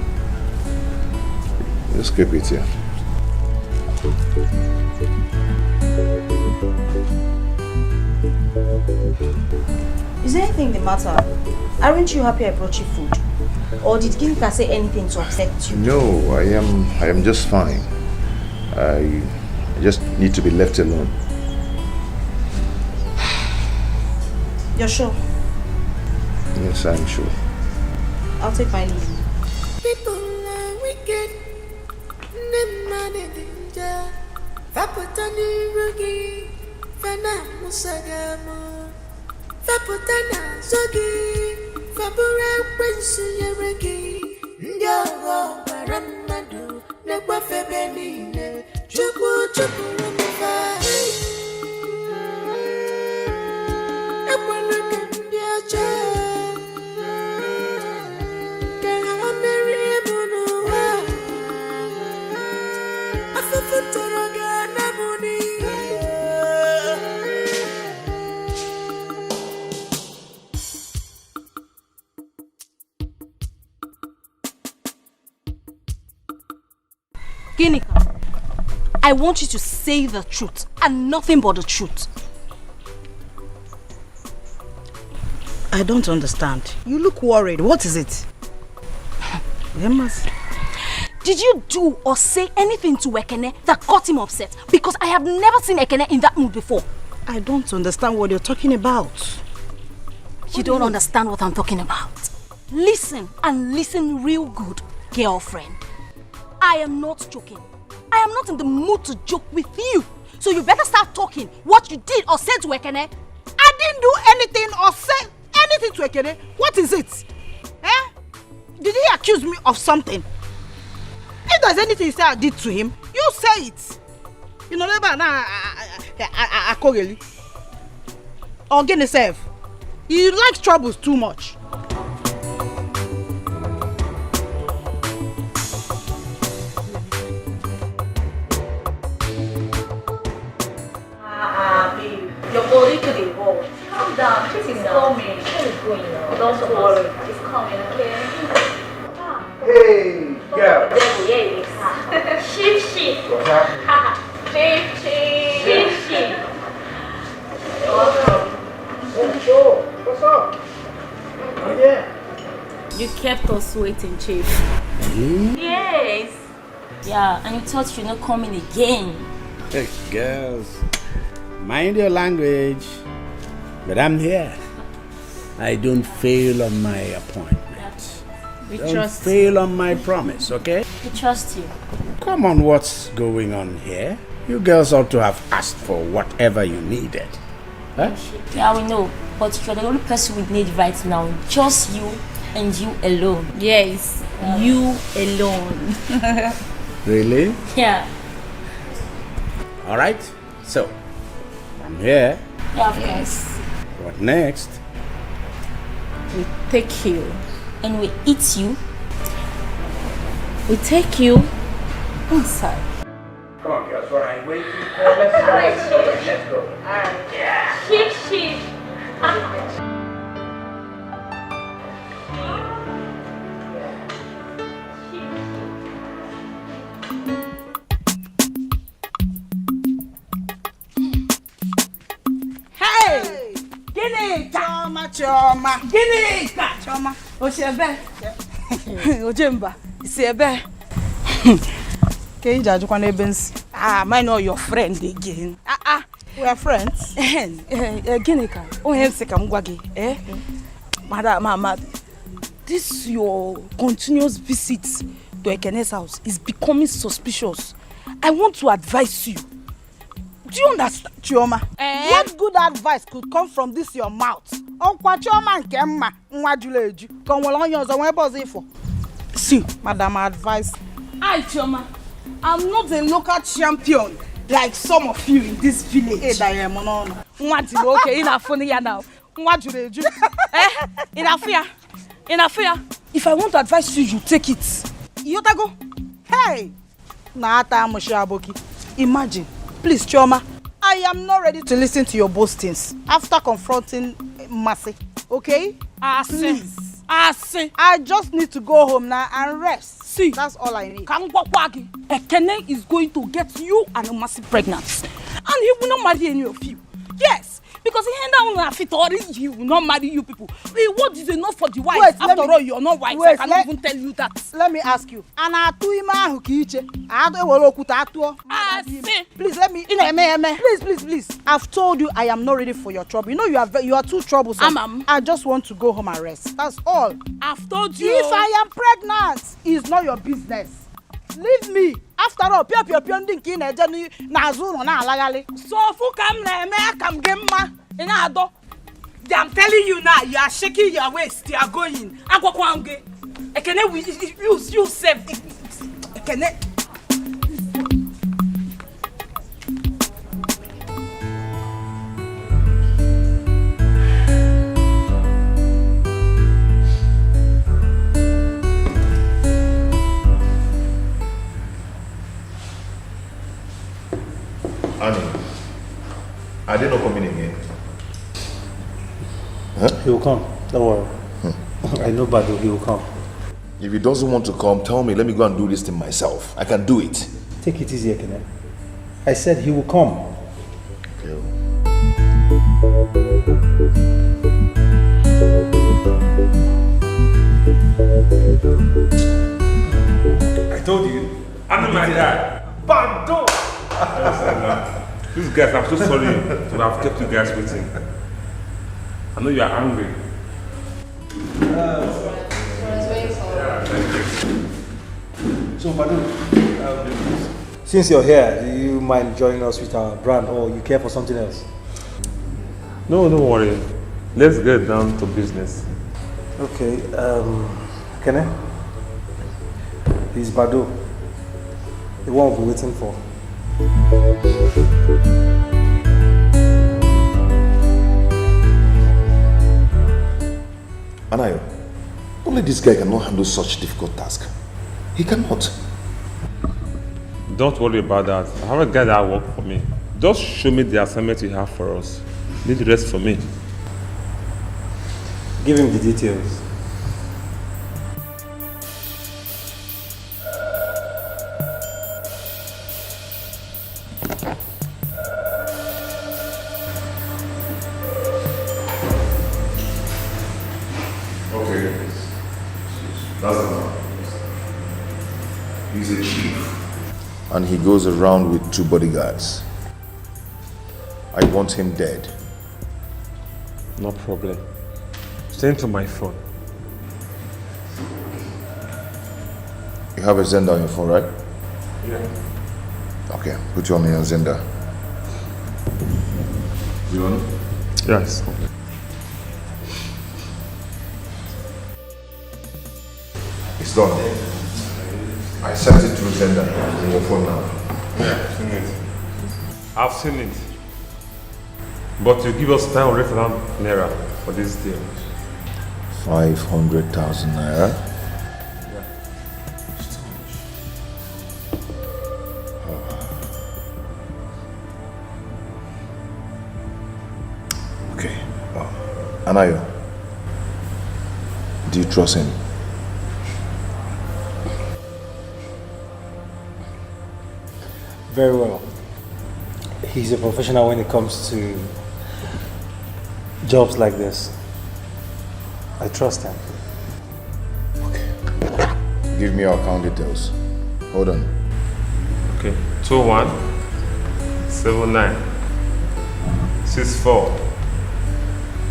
Just keep it here. Is there anything the matter? Aren't you happy I brought you food? Or did Ginika say anything to upset you? No, I am just fine. I just need to be left alone. You're sure? Yes, I'm sure. I'll take my leave. People are wicked. Them money danger. Vapotani rugi. Fana musagamo. Vapotana zogi. Vapura kwensu yeregi. Ndiogo baramadu. Nekwa febenine. Chupu chupu rumifa. Ekwa luke ndiacha. Ginika, I want you to say the truth and nothing but the truth. I don't understand. You look worried. What is it? Did you do or say anything to Ekene that got him upset? Because I have never seen Ekene in that mood before. I don't understand what you're talking about. You don't understand what I'm talking about. Listen, and listen real good, girlfriend. I am not joking. I am not in the mood to joke with you. So you better start talking what you did or said to Ekene. I didn't do anything or say anything to Ekene. What is it? Eh? Did he accuse me of something? It there's anything you say I did to him, you say it. You know, never now. I call you. Or get yourself. You like troubles too much. Babe, your body could evolve. Calm down. This is coming. What is going on? Don't worry. It's coming, okay? Hey, girl. Sheep. What's up? Sheep. What's up? Oh, yeah. You kept us waiting, Chief. Yes. Yeah, and you thought you're not coming again. Hey, girls. Mind your language. But I'm here. I don't fail on my appointment. We Don't trust fail on my promise, okay? We trust you. Come on, what's going on here? You girls ought to have asked for whatever you needed. Huh? Yeah, we know. But you're the only person we need right now. Just you and you alone. Yes, you alone. Really? Yeah. All right. So, I'm here. Yeah, of course. What next? We take you. And we eat you. We take you inside. Come on, girls. What are you waiting for? Let's go. Let's go. Alright. Yeah. Sheep. Hey! Gini ka? Choma. Gini ka? Choma. Oshebe. Ojemba. Isebe. Can you judge one events? I know your friend again. We are friends. Gini ka? Oh, him say come gwagi. Madam, this your continuous visit to Ekene's house is becoming suspicious. I want to advise you. Do you understand, Chioma? What good advice could come from this your mouth? See, madam, advice. I, Chioma, I'm not a local champion like some of you in this village. Okay, now. If I want to advise you, you take it. Yotago. Hey! Imagine. Please, Chioma, I am not ready to listen to your boastings after confronting Mercy. Okay? Please. I just need to go home now and rest. See, that's all I need. Ekene is going to get you and Mercy pregnant. And he will not marry any of you. Yes, because he will not marry you people. What is enough for the wife? Wait, after all, you're not wife. I cannot even tell you that. Let me ask you. Please let me. Please. I've told you I am not ready for your trouble. You know you are too troublesome. I just want to go home and rest. That's all. I've told you. If I am pregnant, it's not your business. Leave me. After all, I'm telling you now, you are shaking your waist, you are going. You save. Annie, are they not coming again? Huh? He will come. Don't worry. I know Badu, he will come. If he doesn't want to come, tell me. Let me go and do this thing myself. I can do it. Take it easy, Ekene. I said he will come. Okay. I told you. I know my dad. Bado! These guys, I'm so sorry to have kept you guys waiting. I know you are angry. So, Badu, since you're here, do you mind joining us with our brand, or you care for something else? No, don't worry. Let's get down to business. Okay, Kene? He's Badu. The one we've been waiting for. Anayo, only this guy cannot handle such difficult task. He cannot. Don't worry about that. I have a guy that works for me. Just show me the assignment you have for us. Leave the rest for me. Give him the details. Okay. That's enough. He's a chief. And he goes around with 2 bodyguards. I want him dead. No problem. Send to my phone. You have a Zenda on your phone, right? Yeah. Okay, put you on your Zenda. You on? Yes. It's done. I sent it through Zenda on your phone now. Yeah, I've seen it. I've seen it. But you give us 900,000 naira for this deal. 500,000 naira? Okay. Anayo, do you trust him? Very well. He's a professional when it comes to jobs like this. I trust him. Give me your account details. Hold on. Okay. 21 79 64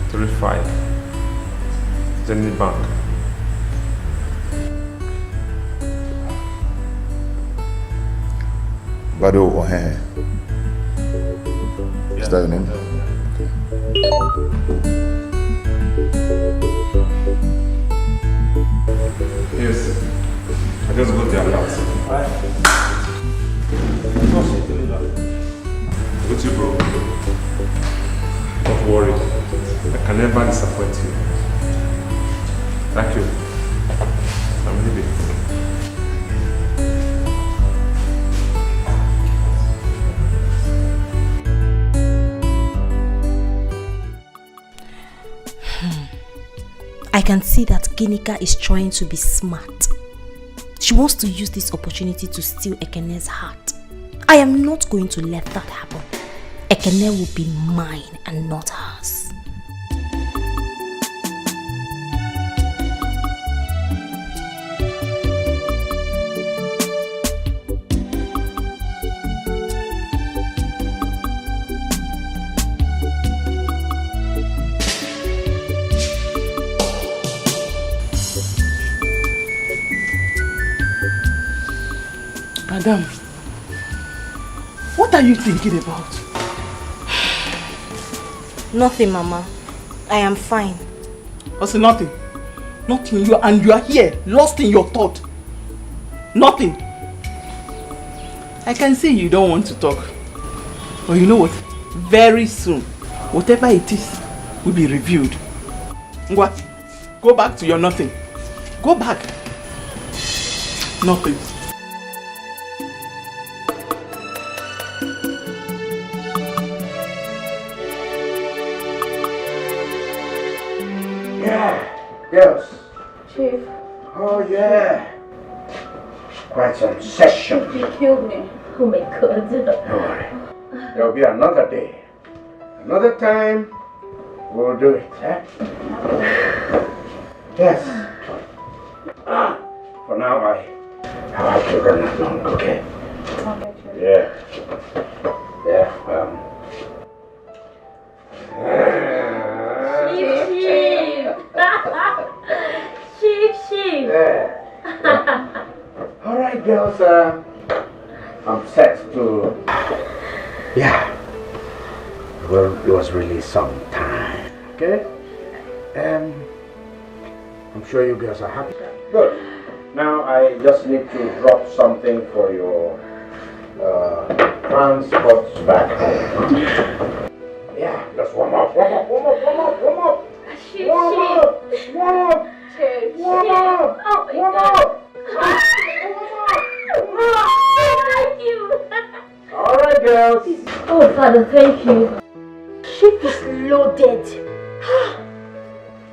35 Zenith Bank. Bado Ohehe. Is that your name? Yes. I just got the alert. What's you, bro? Don't worry. I can never disappoint you. Thank you. I'm leaving. I can see that Ginika is trying to be smart. She wants to use this opportunity to steal Ekene's heart. I am not going to let that happen. Ekene will be mine and not hers. Madam, what are you thinking about? Nothing, Mama. I am fine. I say nothing. Nothing. You are here, lost in your thought. Nothing. I can see you don't want to talk. But you know what? Very soon, whatever it is will be reviewed. Ngwa, go back to your nothing. Go back. Nothing. Girls. Chief. Oh yeah. Quite some session. He killed me. Oh my God. Don't worry. There'll be another day. Another time, we'll do it, eh? Yes. For now, I have to run along, okay? Yeah. Yeah, Chief. Yeah. All right, girls. I'm set to. Yeah. Well, it was really some time. Okay. I'm sure you girls are happy. Good. Now I just need to drop something for your transport back home. Yeah, let's warm up. Warm up. Oh my God. Thank you. All right, girls. Oh, Father, thank you. Ship is loaded.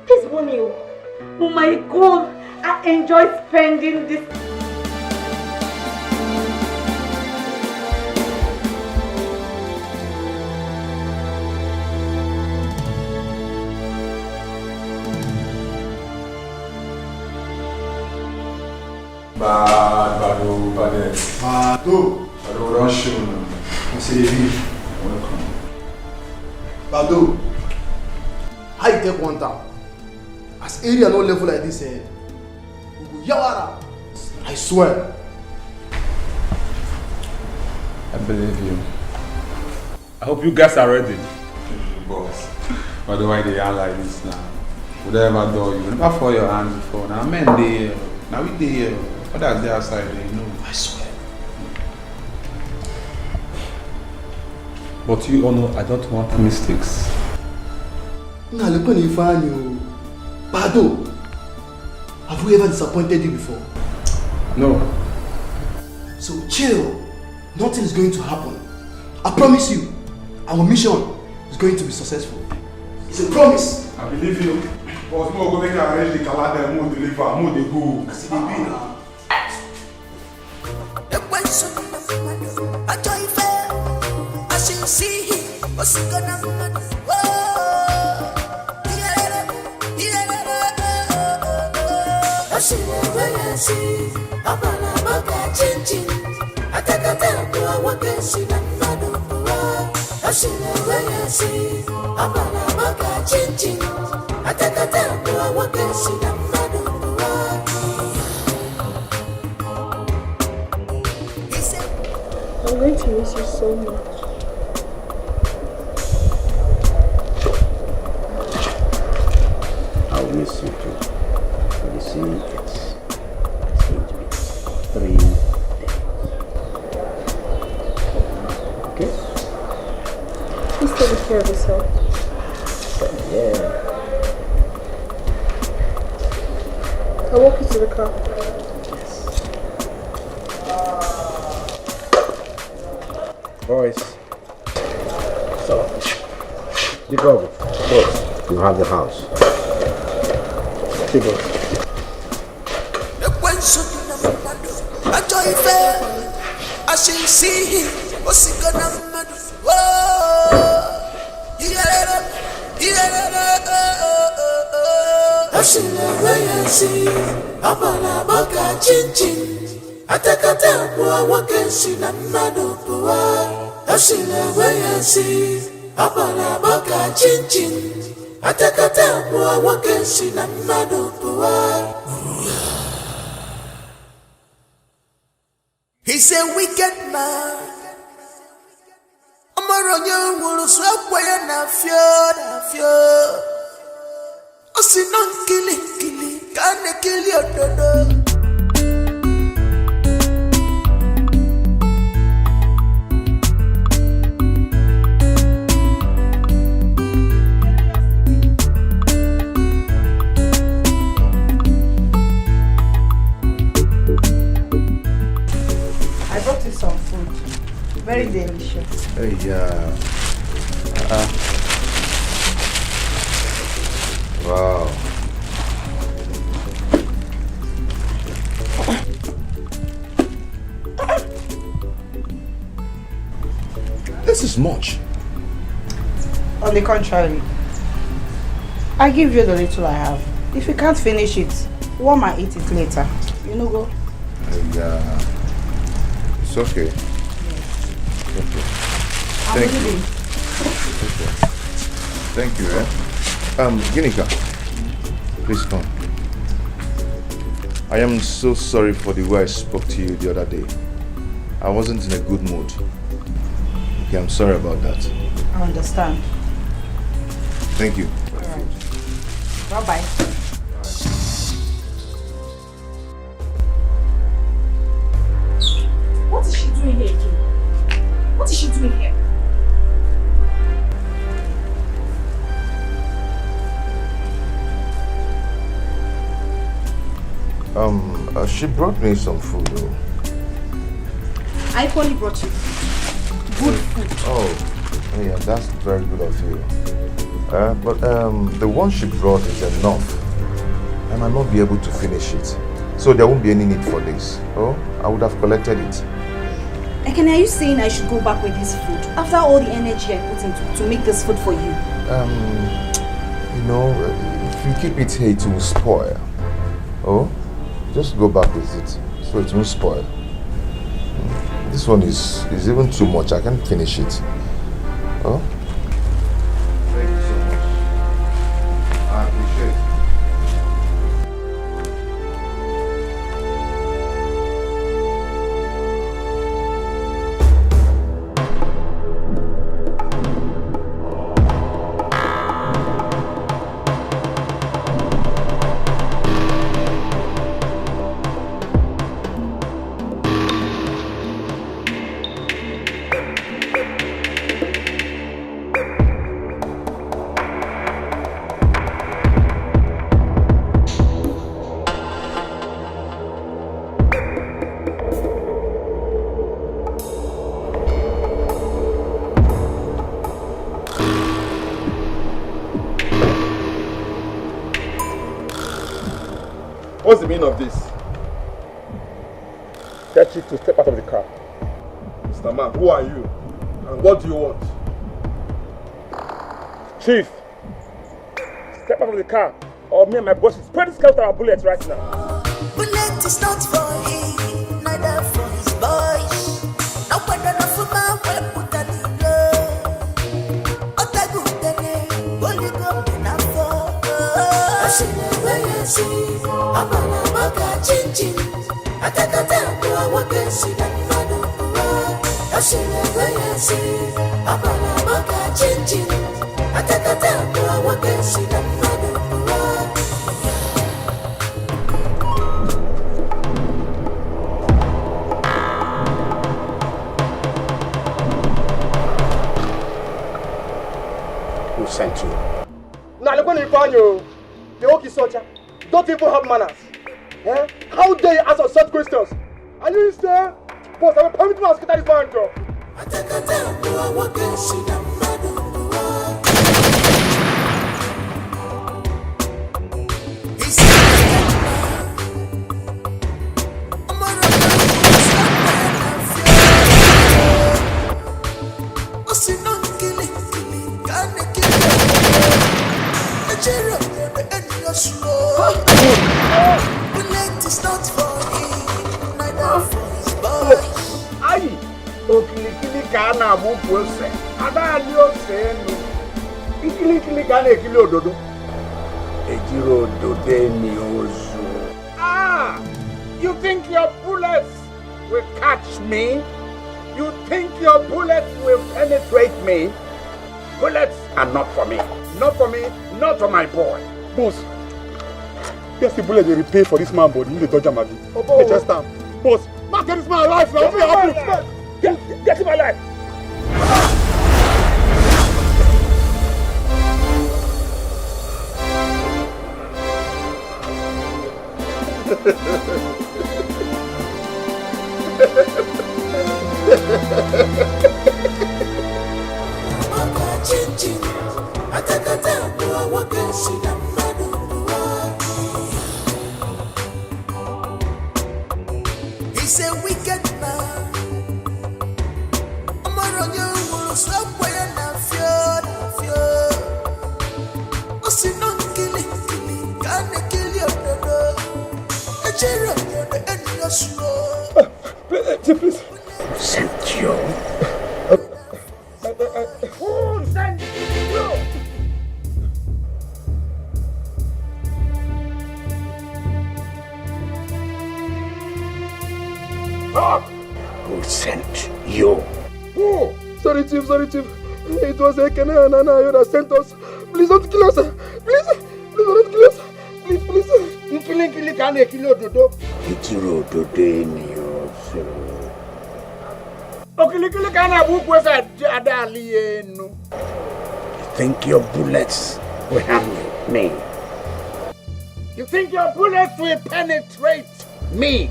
This money. Oh my God. I enjoy spending this. Bado, don't show now. I say, welcome. Bado, how you take one town? As area no level like this, we go yawara. I swear. I believe you. I hope you guys are ready. Boss, but why they are like this now? Whatever door you never fall your hands before. Now men they now we they others they outside they know. I swear. But you all know I don't want mistakes. Nah, look when you find you. Bado, have we ever disappointed you before? No. So chill. Nothing is going to happen. I promise you, our mission is going to be successful. It's a promise. I believe you. But more go make arrange the calendar, more deliver, more they go. See the be now. I'm going to miss you so much. I'll miss you too. But you see, it's going to be 3 days. Okay? Please take care of yourself. Yeah. I'll walk you to the car. Boys. So, the go. Boys, you have the house. People. I shall see him. What's he gonna do? I shall see. Abala baka chin chin. Atakata bua wakenshi na mado bua. I shall see. Abala baka chin chin. Atakata bua wakenshi na mado bua. He's a wicked man. I'm a royal wool swap way and a fear. I see non killing, can't kill your dodo. Some food. Very delicious. Hey, wow. This is much. On the contrary, I give you the little I have. If you can't finish it, warm and eat it later. You know, go. It's okay. Okay. Thank you. Thank you, Ginika, please come. I am so sorry for the way I spoke to you the other day. I wasn't in a good mood. Okay, I'm sorry about that. I understand. Thank you. Alright. Bye-bye. What is she doing here again? She brought me some food though. I equally brought you good food. Oh, yeah, that's very good of you. But the one she brought is enough. I might not be able to finish it. So there won't be any need for this. Oh, I would have collected it. Ekene, are you saying I should go back with this food after all the energy I put into to make this food for you? You know, if you keep it here, it will spoil. Oh, just go back with it so it won't spoil. This one is even too much. I can't finish it. Oh. Thank you so much. I appreciate it. What's the meaning of this? Get you to step out of the car. Mr. Man, who are you? And what do you want? Chief, step out of the car or me and my boss will spread this car with our bullets right now. Bullet is not for him, neither for his boys. No one enough for my way, put on the blow. Otagutene, only go enough for. I see the way I see. I'm a chinchin. I take a time to walk and see that man. I see the way I see. I'm a chinchin. I take a time to walk and see that man. Who sent you? Now, look when you find you. The Oki soldier. Don't even have manners. Eh? How dare you ask us such questions? Are you insane? Boss, I will permit you to get this man job. Bullet is not for him, neither for his boys. Aye, Okili kana buku ose. Ada ali ose no. Ikili kana ekili ododo. Ejiro odode ni ozu. Ah, you think your bullets will catch me? You think your bullets will penetrate me? Bullets are not for me. Not for me, not for my boy. Boss. Yes, the bullet they repay for this man body in the Dodger Maggie. They just stand. Boss, not get this man alive now. Get him alive. He's a wicked man. Please. Who sent you? Who sent you? Who sent you? Who? Sorry, Chief. It was Ekene and Anayo that sent us. Please don't kill us. Please don't kill us. Please. Nkili kane kilo dodo. Itiro dode ni oso. Okili kane abu kwesa adali enu. You think your bullets will harm me? You think your bullets will penetrate me?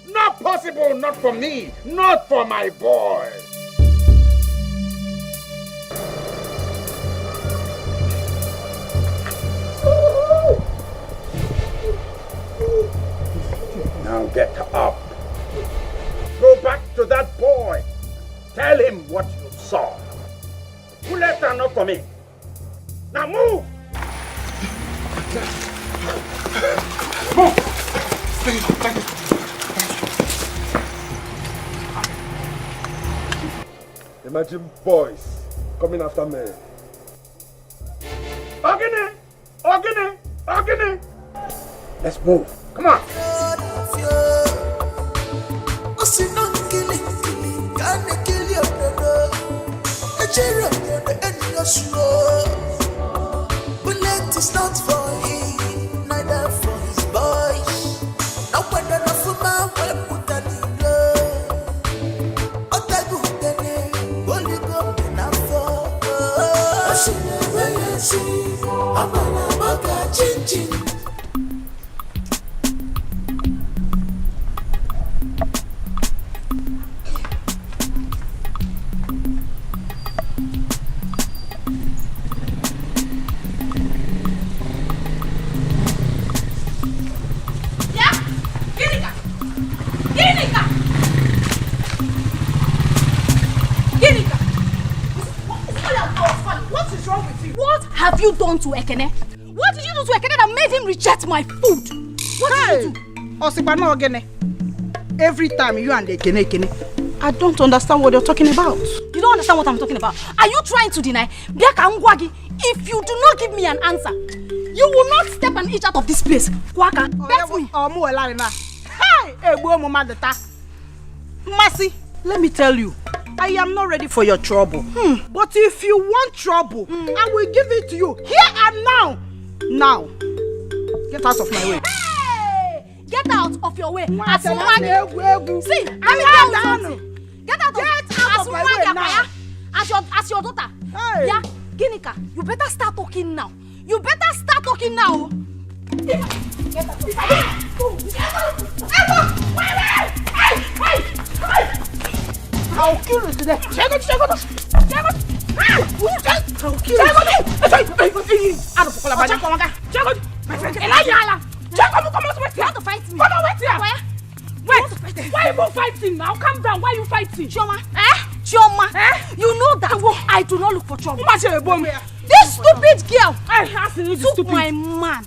Not possible, not for me, not for my boy. Now get up. Go back to that boy. Tell him what you saw. Bullets are not coming. Now move! Move! Thank you. Imagine boys coming after me. Ogene! Let's move. Come on. Bullet is not for him, neither for his boys. No one enough for my way put on the blood. Otagu dene, only go enough for. Ashina wayasi, amala maka chin. Have you done to Ekene? What did you do to Ekene that made him reject my food? What did you do? Osibano Ogene. Every time you and Ekene, I don't understand what you're talking about. You don't understand what I'm talking about. Are you trying to deny? Biaka Ngwagi, if you do not give me an answer, you will not step an inch out of this place. Kwaka, bet me. Mercy, let me tell you, I am not ready for your trouble. But if you want trouble, I will give it to you here and now. Now, get out of my way. Hey! Get out of your way. See, let me tell you something. Get out of my way now. As your daughter. Hey. Yeah, Ginika, you better start talking now. You better start talking now. Get out. I'll kill you today. I'll kill you. My friend, you want to fight me? Come on, wait here. Wait. Why are you fighting now? Calm down. Why are you fighting? Chioma. You know that I do not look for trouble. This stupid girl took my man.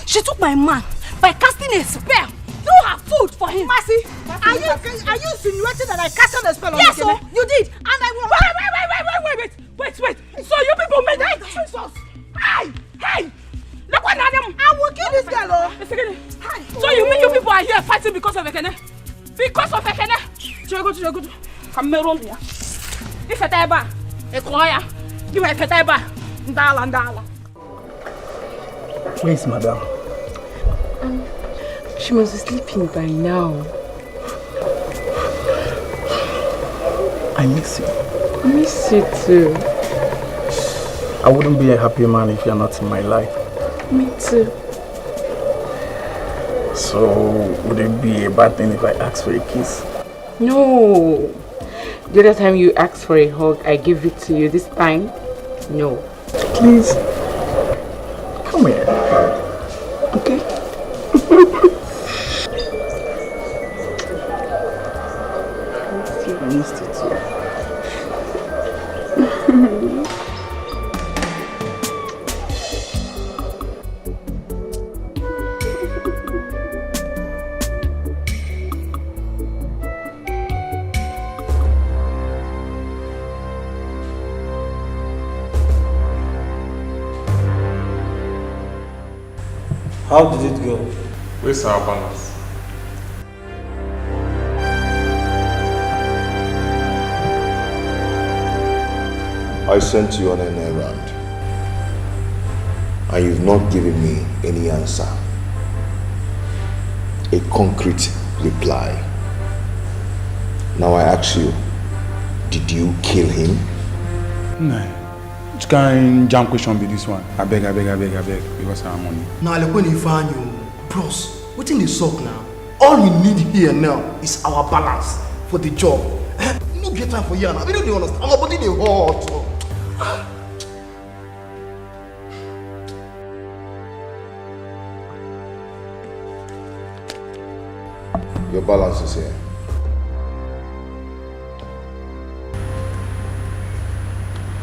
She took my man by casting a spell through her food for him. Mercy, are you insinuating that I casted a spell on you? Yes, so you did. And I will. Wait. So you people made that Jesus. Hey. Look what I will kill this girl. So you mean you people are here fighting because of Ekene? Because of Ekene? Chiago. Come here. If it's ever a choir, give me a keteba. Ndala. Please, madam. She must be sleeping by now. I miss you. I miss you too. I wouldn't be a happy man if you're not in my life. Me too. So, would it be a bad thing if I ask for a kiss? No. The other time you asked for a hug, I gave it to you. This time, no. Please, come here. Okay? I missed it too. How did it go? Where's our balance? I sent you on an errand, and you've not given me any answer. A concrete reply. Now I ask you, did you kill him? No. Which kind jam question be this one? I beg, because I'm money. Now, look when you find you, bros, what in the sock now? All we need here now is our balance for the job. No get time for here now. We don't even understand. Our body they hot. Your balance is here.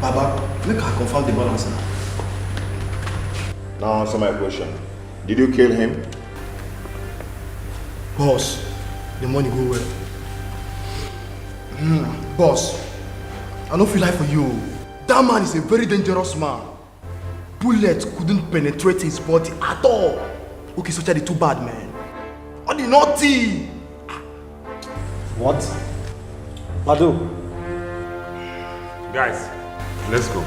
Baba, make her confirm the balance now. Now answer my question. Did you kill him? Boss, the money go well. Boss, I don't feel like for you. That man is a very dangerous man. Bullet couldn't penetrate his body at all. Okay, so the too bad, man. On the naughty. What? Badu. Guys, let's go.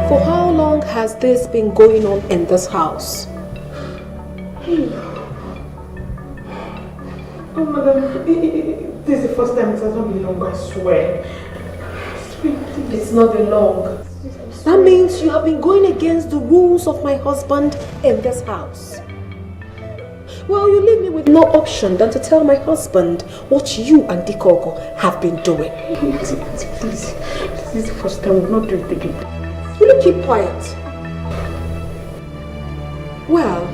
For how long has this been going on in this house? Oh, madam, this is the first time it has not been long, I swear. It's not been long. That means you have been going against the rules of my husband in this house. Well, you leave me with no option than to tell my husband what you and Dikeh have been doing. Please, this is the first time we've not done it again. Will you keep quiet? Well,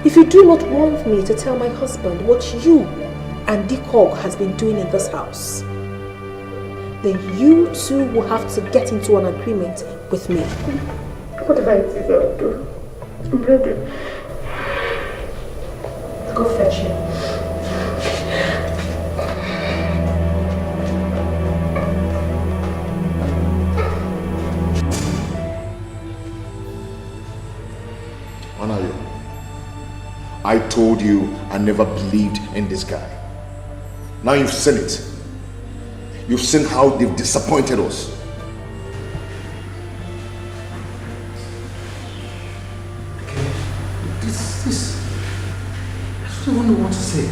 if you do not want me to tell my husband what you and Dikeh has been doing in this house, then you two will have to get into an agreement with me. Whatever it is, I'll do. I'm ready. Go fetch him. Anayo, I told you I never believed in this guy. Now you've seen it. You've seen how they've disappointed us. This. I don't even know what to say.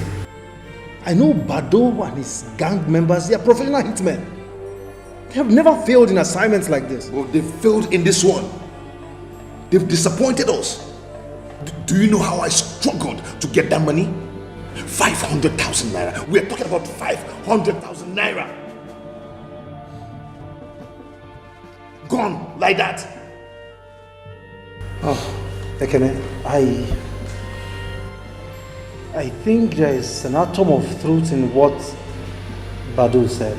I know Bado and his gang members, they are professional hitmen. They have never failed in assignments like this. Well, they failed in this one. They've disappointed us. Do you know how I struggled to get that money? 500,000 naira. We're talking about 500,000 naira. Gone like that. Oh, Ekene, I think there is an atom of truth in what Badu said.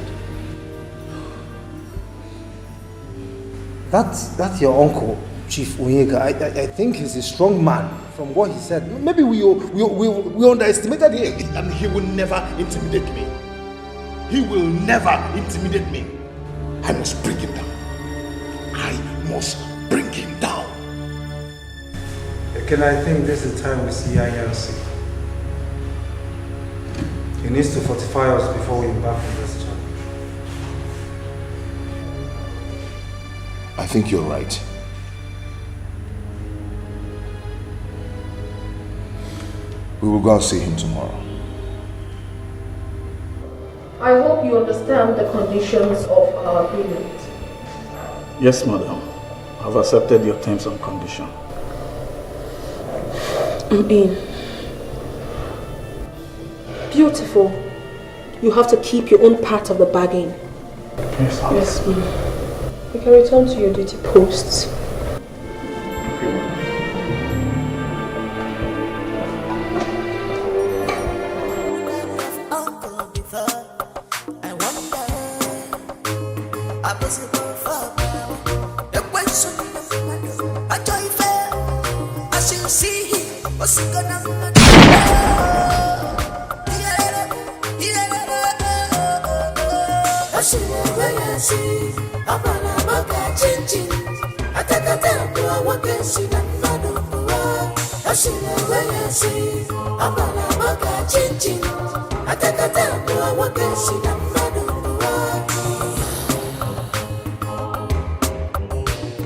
That's your uncle, Chief Onyeka. I think he's a strong man from what he said. Maybe we underestimated him. And he will never intimidate me. He will never intimidate me. I must bring him down. I must bring him down. Can I think this is the time we see INC? He needs to fortify us before we embark on this journey. I think you're right. We will go and see him tomorrow. I hope you understand the conditions of our agreement. Yes, madam. I've accepted your terms and conditions. I'm in. Beautiful. You have to keep your own part of the bargain. Yes, ma'am. Yes, ma'am. You can return to your duty posts.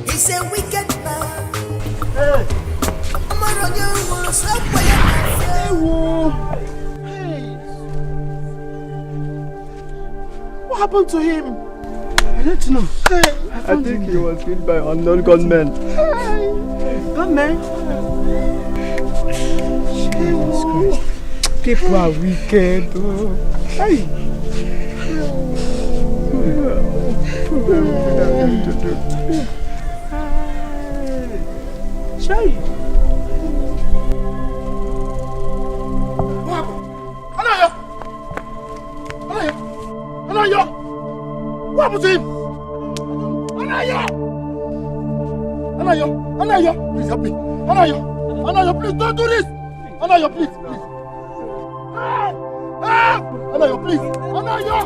He's a wicked Hey. What happened to him? I don't know. I think he was killed by unknown gunmen. Gunmen? Jesus Christ. People are wicked. Hey. What are we going to do? Shay. What happened? Anayo! What happened to him? Anayo! Please help me. Anayo, please don't do this. Anayo, please. Anayo, please. Anayo!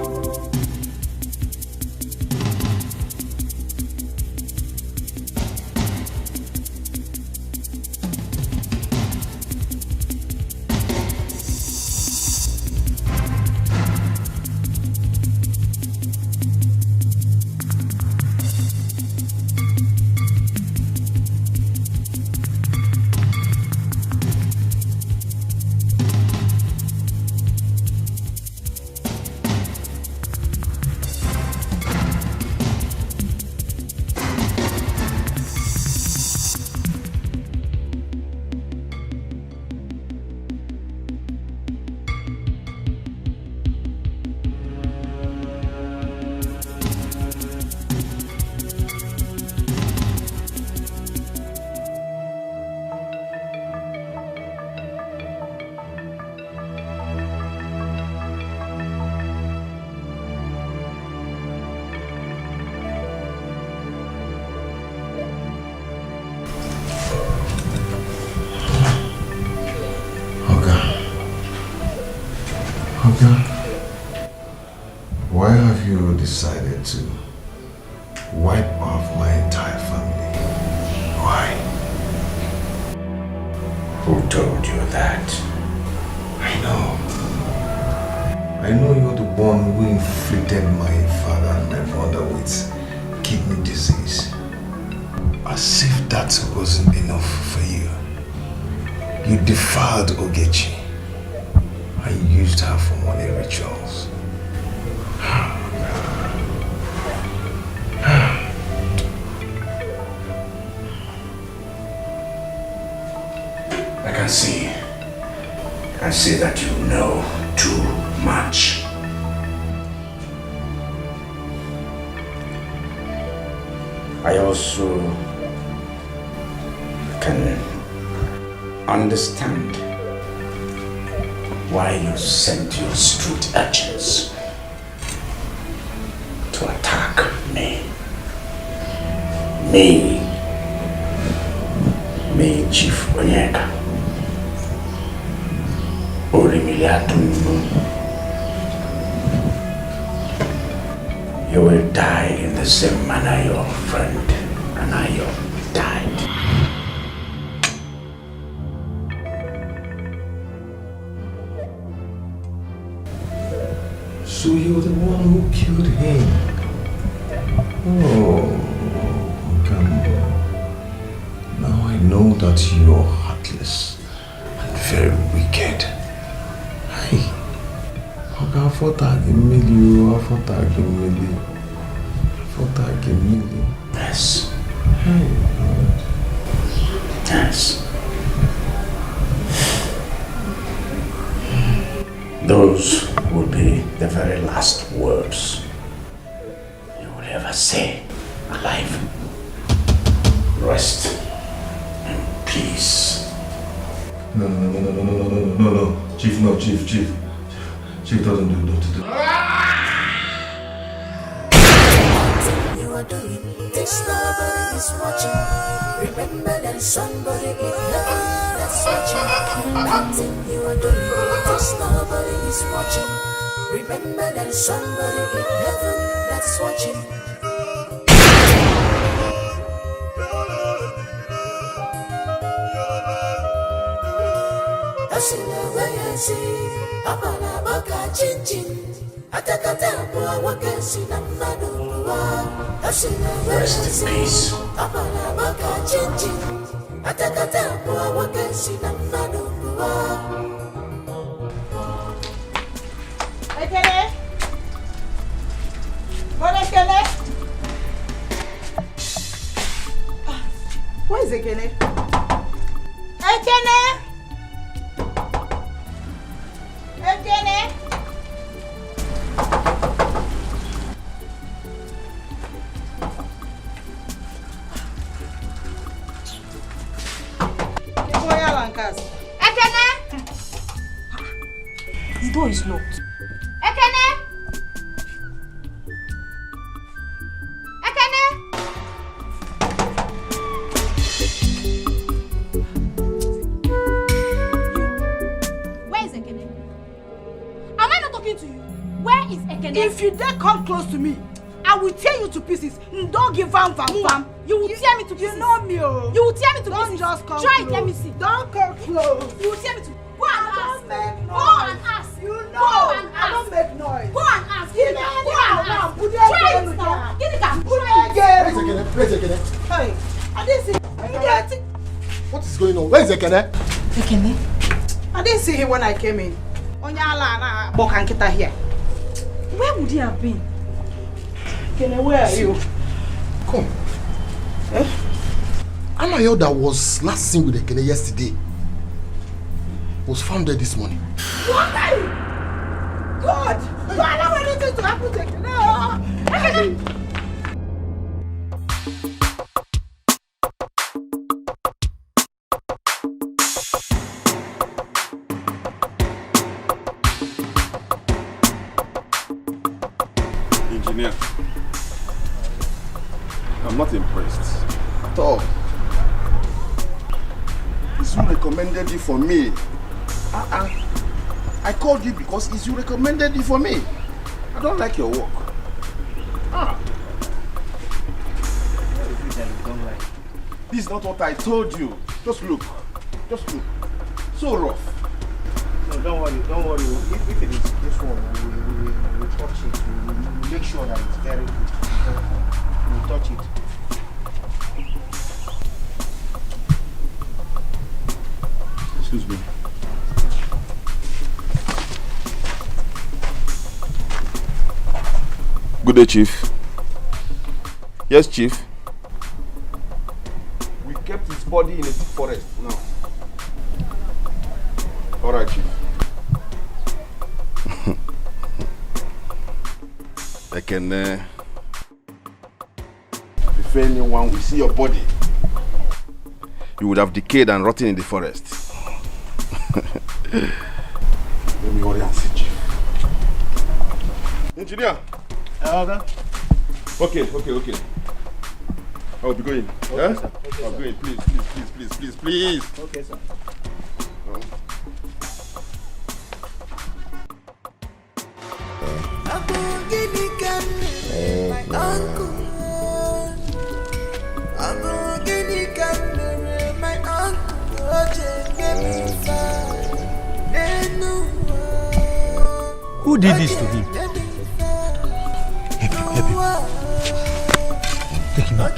Why have you decided to wipe off my entire family? Why? Who told you that? I know you're the one who inflicted my father and my brother with kidney disease. As if that wasn't enough for you. You defiled Ogechi and used her for money rituals. I can see that you know too much. I also can understand why you sent your street urchins to attack me. Me, Chief Onyeka. You will die in the same manner your friend and I died. So you're the one who killed him? Oh, come on. Now I know that you're heartless and very wicked. Hey, I thought Yes. Hey. Yes. Those will be the very last words you will ever say alive. Rest in peace. No. Chief, no, Chief. Chief, don't do it. You are doing this, nobody is watching. Remember that somebody in heaven that's watching. That thing you are doing this, nobody is watching. Remember that somebody in heaven that's watching. Asina wayasi, apana baka chinchin. Atakata kwa wakasi na manuwa. Asina wayasi, apana baka chinchin. Atakata kwa wakasi na manuwa. Ekene? Where is Ekene? Ekene? Ekene? Ekene? The door is locked. Ekene? Ekene? Where is Ekene? Am I not talking to you? Where is Ekene? If you dare come close to me, I will tear you to pieces. Don't give vam. You will tear me to pieces. You know me, oh. You will tear me to pieces. Don't just come Try close. it, let me see. Don't come close. You will tear me to. Go and ask. Don't make noise. Go and ask. You know. Go and ask. I don't make noise. Go and ask. Go and ask. Put Try it now. Get it down. Try it. Where's Ekene? Hey, I didn't see. What is going on? Where is Ekene? Ekene? I didn't see him when I came in. Onyala na bokankita here. Where would he have been? Ekene, where are you? Come. Anayo that was last seen with Ekene yesterday was found dead this morning. What are you? God! God, I don't want anything to happen to Ekene. Ekene! Engineer, I'm not impressed at all. Izu recommended you for me. I called you because Izu recommended you for me. I don't like your work. This is not what I told you. Just look. So rough. No, don't worry. If it is this one, we'll touch it. We'll make sure that it's very good. We'll touch it. Excuse me. Good day, Chief. Yes, Chief. We kept his body in a deep forest now. All right, Chief. If anyone will see your body, you would have decayed and rotten in the forest. Let me hurry and see, Chief. Engineer. Okay. Okay. I'll be going. Okay, yeah? sir. Okay, I'll be going. Please. Okay, sir. Who did this to him? Help him. Take him up.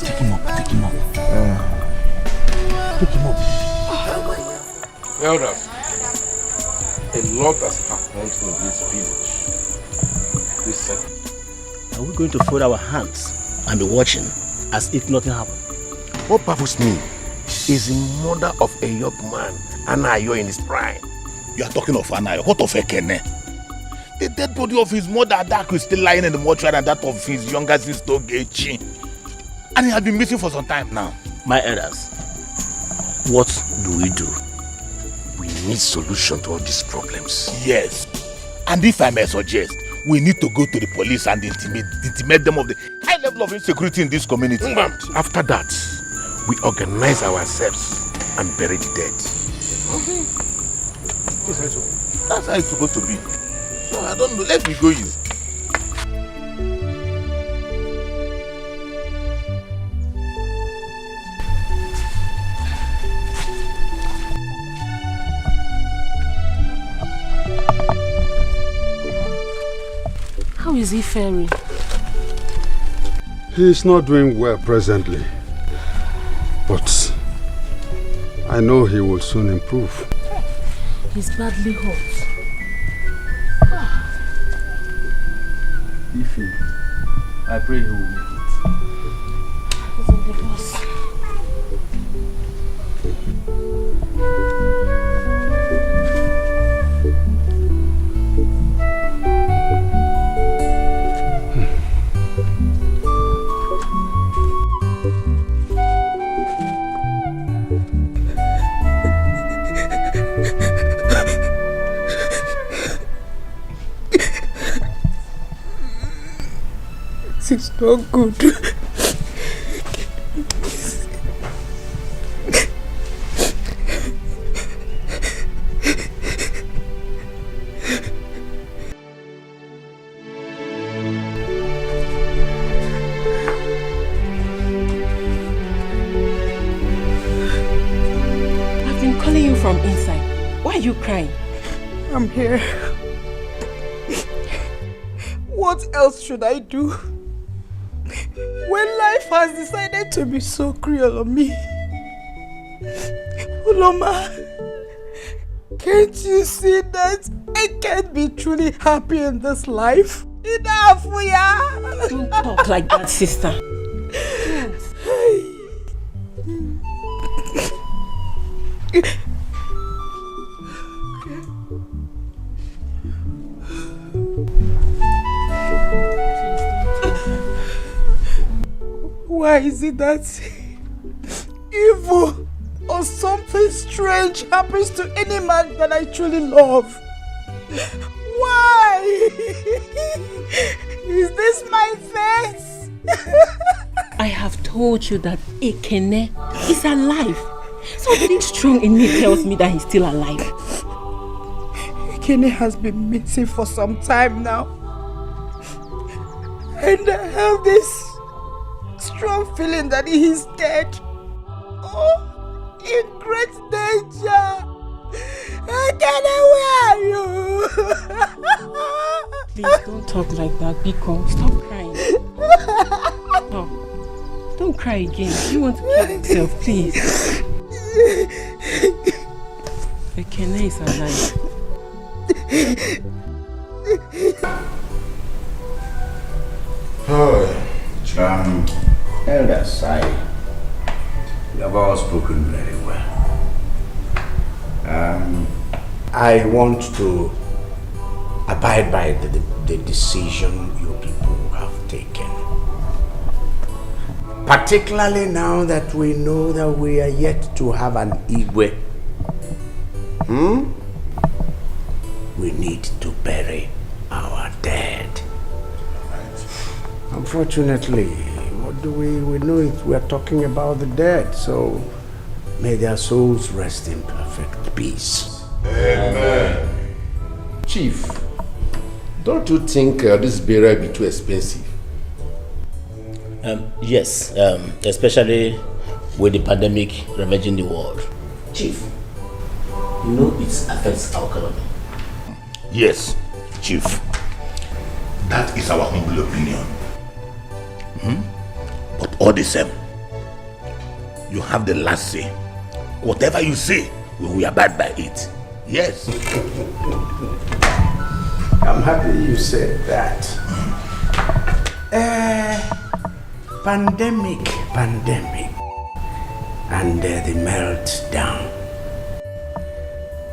Take him up. Elders, a lot has happened in this village. This second. Are we going to fold our hands and be watching as if nothing happened? What baffles me is the murder of a young man, Anayo, in his prime. You are talking of Anayo. What of Ekene? The dead body of his mother Adaku is still lying in the mortuary, and that of his younger sister Ogechi. And he has been missing for some time now. My elders, what do we do? We need solution to all these problems. Yes. And if I may suggest, we need to go to the police and intimate them of the high level of insecurity in this community. After that, we organize ourselves and bury the dead. That's how it's supposed to be. So I don't know. Let me go easy. How is he faring? He is not doing well presently, but I know he will soon improve. He's badly hurt. Ify, I pray he will make it. It's not good. I've been calling you from inside. Why are you crying? I'm here. What else should I do? When life has decided to be so cruel on me. Uloma, can't you see that I can't be truly happy in this life? Enough, Don't talk like that, sister. Why is it that evil or something strange happens to any man that I truly love? Why? Is this my face? I have told you that Ekene is alive. Something strong in me tells me that he's still alive. Ekene has been missing for some time now. And I have this strong feeling that he is dead. Oh, in great danger. Ekene, where are you? Please don't talk like that, Biko. Stop crying. Stop. Don't cry again. You want to kill yourself, please. Ekene is alive. Elders, you have all spoken very well. I want to abide by the decision you people have taken. Particularly now that we know that we are yet to have an Igwe. We need to bury our dead. Unfortunately, what do we know it? We are talking about the dead, so may their souls rest in perfect peace. Amen. Chief, don't you think this burial be too expensive? Yes, especially with the pandemic ravaging the world. Chief, you know it affects our economy. Yes, Chief. That is our humble opinion. But all the same, you have the last say. Whatever you say, we will abide by it. Yes. I'm happy you said that. Pandemic, and the meltdown.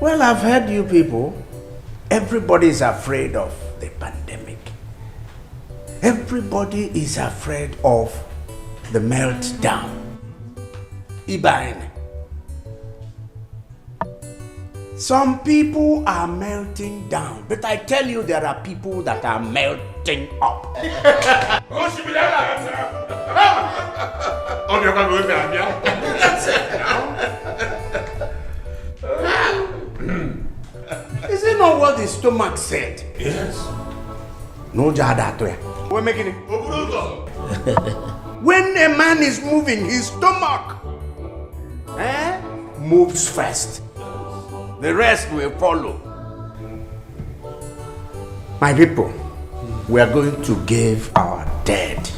Well, I've heard you people. Everybody's afraid of the pandemic. Everybody is afraid of the meltdown. Ibain. Some people are melting down, but I tell you there are people that are melting up. That's it now. Is it not what the stomach said? Yes. No jada. We're making it. When a man is moving, his stomach moves first. The rest will follow. My people, we are going to give our dead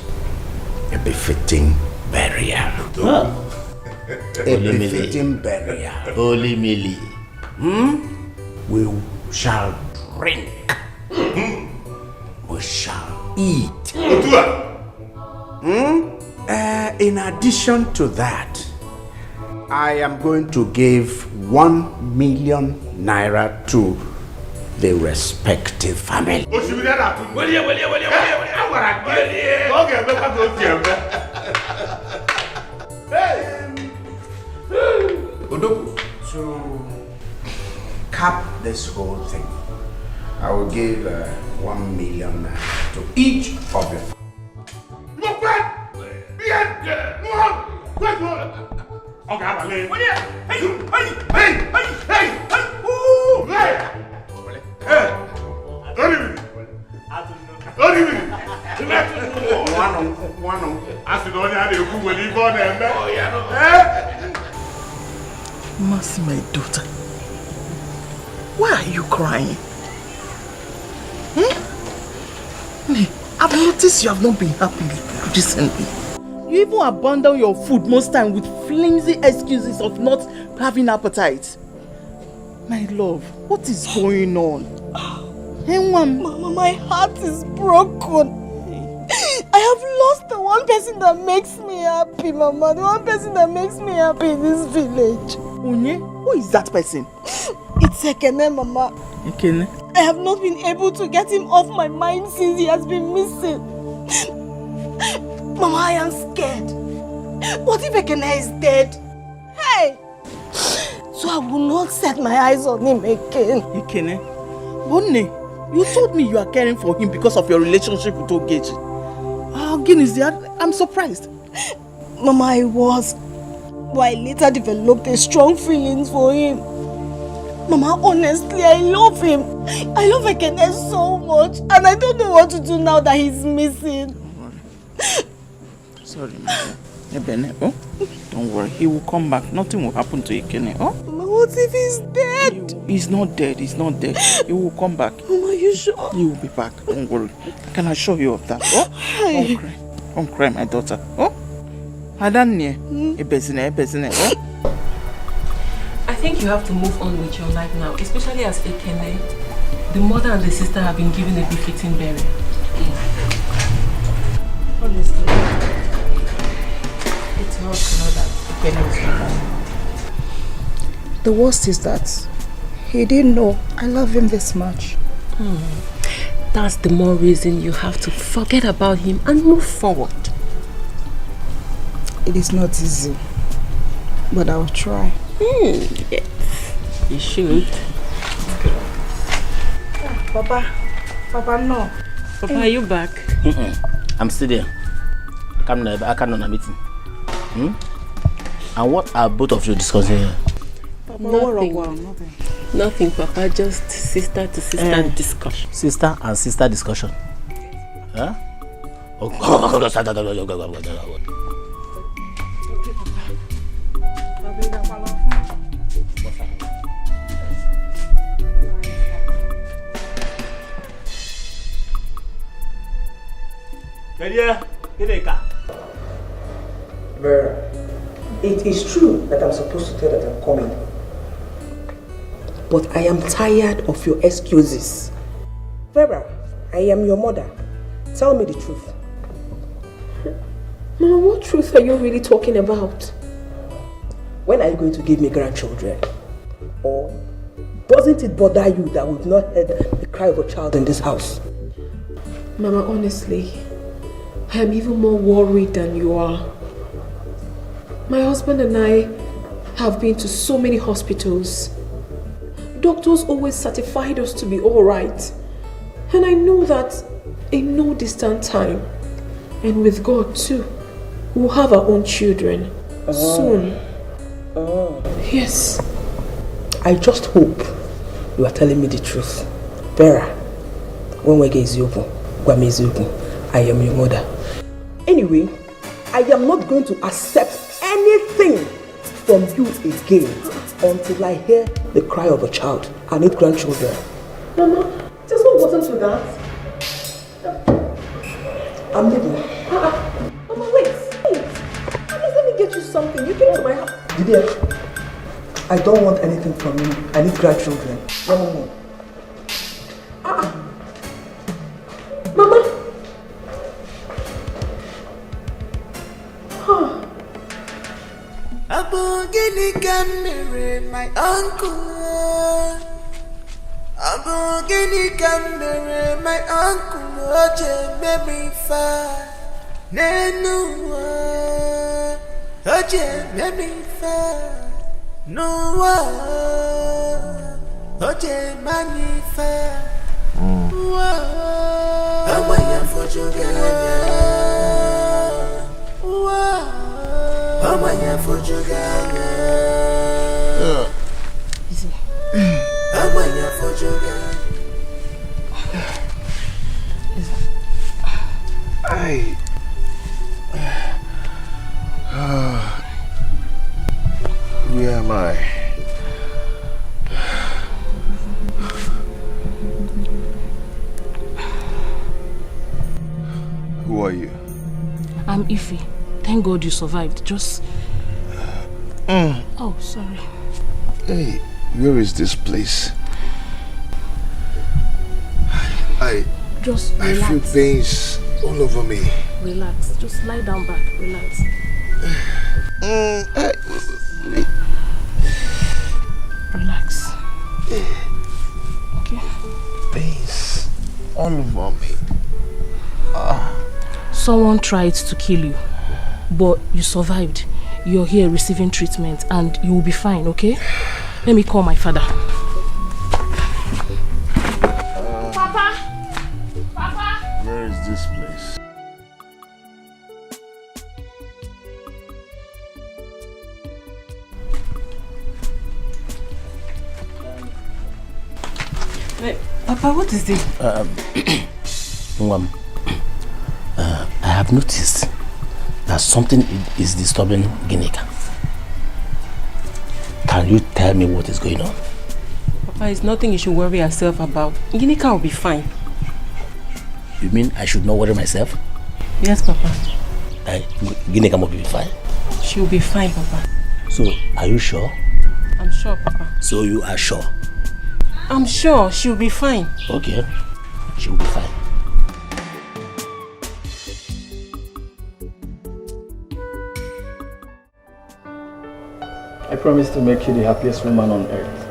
a befitting burial. A befitting burial. Holy Millie. We shall drink. We shall eat. In addition to that, I am going to give 1 million naira to the respective family. To cap this whole thing, I will give 1 million naira to each of you. Mercy, my daughter. Why are you crying? I've noticed you have not been happy recently. You even abandon your food most time with flimsy excuses of not having appetite. My love, what is going on? Mama, my heart is broken. I have lost the one person that makes me happy, Mama. The one person that makes me happy in this village. Unye? Who is that person? It's Ekene, Mama. Ekene? I have not been able to get him off my mind since he has been missing. Mama, I am scared. What if Ekene is dead? Hey! So I will not set my eyes on him again. Ekene? Bonne, you told me you are caring for him because of your relationship with Ogechi. Again, is that? I'm surprised. Mama, I was. But I later developed a strong feelings for him. Mama, honestly, I love him. I love Ekene so much. And I don't know what to do now that he's missing. Sorry, Mama. Ebene, oh? Don't worry, he will come back. Nothing will happen to Ekene, oh? Mama, what if he's dead? He's not dead, he's not dead. He will come back. Mama, you sure? He will be back, don't worry. I can assure you of that, oh? Hey. Don't cry. Don't cry, my daughter, oh? Adanye, ebezine, oh? I think you have to move on with your life now, especially as Ekene. The mother and the sister have been given a befitting burial. Honestly, it's hard to know that Ekene is not. The worst is that he didn't know I love him this much. That's the more reason you have to forget about him and move forward. It is not easy, but I will try. Yes, you should. Papa, no. Papa, are you back? I'm still there. I can't on a meeting. And what are both of you discussing here? Nothing, Papa. Just sister to sister discussion. Sister and sister discussion. Huh? Vera, it is true that I'm supposed to tell that I'm coming. But I am tired of your excuses. Vera, I am your mother. Tell me the truth. Mama, what truth are you really talking about? When are you going to give me grandchildren? Or doesn't it bother you that we've not heard the cry of a child in this house? Mama, honestly, I am even more worried than you are. My husband and I have been to so many hospitals. Doctors always certified us to be alright. And I know that in no distant time, and with God too, we'll have our own children soon. Yes. I just hope you are telling me the truth. Vera, when we get Ezioku, I am your mother. Anyway, I am not going to accept anything from you again until I hear the cry of a child. I need grandchildren. Mama, there's no button to that. I'm leaving. Mama, wait. Please, let me get you something. You came to my house. Dikeh, I don't want anything from you. I need grandchildren. No. Mama. gini kamere my uncle. Abo gini kamere my uncle. Oje baby fa nenuwa. Oje baby fa nuwa. Oje mani fa. Amaya fojuganya. Amaya fojuganya. Amaya fojuganya. Where am I? Who are you? I'm Ify. Thank God you survived. Just... Oh, sorry. Hey, where is this place? Just relax. I feel pains all over me. Relax. Just lie down back. Relax. Relax. Okay. Pains all over me. Someone tried to kill you, but you survived. You're here receiving treatment and you will be fine, okay? Let me call my father. Papa! Papa! Where is this place? Wait, Papa, what is this? Mom, I have noticed that something is disturbing Ginika. Can you tell me what is going on? Papa, it's nothing you should worry yourself about. Ginika will be fine. You mean I should not worry myself? Yes, Papa. Ginika will be fine? She will be fine, Papa. So, are you sure? I'm sure, Papa. So you are sure? I'm sure she will be fine. Okay, she will be fine. I promise to make you the happiest woman on earth.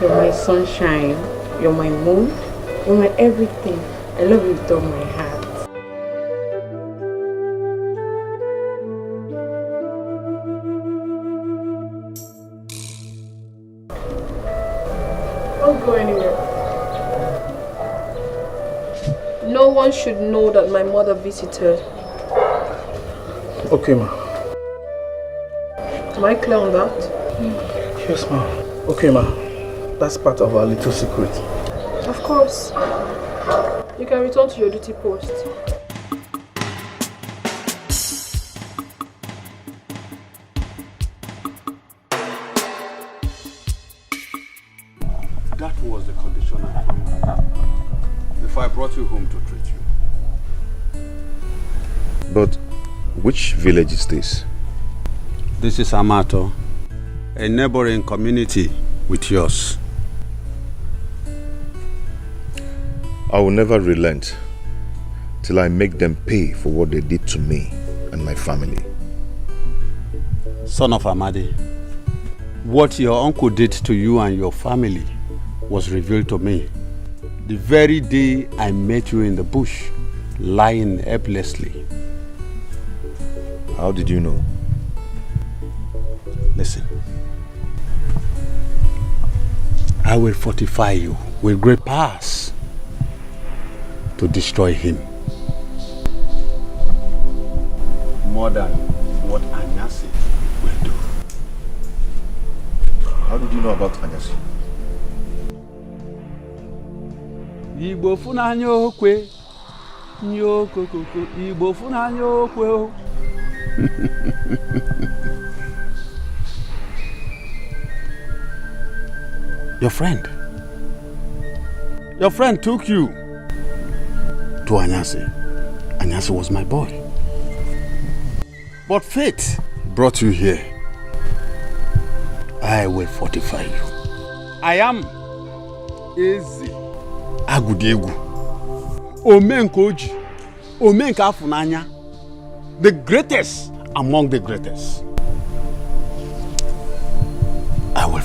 You're my sunshine. You're my moon. You're my everything. I love you with all my heart. Don't go anywhere. No one should know that my mother visited. Okay, ma. Am I clear on that? Yes, ma. Okay, ma. That's part of our little secret. Of course. You can return to your duty post. That was the condition I found before I brought you home to treat you. But which village is this? This is Amato, a neighboring community with yours. I will never relent till I make them pay for what they did to me and my family. Son of Amadi, what your uncle did to you and your family was revealed to me the very day I met you in the bush, lying helplessly. How did you know? Listen. I will fortify you with great powers to destroy him. More than what Anyasi will do. How did you know about Anyasi? Igbo funanya okwe, nyokokoko, Igbo funanya okwe. Your friend took you to Anyasi. Anyasi was my boy. But fate brought you here. I will fortify you. I am Ezi Agudegu, Omenkoji, Omenka Funanya, the greatest among the greatest.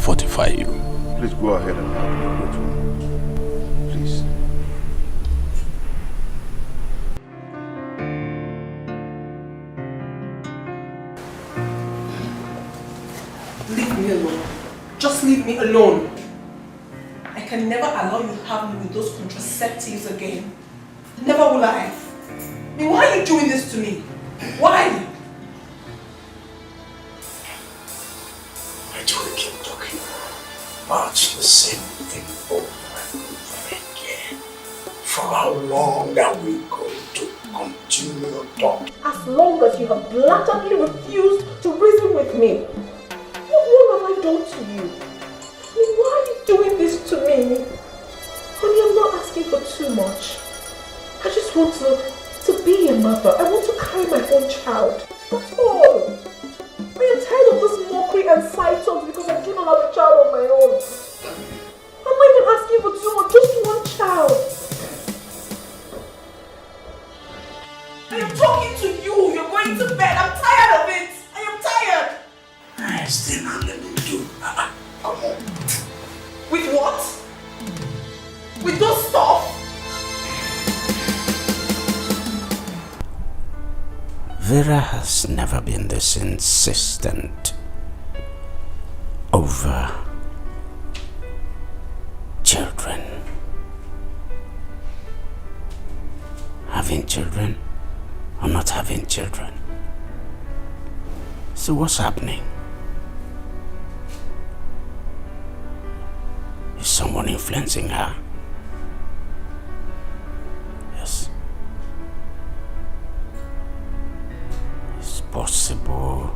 fortify you. Please go ahead and help me, great one. Please. Leave me alone. Just leave me alone. I can never allow you to have me with those contraceptives again. Never will I. I mean, why are you doing this to me? Why? Why do we keep talking about the same thing over and over again? For how long are we going to continue talking? As long as you have blatantly refused to reason with me. What have I done to you? I mean, why are you doing this to me? Honey, I'm not asking for too much. I just want to be a mother. I want to carry my own child. That's all. I am tired of this mockery and side talks because I do not have a child of my own. I'm not even asking for too much, just one child. I am talking to you. You're going to bed. I'm tired of it. I am tired. I still not let me do. Come on. With what? With those stuff? Vera has never been this insistent over children. Having children or not having children. So what's happening? Is someone influencing her? Yes. It's possible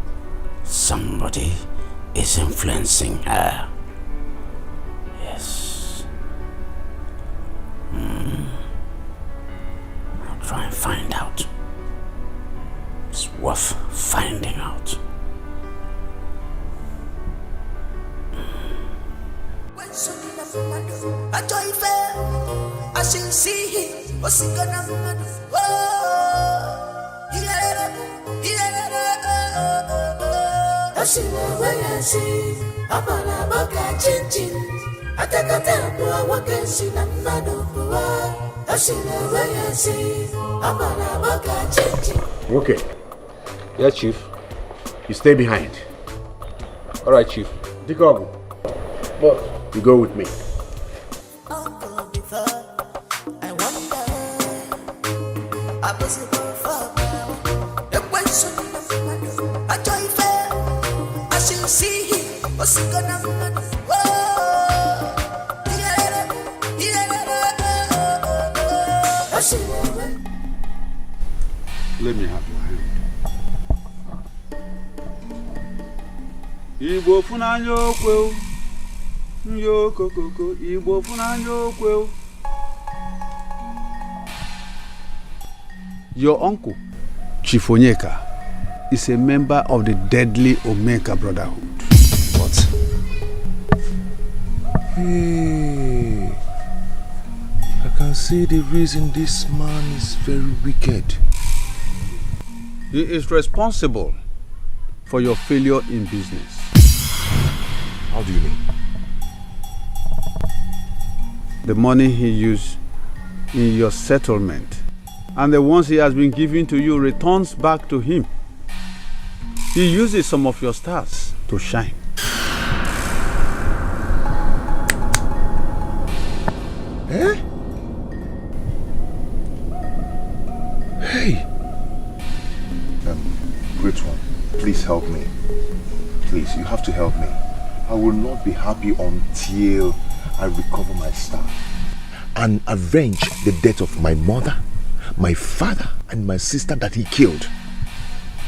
somebody is influencing her. Yes. I'll try and find out. It's worth finding out. I shall see him. What's he gonna do? I see where I see. I'm a baka chin. I take a temple. I can see the man. I see where I see. I'm a baka chin. Okay. Yes, Chief. You stay behind. All right, Chief. Dikeh, boss, you go with me. Let me have your hand. Igbo funanya okwe, nyo kokoko. Igbo funanya okwe. Your uncle, Chief Onyeka, is a member of the deadly Omeka Brotherhood. What? Hey, I can see the reason this man is very wicked. He is responsible for your failure in business. How do you mean? The money he used in your settlement and the ones he has been giving to you returns back to him. He uses some of your stars to shine. Eh? Hey! Great one, please help me. Please, you have to help me. I will not be happy until I recover my star and avenge the death of my mother, my father, and my sister that he killed.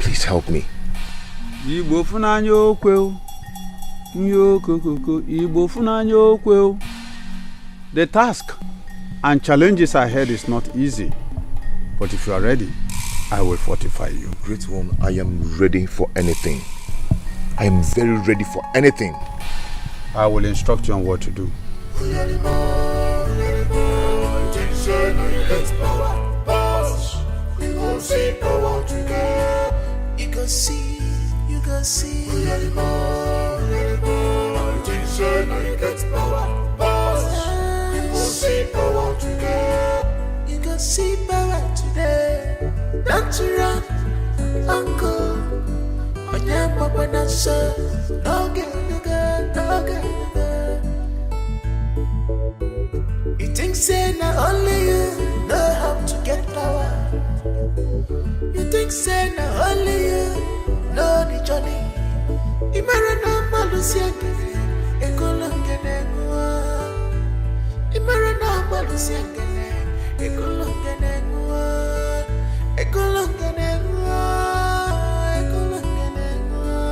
Please help me. Igbo funanya okwe. Nyo kokoko. Igbo funanya okwe. The task and challenges ahead is not easy, but if you are ready, I will fortify you. Great one, I am ready for anything. I am very ready for anything. I will instruct you on what to do. You can see. say now you get power, boss. You go see power today. You go see power today. Don't you run, uncle. On your papa not so. Don't get the girl, don't get the girl. You think say now only you know how to get power. You think say now only you know the journey. Imarana malusiangene, ekolongene ngua. Imarana malusiangene, ekolongene ngua. Ekolongene ngua, ekolongene ngua.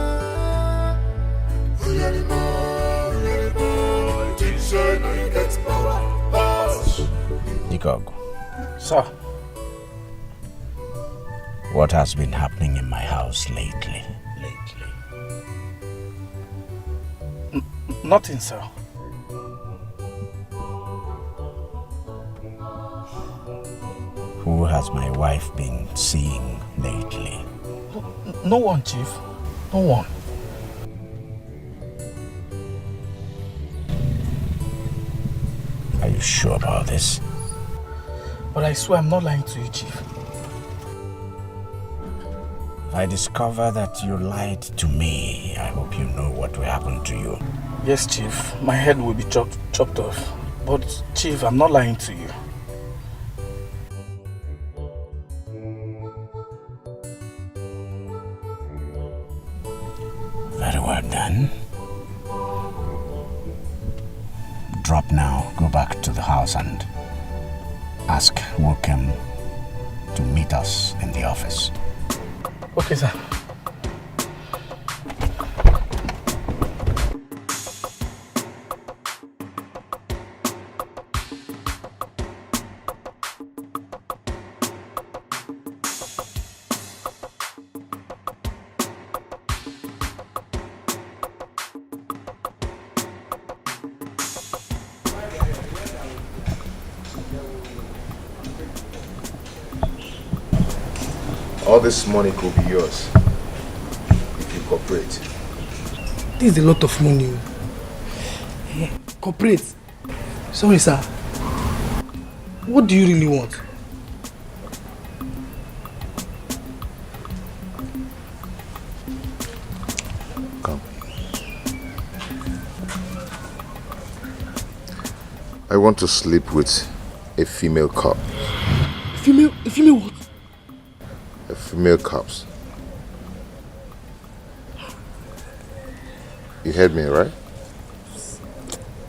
Ulerimo, you think say now you get power, boss. Dikeh. Sir. What has been happening in my house lately? Nothing, sir. Who has my wife been seeing lately? No one, Chief. No one. Are you sure about this? But I swear I'm not lying to you, Chief. If I discover that you lied to me, I hope you know what will happen to you. Yes, Chief. My head will be chopped off. But, Chief, I'm not lying to you. Very well done. Drop now, go back to the house and ask Wokem to meet us in the office. Okay, sir. All this money could be yours if you cooperate. This is a lot of money. Cooperate. Sorry, sir. What do you really want? Come. I want to sleep with a female cop. Female what? A female cops. You heard me, right?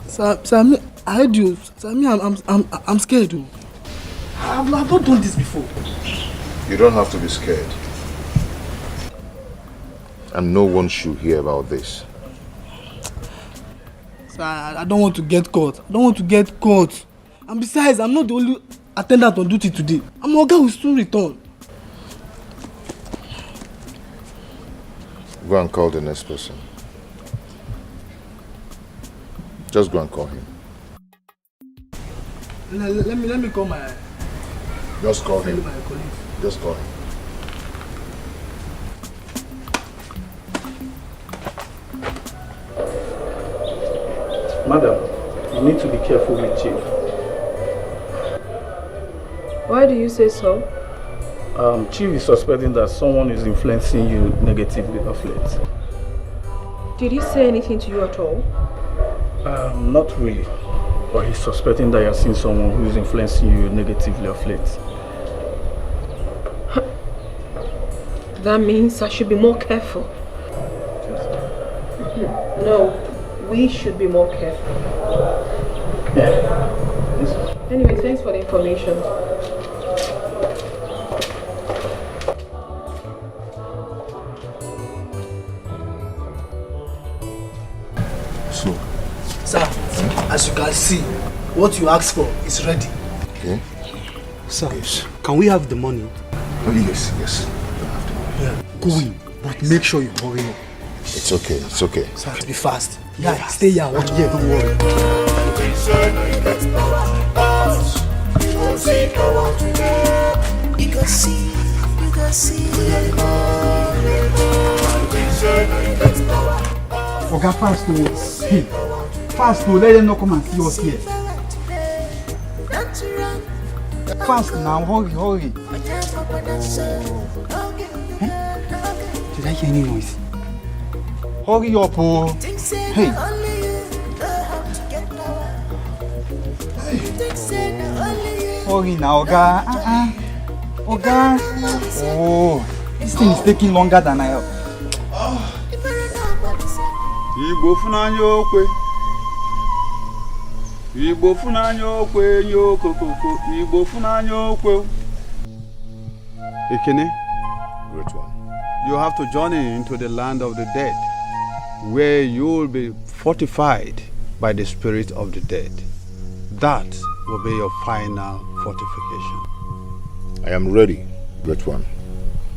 Sir, I heard you. Sir, I'm scared. Though. I've not done this before. You don't have to be scared. And no one should hear about this. Sir, I don't want to get caught. And besides, I'm not the only attendant on duty today. I'm a guy who will soon return. Go and call the next person. Just go and call him. Let me call my... Just call him. My colleague. Just call him. Madam, you need to be careful with Chief. Why do you say so? Chief is suspecting that someone is influencing you negatively of late. Did he say anything to you at all? Not really. But he's suspecting that you're seeing someone who is influencing you negatively of late. That means I should be more careful. No, we should be more careful. Yeah. Anyway, thanks for the information. So, sir, as you can see, what you asked for is ready. Okay. Sir, yes. Can we have the money? Oh, yes. Yeah. Go in, but make sure you hurry up. It's okay. Sir, to be fast. Yeah, stay here and watch. Yeah, don't worry. You can see. Oga fast to him. Fast to let them not come and see us here. Fast now, hurry. Did I hear any noise? Hurry up, oh. Hey. Hurry now, Oga. Oga. Oh, this thing is taking longer than I... Igbo funanyo okwe. Igbo funanyo okwe yo kokoko. Igbo funanyo okwe. Ekene. Great one. You have to journey into the land of the dead, where you will be fortified by the spirit of the dead. That will be your final fortification. I am ready, Great one.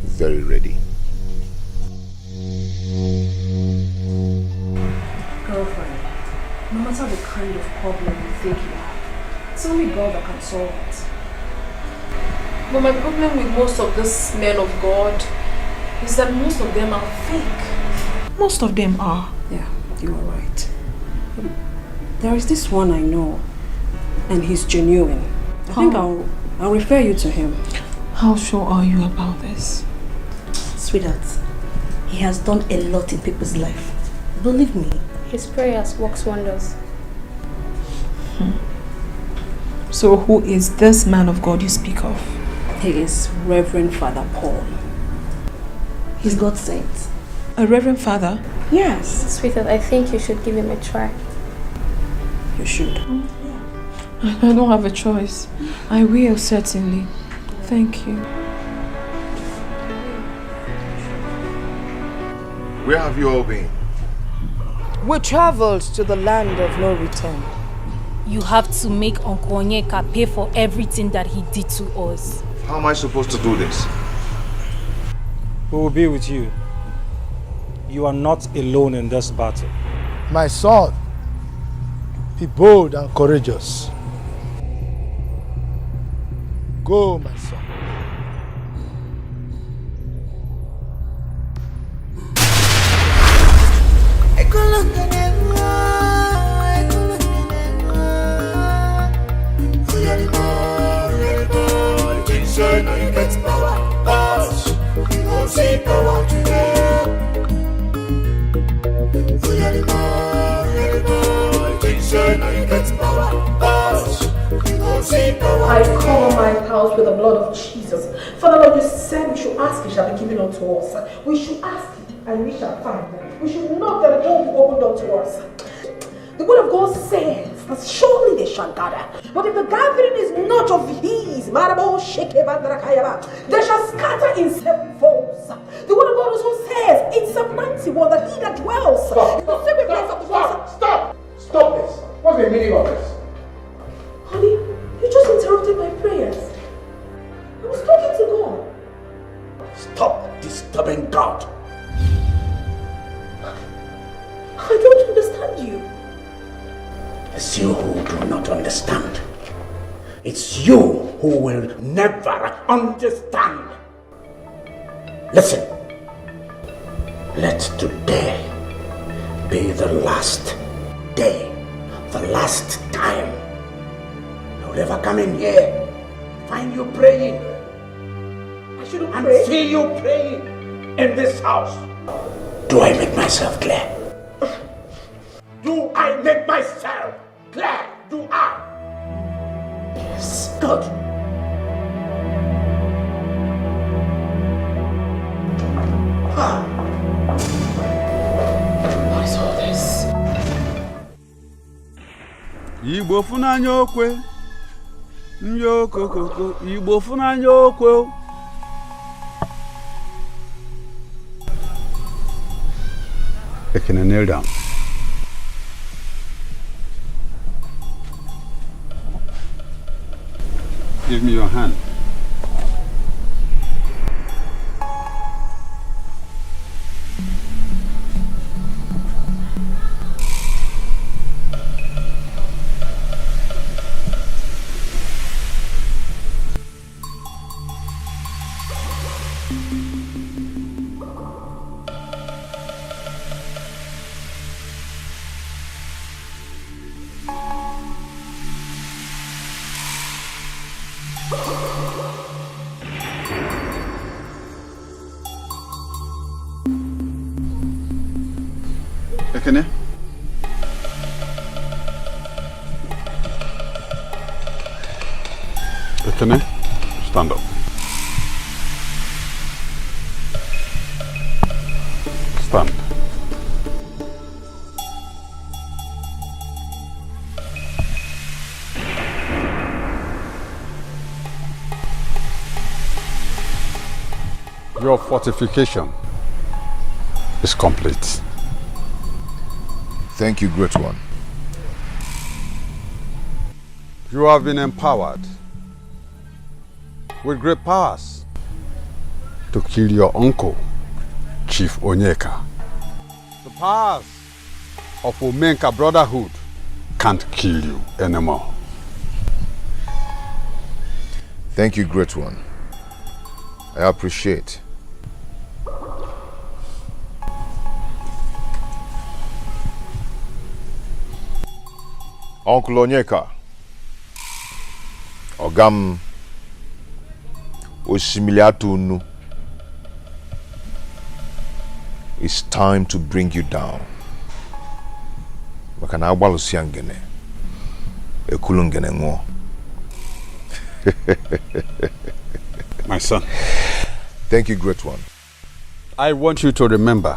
Very ready. Girlfriend, no matter the kind of problem you think you have, it's only God that can solve it. But my problem with most of these men of God is that most of them are fake. Most of them are. Yeah, you are right. There is this one I know, and he's genuine. I think I'll refer you to him. How sure are you about this? Sweetheart, he has done a lot in people's life. Believe me. His prayers works wonders. So who is this man of God you speak of? He is Reverend Father Paul. He's God's saint. A Reverend Father? Yes. Sweetheart, I think you should give him a try. You should. I don't have a choice. I will, certainly. Thank you. Where have you all been? We traveled to the land of no return. You have to make Uncle Onyeka pay for everything that he did to us. How am I supposed to do this? We will be with you. You are not alone in this battle. My son, be bold and courageous. Go, my son. I cover my house with the blood of Jesus. Father Lord, you said we should ask, it shall be given unto us. We should ask and we shall find. We should knock that the door will be opened unto us. The word of God says that surely they shall gather. But if the gathering is not of his, they shall scatter in seven folds. The word of God also says in Psalm 91 that he that dwells in the secret place of the Lord. Stop this. What's the meaning of this? Honey, you just interrupted my prayers. I was talking to God. Stop disturbing God. I don't understand you. It's you who do not understand. It's you who will never understand. Listen. Let today be the last day, the last time you'll ever come in here, find you praying. I shouldn't and pray. see you praying in this house. Do I make myself clear? Do I make myself clear? Do I? Yes. Good. What is all this? Igbo funanya okwe. Nyo kokoko. Igbo funanya okwe. Can I kneel down? Give me your hand. Ekene? Ekene, stand up. Stand. Your fortification is complete. Thank you, Great One. You have been empowered with great powers to kill your uncle, Chief Onyeka. The powers of Omenka Brotherhood can't kill you anymore. Thank you, Great One. I appreciate. Uncle Onyeka, Ogam Osimiliatunu, it's time to bring you down. Makana walusiangene, ekulungene ngo. My son. Thank you, Great One. I want you to remember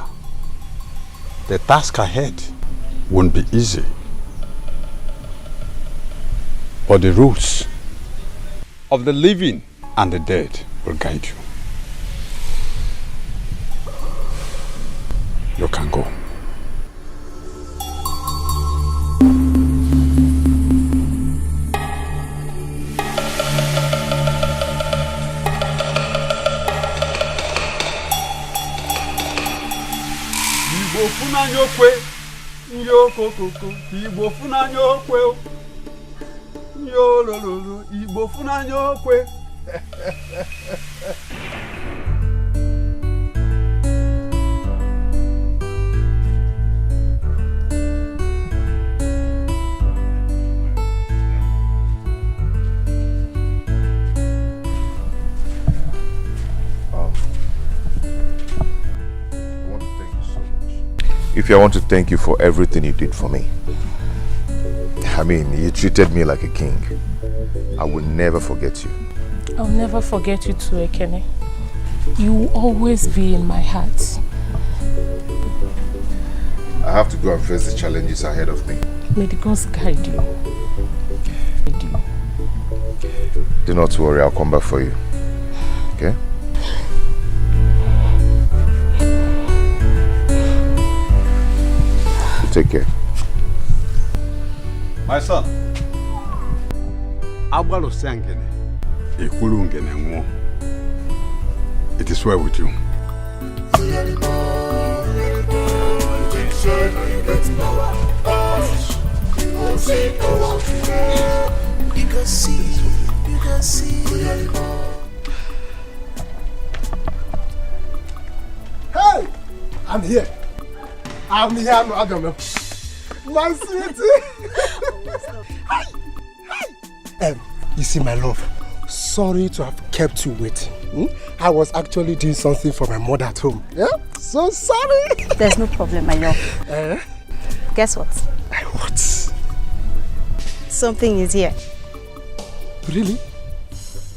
the task ahead won't be easy. But the rules of the living and the dead will guide you. You can go. Igbo funanya okwe, yo kokoko, Igbo funanya okwe. Yo lololo, Igbo funanya okwe. If I want to thank you for everything you did for me. I mean, you treated me like a king. I will never forget you. I'll never forget you too, Ekene. You will always be in my heart. I have to go and face the challenges ahead of me. May the gods guide you. Do not worry, I'll come back for you. Okay? Take care. My son, Abalo Sangene, Ekulungene Ngo. It is well with you. You can see. Hey! I'm here. I don't know. My sweetie. Hi. You see, my love, sorry to have kept you waiting. I was actually doing something for my mother at home. Yeah? So sorry. There's no problem, my love. Guess what? What? Something is here. Really?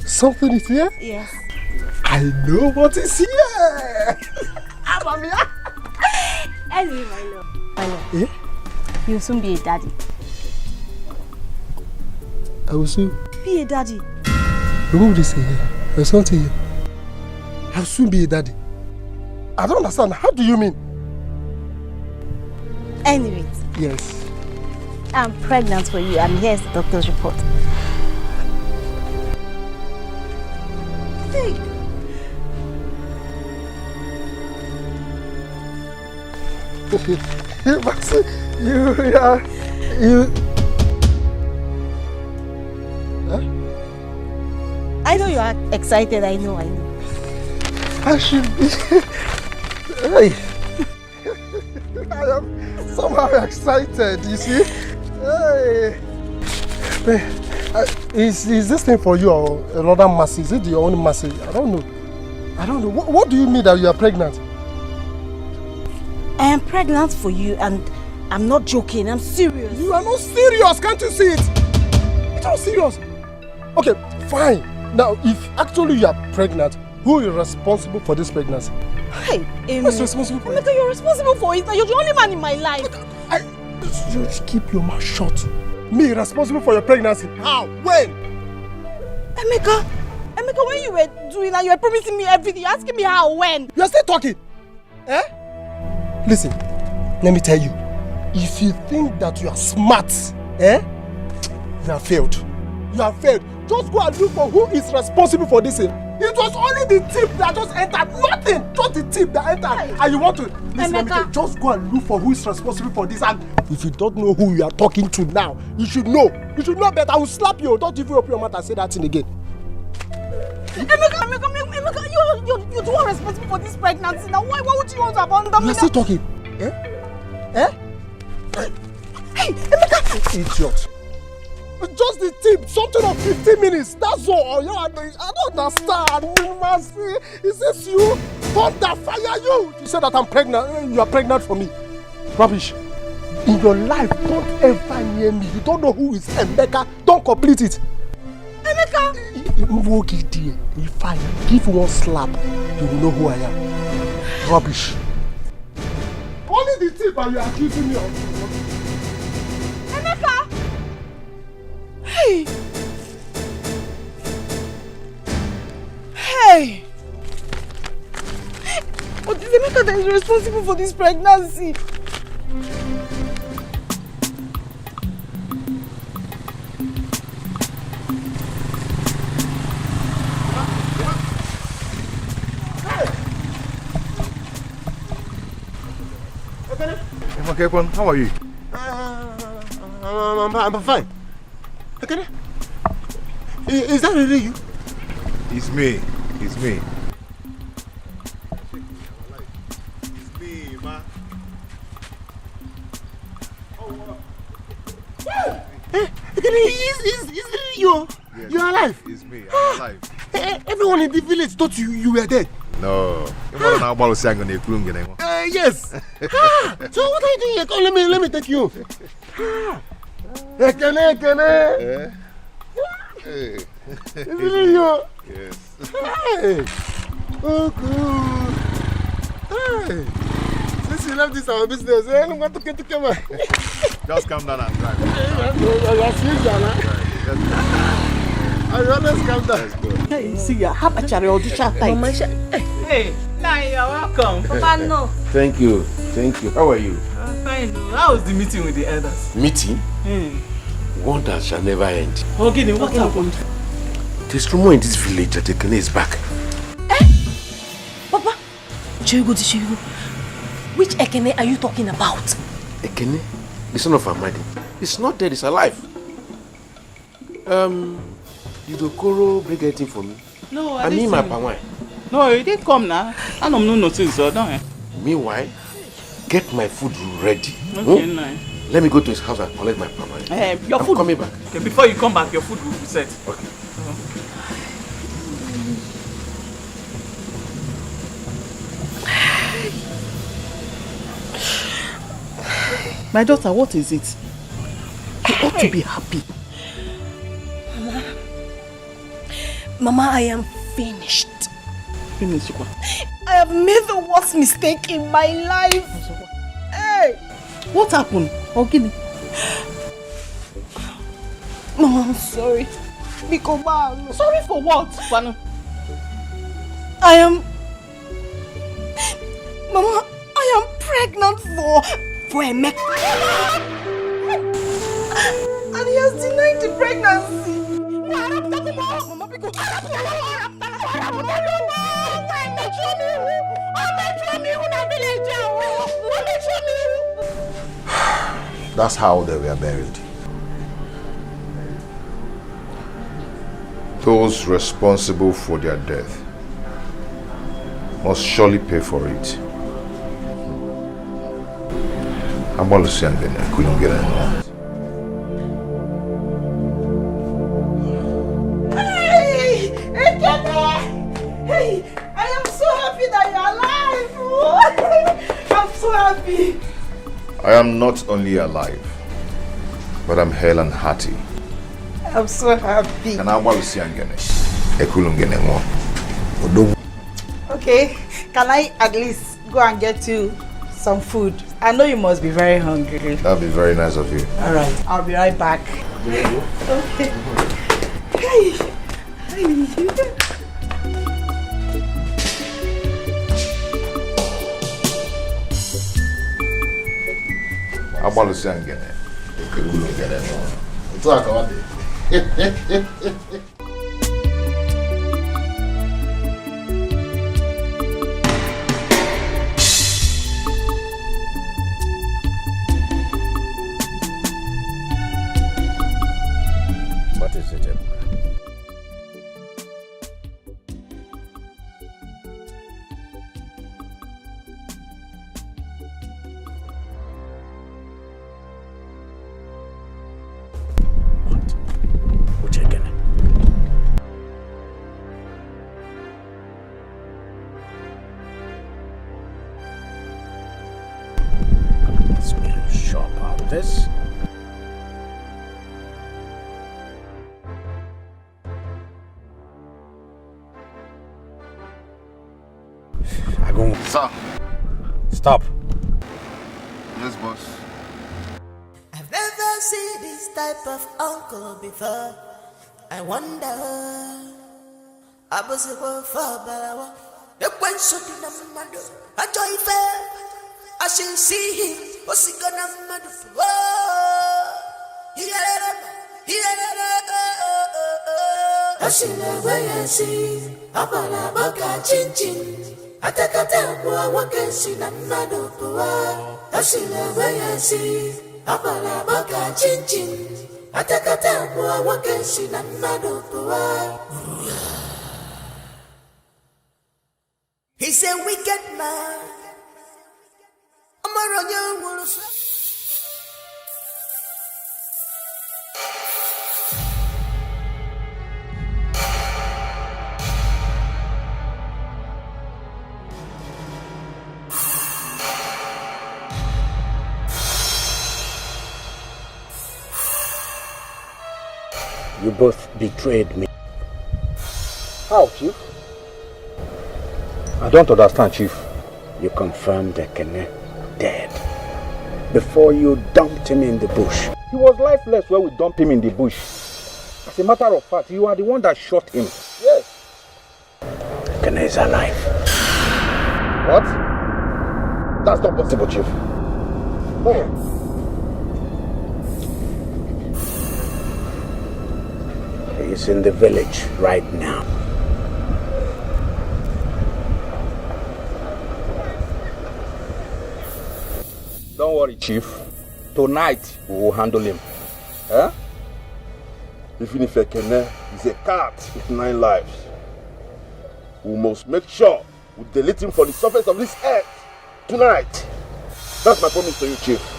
Something is here? Yes. I know what is here. I'm here. Anyway, my love. My love. Eh? You'll soon be a daddy. I will soon be a daddy. Remove this here. There's something here. I'll soon be a daddy. I don't understand. How do you mean? Anyway. Yes. I'm pregnant for you, and here's the doctor's report. Hey. You. Huh? I know you are excited. I know. I should be. Hey. I am somehow excited. You see? Hey. Is this thing for you or another massage? Is it your own massage? I don't know. What do you mean that you are pregnant? I am pregnant for you, and I'm not joking, I'm serious. You are not serious, can't you see it? It's not serious. Okay, fine. Now, if actually you are pregnant, who is responsible for this pregnancy? Hey, who's responsible for it? Emeka, you're responsible for it. Now you're the only man in my life. You just keep your mouth shut. Me responsible for your pregnancy? How? When? Emeka, when you were doing that, you were promising me everything. You're asking me how, when? You're still talking. Eh? Listen, let me tell you. If you think that you are smart, you have failed. You have failed. Just go and look for who is responsible for this thing. It was only the tip that just entered. Nothing. Just the tip that entered. And you want to... Listen, let me tell you, just go and look for who is responsible for this. And if you don't know who you are talking to now, you should know. You should know better. I will slap you. Don't even open your mouth and say that thing again. Emeka, you're the one responsible for this pregnancy. Now, why would you want to abandon me? You're still talking. Hey, Emeka! Idiot. Just the tip, something of 15 minutes. That's all. I don't understand. Is this you? Thunder fire you! You said that I'm pregnant. You are pregnant for me. Rubbish. In your life, don't ever near me. You don't know who is Emeka. Don't complete it. Emeka! If I give one slap, you will know who I am. Rubbish. Only the tip and you are accusing me of. Emeka! Hey! Hey! But it's Emeka that is responsible for this pregnancy. Okay, how are you? I'm fine. Okay. Is that really you? It's me. It's me. It's me, man. Is it you? Yes, You're alive? It's me. I'm alive. Everyone in the village thought you were dead. No. Yes. So what are you doing here? Come, let me take you. Ekene. Hey. Is it you? Yes. Hey. Oh, good. Hey. Since you left this our business, I'm going to get to come. Just calm down and drive. I always calm down. Hey, see ya. How about your audition tight? Hey, now you're welcome. Papa, no. Thank you. How are you? I'm fine. How was the meeting with the elders? Meeting? Wonders shall never end. Okay, what happened? There's rumor in this village that Ekene is back. Papa, Chigo. Which Ekene are you talking about? Ekene? The son of Amadi. He's not dead, he's alive. Did Okoro bring anything for me? No, I mean my palm wine. No, he didn't come now. I don't know nothing, so don't. Meanwhile, get my food ready. Okay, nice. Let me go to his house and collect my palm wine. Your food. I'm coming back. Okay, before you come back, your food will be set. Okay. My daughter, what is it? You ought to be happy. Mama, I am finished. Finished what? I have made the worst mistake in my life. Hey! What happened? Ogini? Mama, I'm sorry. Bikoba. Sorry for what, Pano? Mama, I am pregnant for Emeka. And he has denied the pregnancy. Mama, because That's how they were buried. Those responsible for their death must surely pay for it. I'm going to send them. I couldn't get anyone. Hey! Hey! I am so happy that you're alive! I'm so happy! I I am not only alive, but I'm hale and hearty. I'm so happy. Okay, can I at least go and get you some food? I know you must be very hungry. That'd be very nice of you. All right, I'll be right back. Okay. Hey. What is it, Ebuka? Let's be sure about this. Sir. Stop. Yes, boss. I've never seen this type of uncle before. I wonder. I was a for Balawa. The question in the mother. I joy fair. I shall see him. What's he gonna mother? I shall never see. Abala Baka Chin Chin. Atakata bua wakesi na mado bua. Ashila wayasi. Abala baka chin chin. Atakata bua wakesi na mado bua. He's a wicked man. Amaronya wolf. You both betrayed me. How, Chief? I don't understand, Chief. You confirmed Ekene dead before you dumped him in the bush. He was lifeless when we dumped him in the bush. As a matter of fact, you are the one that shot him. Yes. Ekene is alive. What? That's not possible, Chief. No. He's in the village right now. Don't worry, Chief. Tonight we will handle him. Eh? Even if Ekene is a cat with 9 lives, we must make sure we delete him from the surface of this earth tonight. That's my promise to you, Chief.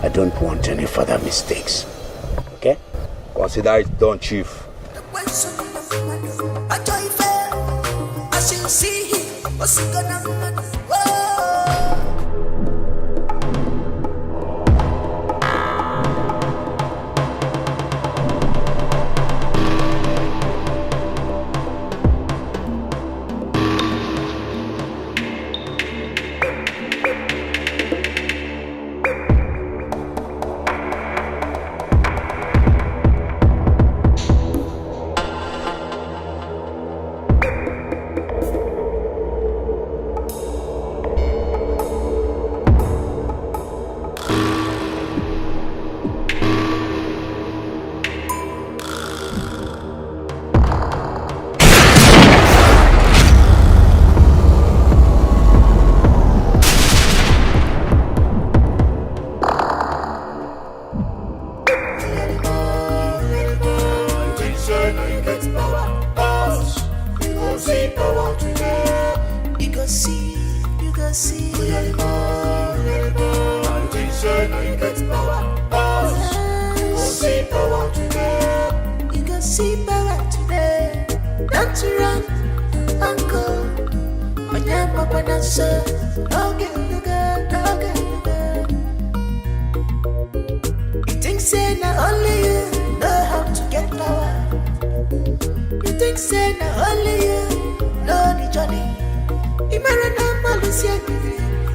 I don't want any further mistakes. Okay? Consider it done, Chief. I shall see him. What's he gonna do? You can see power today. Don't you run, uncle. My name, Papa, dancer. Don't get the girl, don't get the girl. You think say not only you know how to get power. You think say not only you know the journey. Imarana Malusia,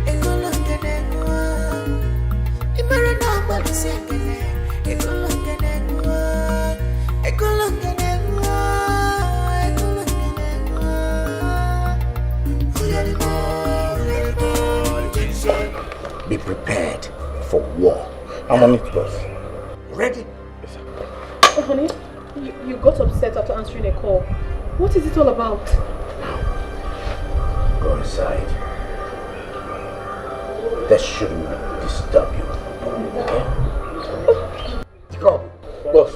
Ecolonganua. Imarana Malusia, Ecolonganua. Ecolonganua. Be prepared for war. I'm on it, boss. Ready? Yes, sir. Oh, honey, you got upset after answering a call. What is it all about? Go inside. That shouldn't disturb you. Okay? Go. Boss.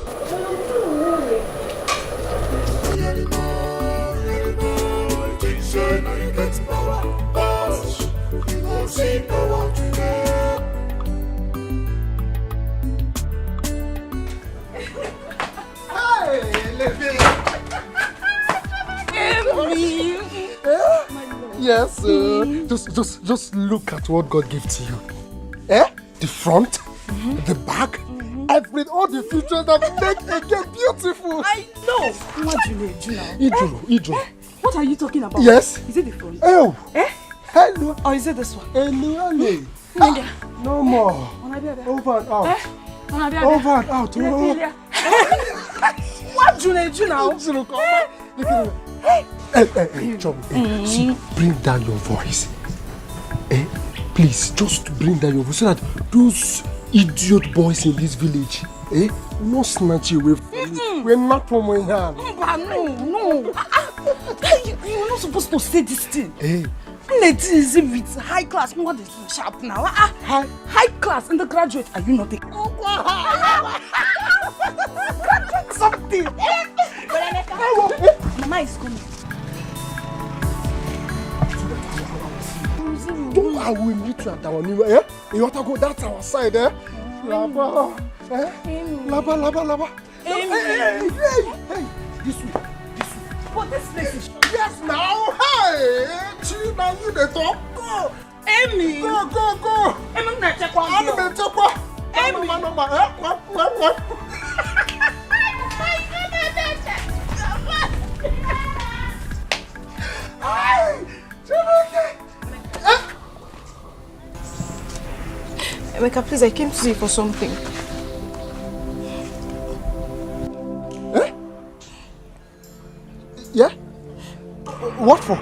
Yes, just look at what God gave to you. Eh? The front, the back, all the features that make a girl beautiful. I know. Idro. What are you talking about? Yes. Is it the front? Oh. Eh? Hello. Or is it this one? Hello. No more. Over and out. Over and out. What do you now? Hey, Chum. See, bring down your voice. Please, just bring down your voice so that those idiot boys in this village, will not snatch you away from me. We're not from my hand. No. You're not supposed to say this thing. Hey. With high class, what is sharp now? High class and the graduate, are you not taking? Graduate something. Mama is coming. I will meet you at our new, You want to go, that's our side, Laba, Laba. Hey, this way. But this place is... Yes, now, hey, now you the talk. Go. Amy. Go. I'm not check one. I'm going to check one. Amy. What? Emeka, please, I came to see you for something. Yeah? What for?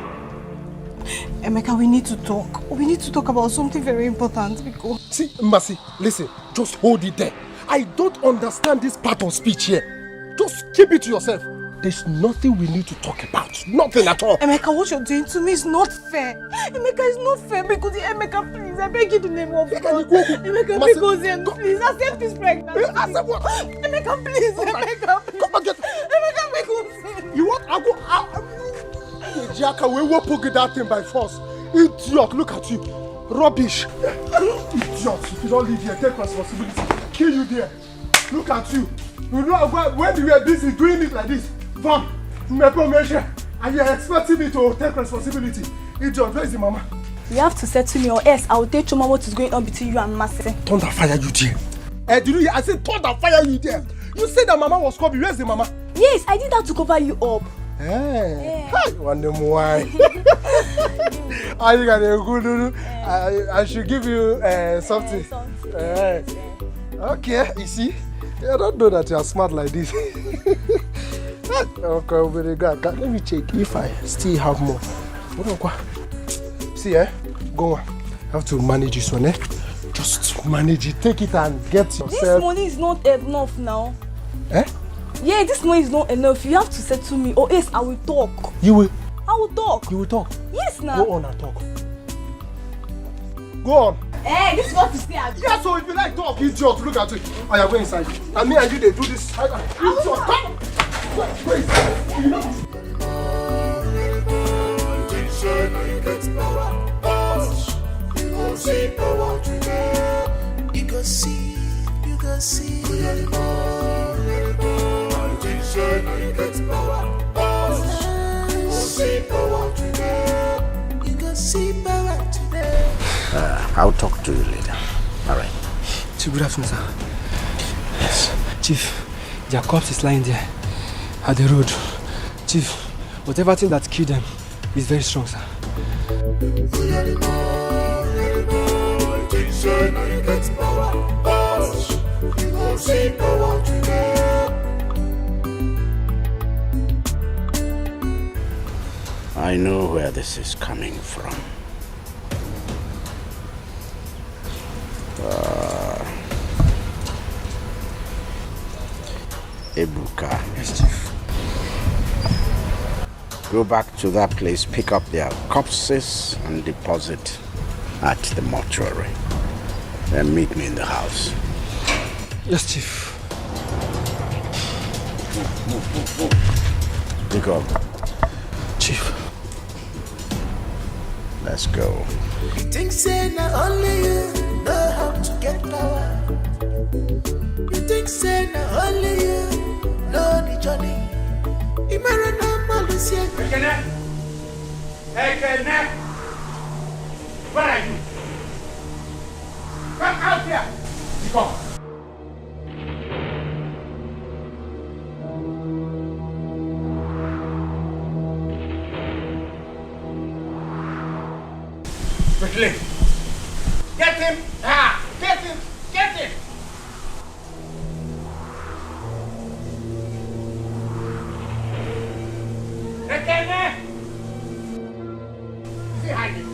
Emeka, we need to talk. We need to talk about something very important because... See, Mbasi, listen, just hold it there. I don't understand this part of speech here. Just keep it to yourself. There's nothing we need to talk about. Nothing at all. Emeka, what you're doing to me is not fair. Emeka, it's not fair because Emeka, please, I beg you to name of God. Emeka, because please, accept this pregnancy. Accept what? Emeka, please, Emeka, please. Come and get Emeka, because... You want? I go out. Jaka, we will poke that thing by force. Idiot, look at you. Rubbish. Idiot, if you don't leave here, take responsibility. Kill you there. Look at you. You know when you were busy doing it like this, Vam, and you're expecting me to take responsibility. Idiot, where is the mama? You have to settle me or else I will tell Choma what is going on between you and Masi. Thunder fire you there. Did you hear? I said thunder fire you there. You said that mama was coming. Where's the mama? Yes, I did that to cover you up. Hey, wonder why. I think I should give you something. Okay, you see, I don't know that you are smart like this. Okay, very good. Let me check if I still have more. See, go on. I have to manage this one, Just manage it. Take it and get yourself. This money is not enough now. Yeah, this money is not enough. You have to settle me or else I will talk. You will? I will talk. You will talk? Yes, now. Go on and talk. Go on. Hey, this is what you say. Yeah, so if you like talk, idiot, look at it. I am going inside. And me and you, they do this. Idiot, come. Go inside. You know. see power today. You go see, you go see. Until say now you get power. You go see power today. You go see power today. I'll talk to you later. All right. Chief, good afternoon, sir. Yes. Chief, their corpse is lying there at the road. Chief, whatever thing that killed them is very strong, sir. I know where this is coming from. Ebuka. Yes, Chief. Go back to that place, pick up their corpses and deposit at the mortuary. Then meet me in the house. Yes, Chief. Move. Pick up. Chief. Let's go. You think say now only you know how to get power. You think say now only you know the journey. Imagine how Malusia. Hey, where are you? Come out here. Come. Quickly. Get him. Get him. Get him. Ekene. Is he hiding?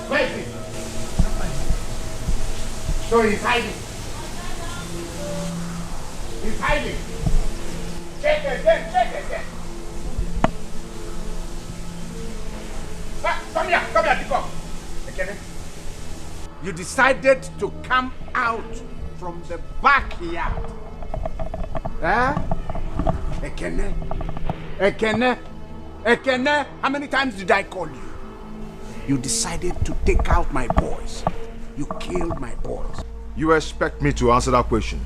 Where is he? So he's hiding. He's hiding. Check again. Come here, Etiko. Ekene. You decided to come out from the backyard. Ekene, how many times did I call you? You decided to take out my boys. You killed my boys. You expect me to answer that question?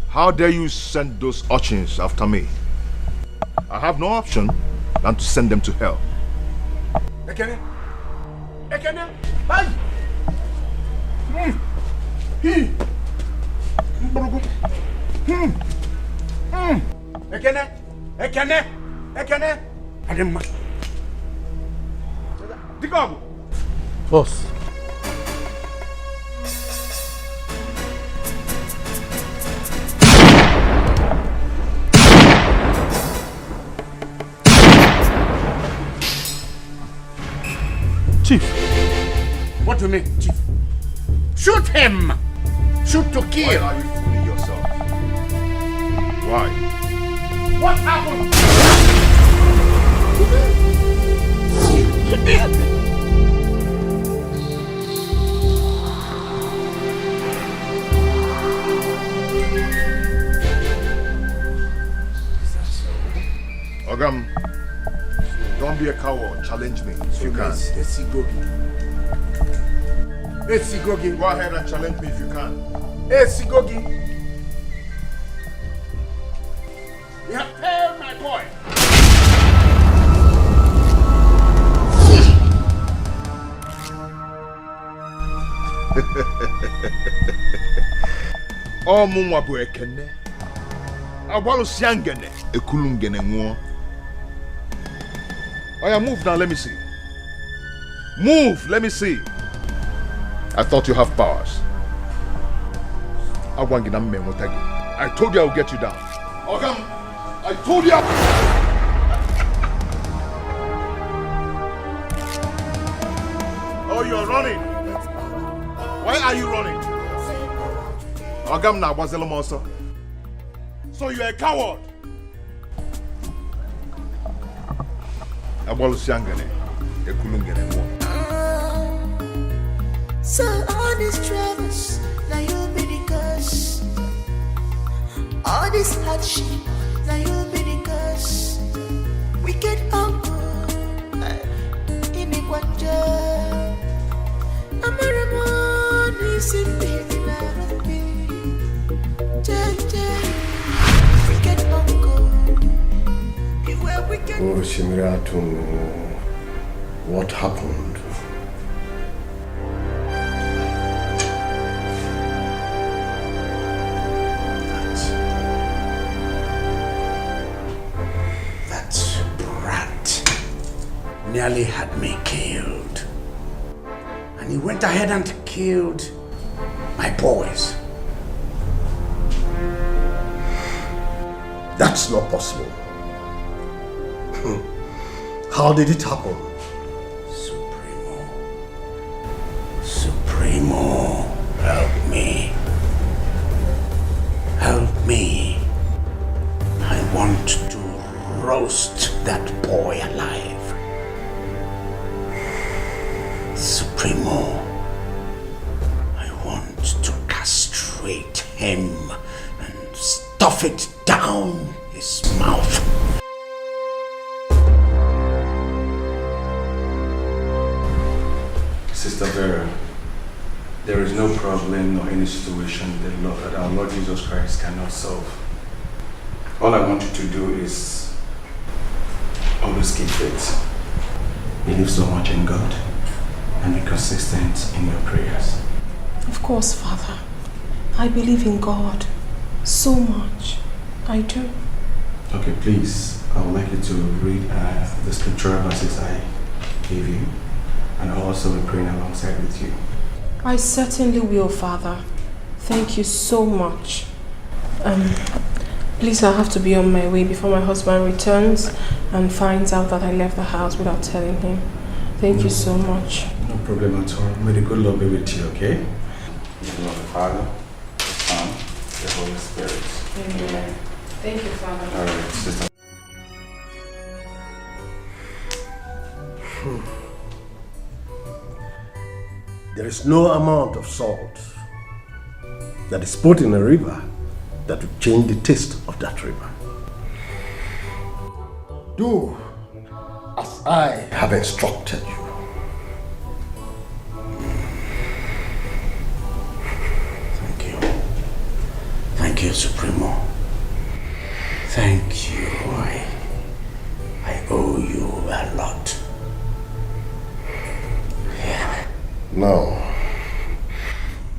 How dare you send those urchins after me? I have no option than to send them to hell. Ekene, bye. Ekene. Ademma. Dikeh. Boss. Chief. What do you mean, Chief? Shoot him! Shoot to kill! Why are you fooling yourself? Why? What happened? Ogam, don't be a coward. Challenge me if you can. Esigogi. Go ahead and challenge me if you can. Esigogi. You have failed my boy. Omunwa bu ekene. Agwalu siangene ekulungene nwo. Oya, move now, let me see. Move, let me see. I thought you have powers. I told you I would get you down. Ogam, I told you. Oh, you are running. Why are you running? Ogam na wazelo monster. So you are a coward. So all these troubles, now you be the cause. All this hardship, now you be the cause. We get uncle in the one job. what happened? That brat nearly had me killed. And he went ahead and killed my boys. That's not possible. How did it happen? Supremo, help me. Help me. I want to roast that boy alive. Supremo, I want to castrate him and stuff it down his mouth. Sister Vera, there is no problem or any situation that our Lord Jesus Christ cannot solve. All I want you to do is always keep faith. Believe so much in God and be consistent in your prayers. Of course, Father. I believe in God so much. I do. Okay, please, I would like you to read the scriptural verses I gave you, and I'll also be praying alongside with you. I certainly will, Father. Thank you so much. Please, I have to be on my way before my husband returns and finds out that I left the house without telling him. Thank you so much. No problem at all. May the good Lord be with you, okay? In the name of the Father, the Son, the Holy Spirit. Amen. Thank you, Father. All right, sister. There is no amount of salt that is put in a river that will change the taste of that river. Do as I have instructed you. Thank you, Supremo. Thank you. I owe you a lot. Yeah. Now,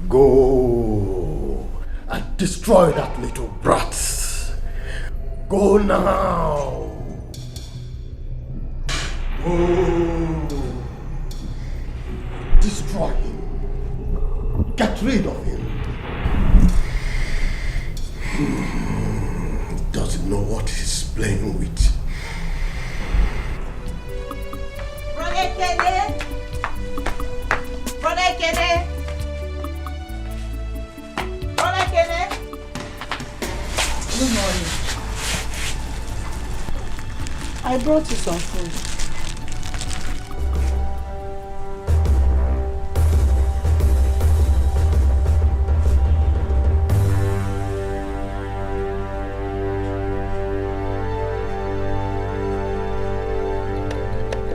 go and destroy that little brat. Go now. Go. Destroy him. Get rid of him. Doesn't know what he's playing with. Brother Kene! Brother Kene! Brother Kene! Good morning. I brought you some food.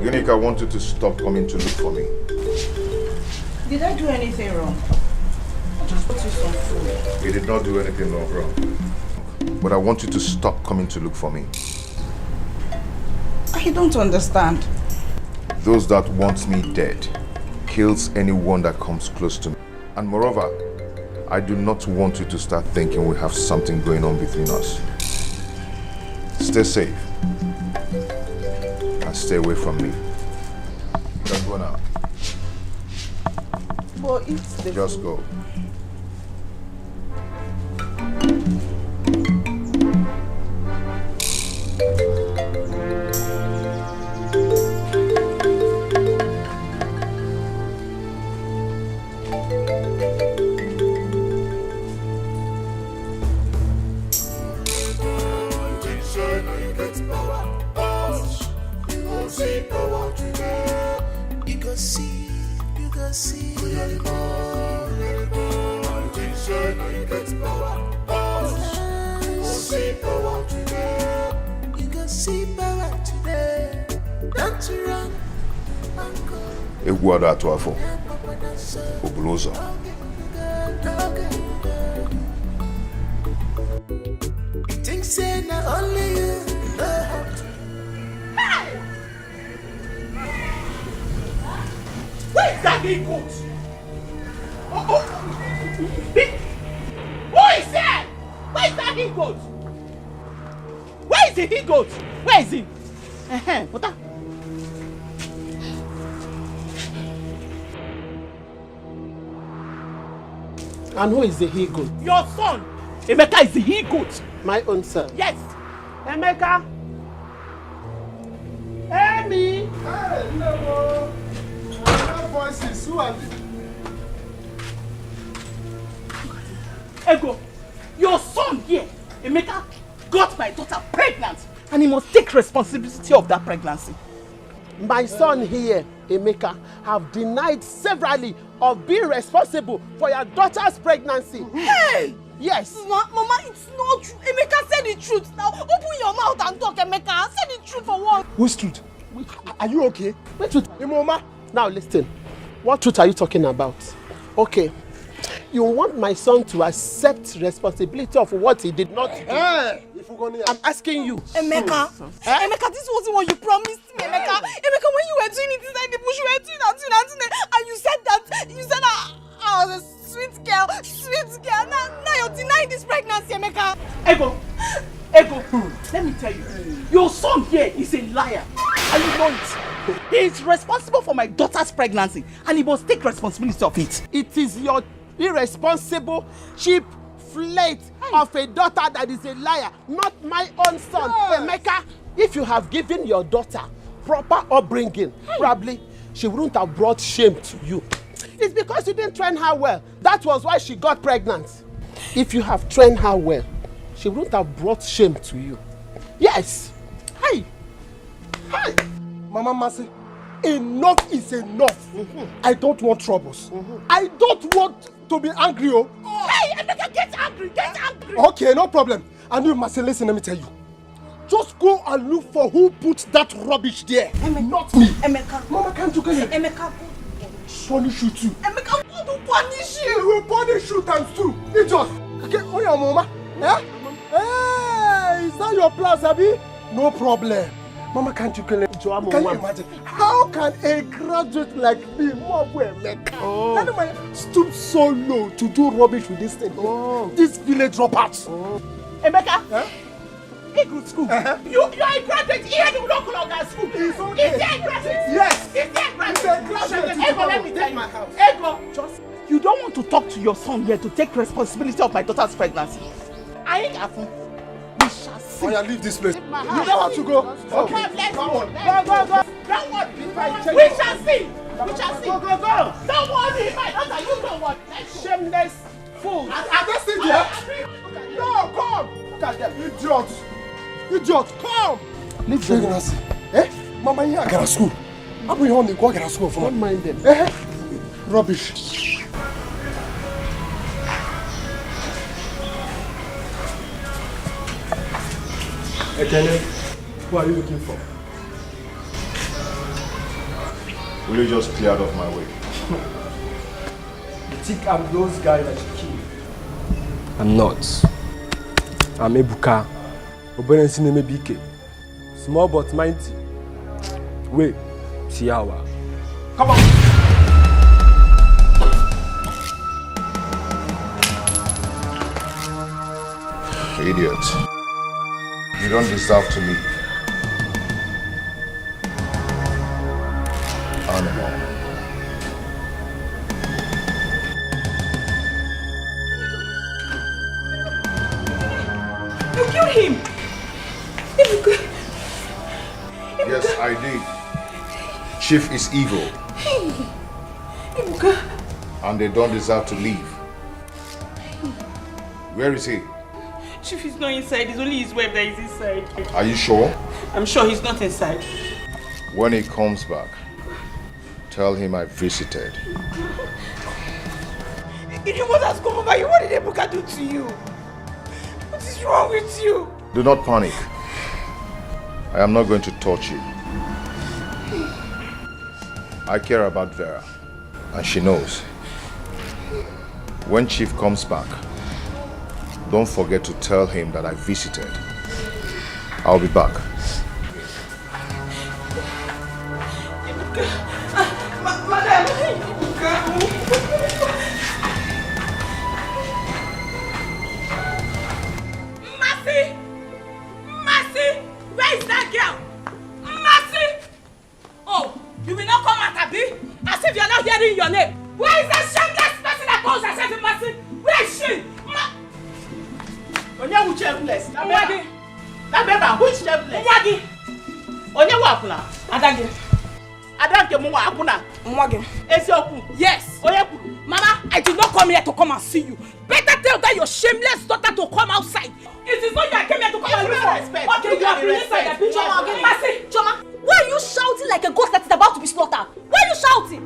Unique, I want you to stop coming to look for me. Did I do anything wrong? I just brought you some food. You did not do anything wrong. But I want you to stop coming to look for me. I don't understand. Those that want me dead kills anyone that comes close to me. And moreover, I do not want you to start thinking we have something going on between us. Stay safe. And stay away from me. Just go now. But it's the Just go. Egwada atwafo. Obuloza. Think say not only you know how to. that he-goat? Who is there? Where is that he-goat? Where is the he-goat? Where is he? What that? And who is the he-goat? Your son! Emeka is the he-goat. My own son? Yes! Emeka! Amy! Hey, no! No voices. Who are they? Ego, your son here, Emeka, got my daughter pregnant, and he must take responsibility of that pregnancy. My son here, Emeka, have denied severally of being responsible for your daughter's pregnancy. Hey! Yes. Mama, it's not true. Emeka said the truth. Now, open your mouth and talk, Emeka. Say the truth for once. Whose truth? Are you okay? Which truth? Mama. Now listen. What truth are you talking about? Okay. You want my son to accept responsibility of what he did not do? Hey! I'm asking you. Emeka, Emeka, this wasn't what you promised me, Emeka. Emeka, when you were doing it inside the bush, you were doing that, and you said I was a sweet girl. Now you're denying this pregnancy, Emeka. Ego, let me tell you, your son here is a liar, and you know it. He is responsible for my daughter's pregnancy, and he must take responsibility of it. It is your irresponsible, cheap flirt of a daughter that is a liar, not my own son. Emeka, if you have given your daughter proper upbringing, probably she wouldn't have brought shame to you. It's because you didn't train her well. That was why she got pregnant. If you have trained her well, she wouldn't have brought shame to you. Yes. Hey! Mama Mercy, enough is enough. I don't want troubles. I don't want to be angry. Hey, Emeka, get angry. Okay, no problem. And you, Mercy, listen, let me tell you. Just go and look for who put that rubbish there. Not me. Emeka. Mama, can't you get it? Emeka. Punish you too. Emeka, God will punish you. He will punish you times two. Idiot. Okay, oh yeah, Mama. Eh? Hey, is that your plan, Sabi? No problem. Mama, can't you kill it? Can you imagine? How can a graduate like me, None of my stoop so low to do rubbish with this thing? This village dropouts. Emeka, he go to school. You are a graduate here, you don't belong at school. Is he a graduate? Yes. Is he a graduate? He's a graduate. Ego, let me tell you. Ego, you don't want to talk to your son here to take responsibility of my daughter's pregnancy. I ain't got fun. We shall see. Oh yeah, leave this place. You don't have to go. Okay, let's come go. on. Go. Don't worry. We shall see. Go. Don't worry, my daughter, you don't worry. Shameless fool. Are they still there? No, come. Look at them. Idiot, come. Leave them. Eh? Mama, you are going to school. I'm going to go to school. Don't mind them. Eh? Rubbish. Ekene, who are you looking for? Will you just clear out of my way? You think I'm those guys that you kill? I'm not. I'm Ebuka. Obenensi name Bike. Small but mighty. Wait, see how. Come on. Idiot. You don't deserve to live. Animal. You killed him. Yes, I did. Chief is evil. And they don't deserve to live. Where is he? Chief is not inside. It's only his wife that is inside. Are you sure? I'm sure he's not inside. When he comes back, tell him I visited. What has come over you? What did Ebuka do to you? What is wrong with you? Do not panic. I am not going to touch you. I care about Vera, and she knows. When Chief comes back, don't forget to tell him that I visited. I'll be back. Madam! as if you're not hearing your name. Where is that shameless person that calls herself a person? Where is she? Onye who shameless? Who is shameless? Onye who akuna? Adage. Adage mu akuna. Mwage. Esioku. Yes. Mama, I did not come here to come and see you. Better tell that your shameless daughter to come outside. It is not you I came here to come and look for. Okay, you have been inside the picture. Choma, why are you shouting like a ghost that is about to be slaughtered? Why are you shouting?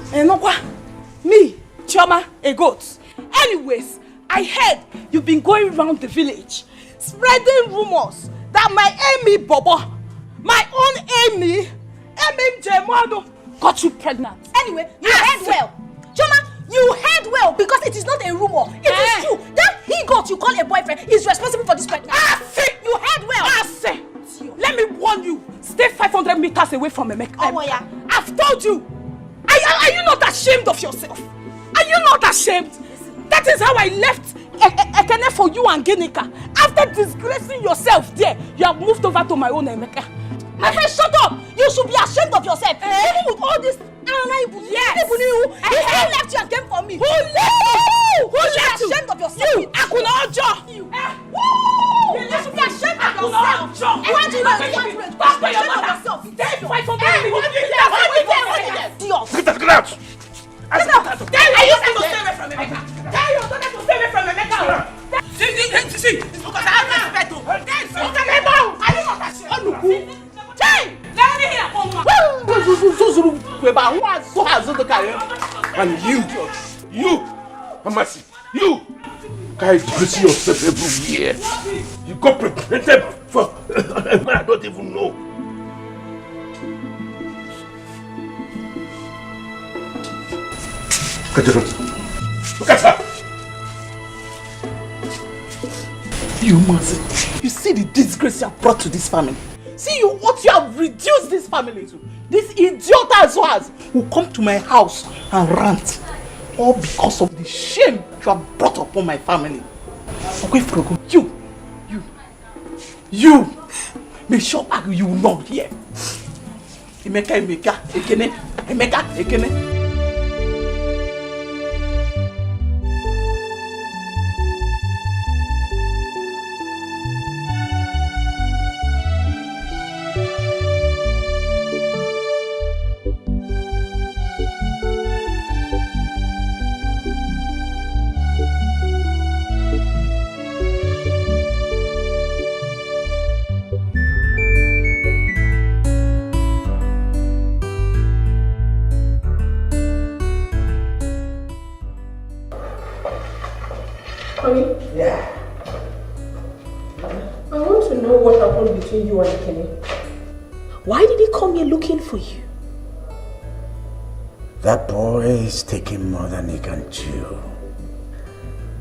Me, Choma, a goat. Anyways, I heard you've been going around the village spreading rumors that my Amy Bobo, my own Amy Jemano, got you pregnant. Anyway, you heard well. Choma, you heard well because it is not a rumor. It is true. That he got you call a boyfriend is responsible for this pregnancy. You heard well. Let me warn you. Stay 500 meters away from Emeka. Oh, yeah. I've told you. Are you not ashamed of yourself? Are you not ashamed? That is how I left Ekene for you and Ginika. After disgracing yourself there, you have moved over to my own Emeka. My friend, shut up! You should be ashamed of yourself. Even with all this, yes. He still left you and came for me. Who left you? Who should be ashamed of yourself? You, Akuna Ojo. You should be ashamed of yourself. Why do you not want to be ashamed of yourself? Stay 500 meters. Get out! Tell your daughter to stay away from Emeka. Tell your daughter to stay away from Emeka. See, it's because I have respect. Are you not ashamed? And you, Amasi, you can't see yourself everywhere. You got prepared for I don't even know. Look at her. You must. You see the disgrace you have brought to this family. See what you have reduced this family to. This idiot as well as who come to my house and rant. All because of the shame you have brought upon my family. Okay, Frogo, you. Make sure you will not hear. Emeka, Ekene. Honey? Yeah. I want to know what happened between you and Kenny. Why did he come here looking for you? That boy is taking more than he can chew.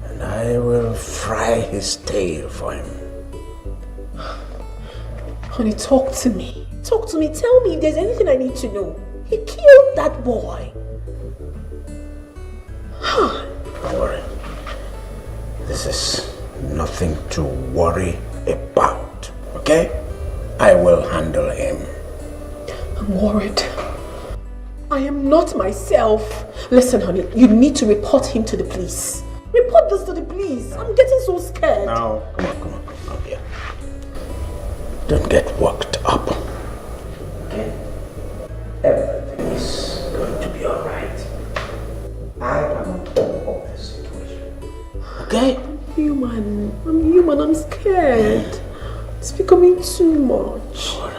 And I will fry his tail for him. Honey, talk to me. Talk to me. Tell me if there's anything I need to know. He killed that boy. Don't worry. This is nothing to worry about. Okay? I will handle him. I'm worried. I am not myself. Listen, honey, you need to report him to the police. Report this to the police. I'm getting so scared. No, come on, here. Don't get worked up. Okay? Everything is going to be alright. I am on top of this situation. Okay? I'm human. I'm scared. It's becoming too much. Don't worry.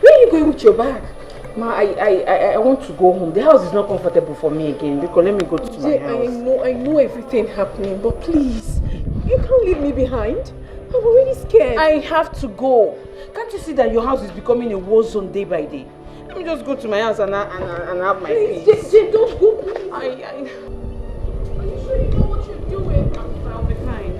Where are you going with your bag? Ma, I want to go home. The house is not comfortable for me again. Because let me go to my house. I know everything happening, but please, you can't leave me behind. I'm already scared. I have to go. Can't you see that your house is becoming a war zone day by day? Let me just go to my house and have my peace. Jay, don't go, please. Are you sure you know what you're doing? I'll be fine.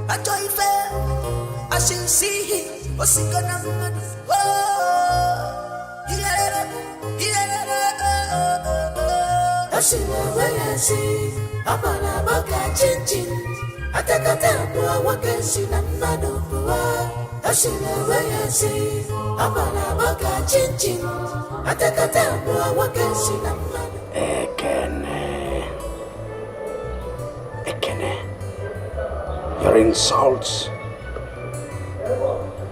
Enjoy fair. I shall see him. What's he gonna do? Oh, yeah. I see what I see. I'm on a baka chin. I take a tempo. I walk and see the man of the world. I see what I see. I'm on a baka chin. I take a tempo. I walk and see the man. Ekene. Your insults,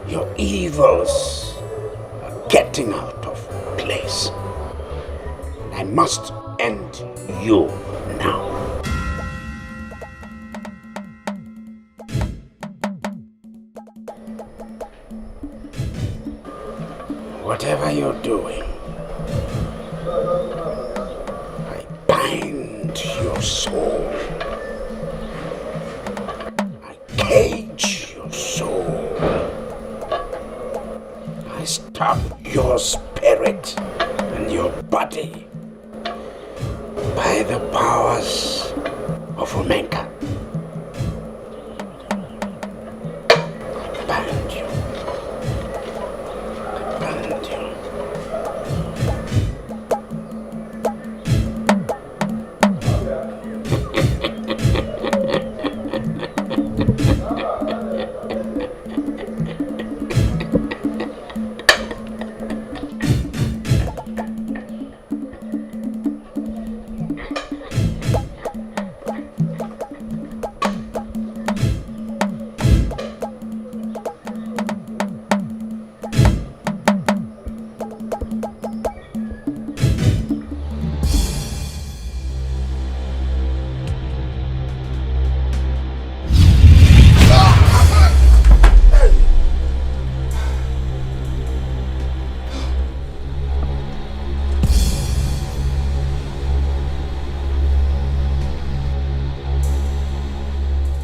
your evils are getting out of place. I must end you now. Whatever you're doing, I bind your soul. Cage your soul. I stop your spirit and your body by the powers of Omega. I bind you.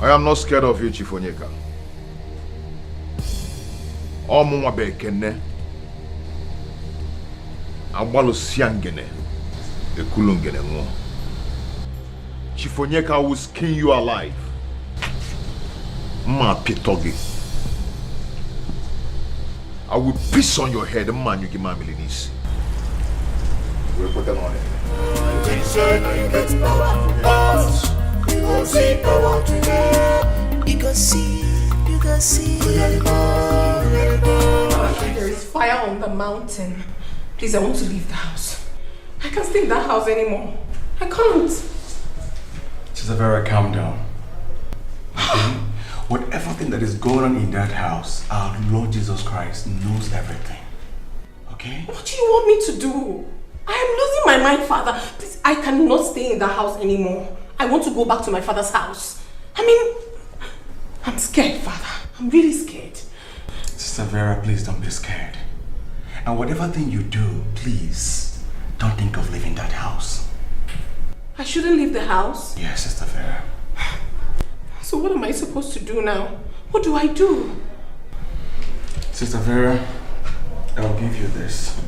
I am not scared of you, Chief Onyeka. Omu wabe kene. Agbalu siangene. Ekulungene ngo. Chief Onyeka will skin you alive. Ma pitogi. I will piss on your head, man. You give my milinis. We'll put them on it. You go see power today. You go see. There is fire on the mountain. Please, I want to leave the house. I can't stay in that house anymore. I can't. Sister Vera, calm down. Okay? Whatever thing that is going on in that house, our Lord Jesus Christ knows everything. Okay? What do you want me to do? I am losing my mind, Father. Please, I cannot stay in the house anymore. I want to go back to my father's house. I mean, I'm scared, Father. I'm really scared. Sister Vera, please don't be scared. And whatever thing you do, please don't think of leaving that house. I shouldn't leave the house? Yes, Sister Vera. So what am I supposed to do now? What do I do? Sister Vera, I'll give you this.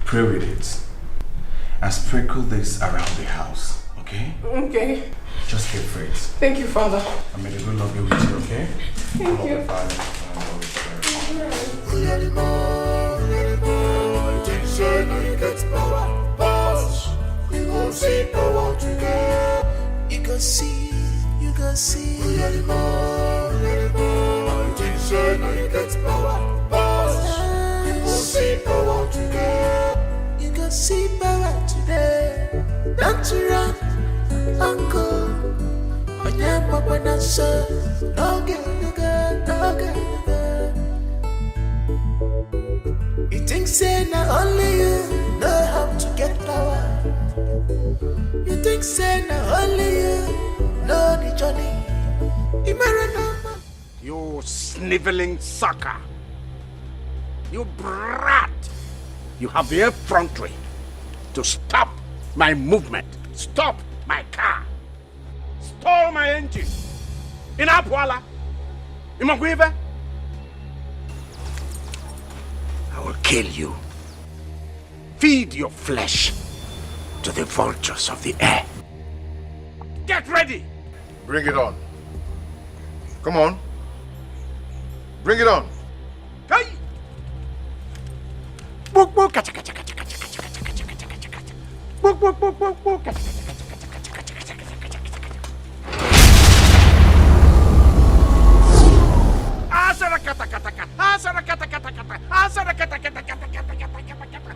Pray with it. And sprinkle this around the house, okay? Okay. Just keep faith. Thank you, Father. And may the good Lord be with you, okay? Thank you. You go see power today. Don't you run, uncle. When you're papa and son, no get. You think say not only you know how to get power. You think say not only you know the journey. You sniveling sucker. You brat. You have the effrontery to stop my movement, stop my car, stole my engine. In Apwala, in Magwive. I will kill you. Feed your flesh to the vultures of the air. Get ready! Bring it on. Come on. Bring it on. Hey! Book, book, kacha, kacha, kacha, kacha, kacha, kacha, kacha, kacha, kacha, kacha. Book, book, book, book, book, kacha, kacha, kacha, kacha, kacha, kacha, kacha, kacha, kacha, kacha. Asara kata kata kata. Asara kata kata kata. Asara kata kata kata kata kata kata kata.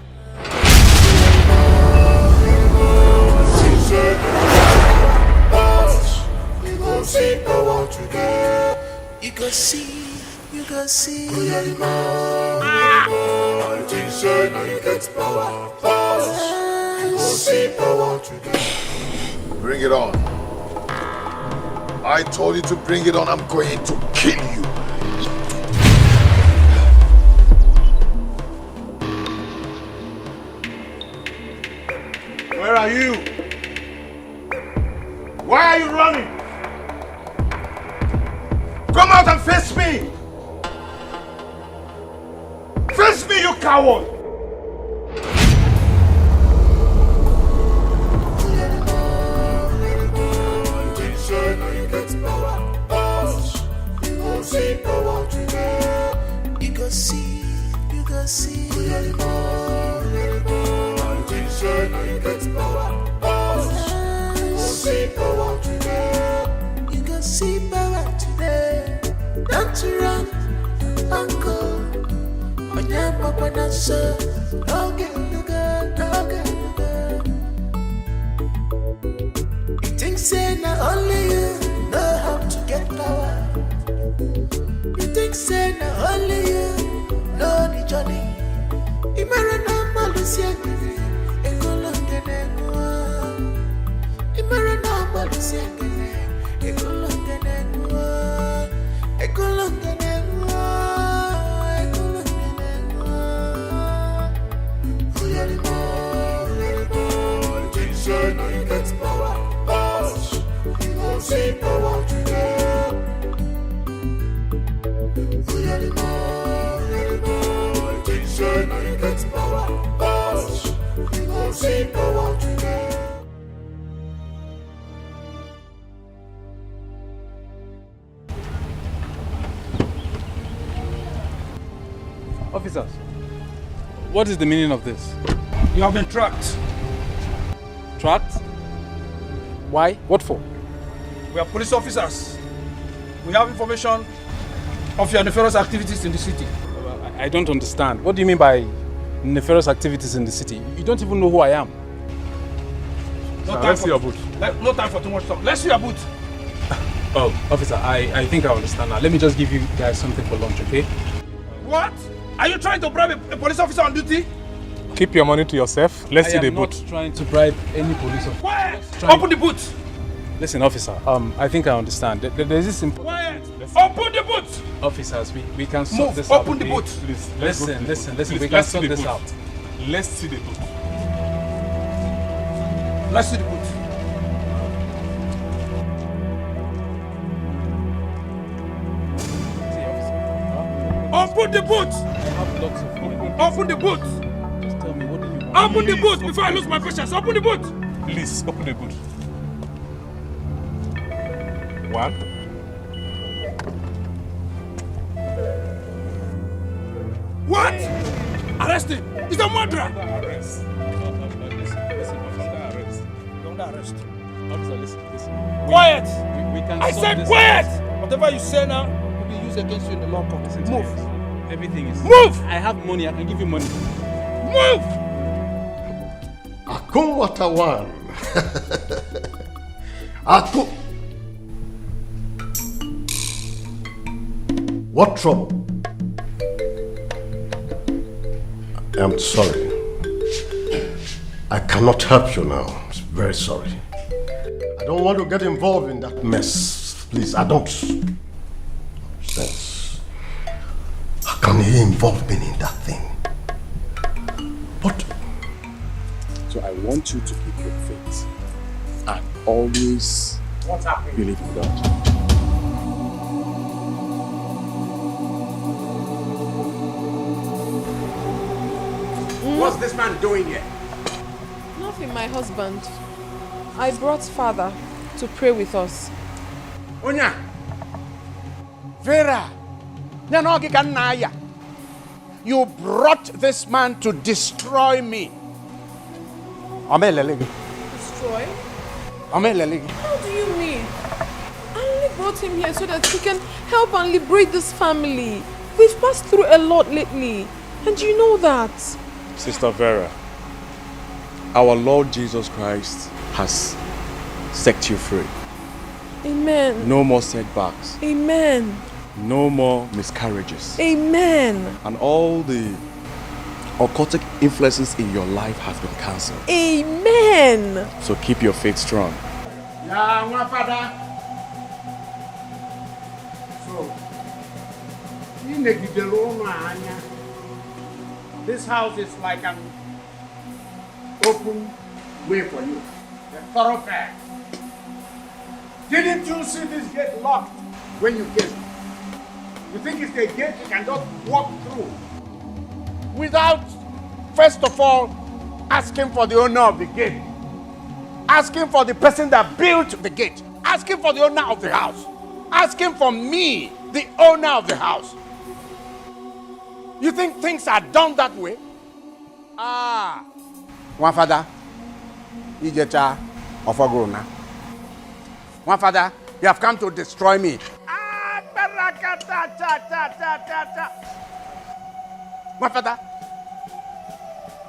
You go see power today. You go see. You go see. I think so now you get power. You go see power today. Bring it on. I told you to bring it on. I'm going to kill you. Where are you? Why are you running? Come out and face me! Face me, you coward! You go see, you go see. You go see power today. Don't you run, uncle. On your papa, not so. Okay, you go. You think say not only you know how to get power. You think say not only you know the journey. Imara na malusia gini, ekolongenengwa. Imara na malusia gini, ekolongenengwa. Ekolongenengwa. Uyalimo. You think say now you get power. You go see power today. Officers, what is the meaning of this? You have been tracked. Tracked? Why? What for? We are police officers. We have information of your nefarious activities in the city. I don't understand. What do you mean by nefarious activities in the city? You don't even know who I am. Let's see your boot. No time for too much talk. Let's see your boot. Oh, officer, I think I understand now. Let me just give you guys something for lunch, okay? What? Are you trying to bribe a police officer on duty? Keep your money to yourself. Let's see the boot. I'm not trying to bribe any police officer. Quiet! Open the boot! Listen, officer, I think I understand. There's this simple... Quiet! Open the boot! Officers, we can sort this out. Open the boot! Please, listen. We can sort this out. Let's see the boot. Let's see the boot. Open the boot! I have lots of money. Open the boot! Just tell me, what do you want? Open the boot before I lose my patience. Open the boot! Please, open the boot. 1. What? Arrest him! He's a murderer! Under arrest. Listen, under arrest. Under arrest. Officer, listen. Quiet! We can I sort said this quiet! out. Whatever you say now will be used against you in the law court. Move! Everything is... Move! I have money. I can give you money. Move! Akun Watawan. Akun. What trouble? I'm sorry. I cannot help you now. I'm very sorry. I don't want to get involved in that mess. Please, I don't. Sense. How can he involve me in that thing? But... So I want you to keep your faith and always believe in God. What's this man doing here? with my husband. I brought father to pray with us. Onya! Vera! You brought this man to destroy me. Destroy? How do you mean? I only brought him here so that he can help and liberate this family. We've passed through a lot lately, and you know that. Sister Vera, our Lord Jesus Christ has set you free. Amen. No more setbacks. Amen. No more miscarriages. Amen. And all the occultic influences in your life have been cancelled. Amen. So keep your faith strong. Yeah, my father. So, this house is like an open way for you. A thoroughfare. Didn't you see this gate locked when you came? You think it's a gate you can just walk through without, first of all, asking for the owner of the gate, asking for the person that built the gate, asking for the owner of the house, asking for me, the owner of the house. You think things are done that way? Ah, one father, Ijeta of Agona. One father, you have come to destroy me. My father,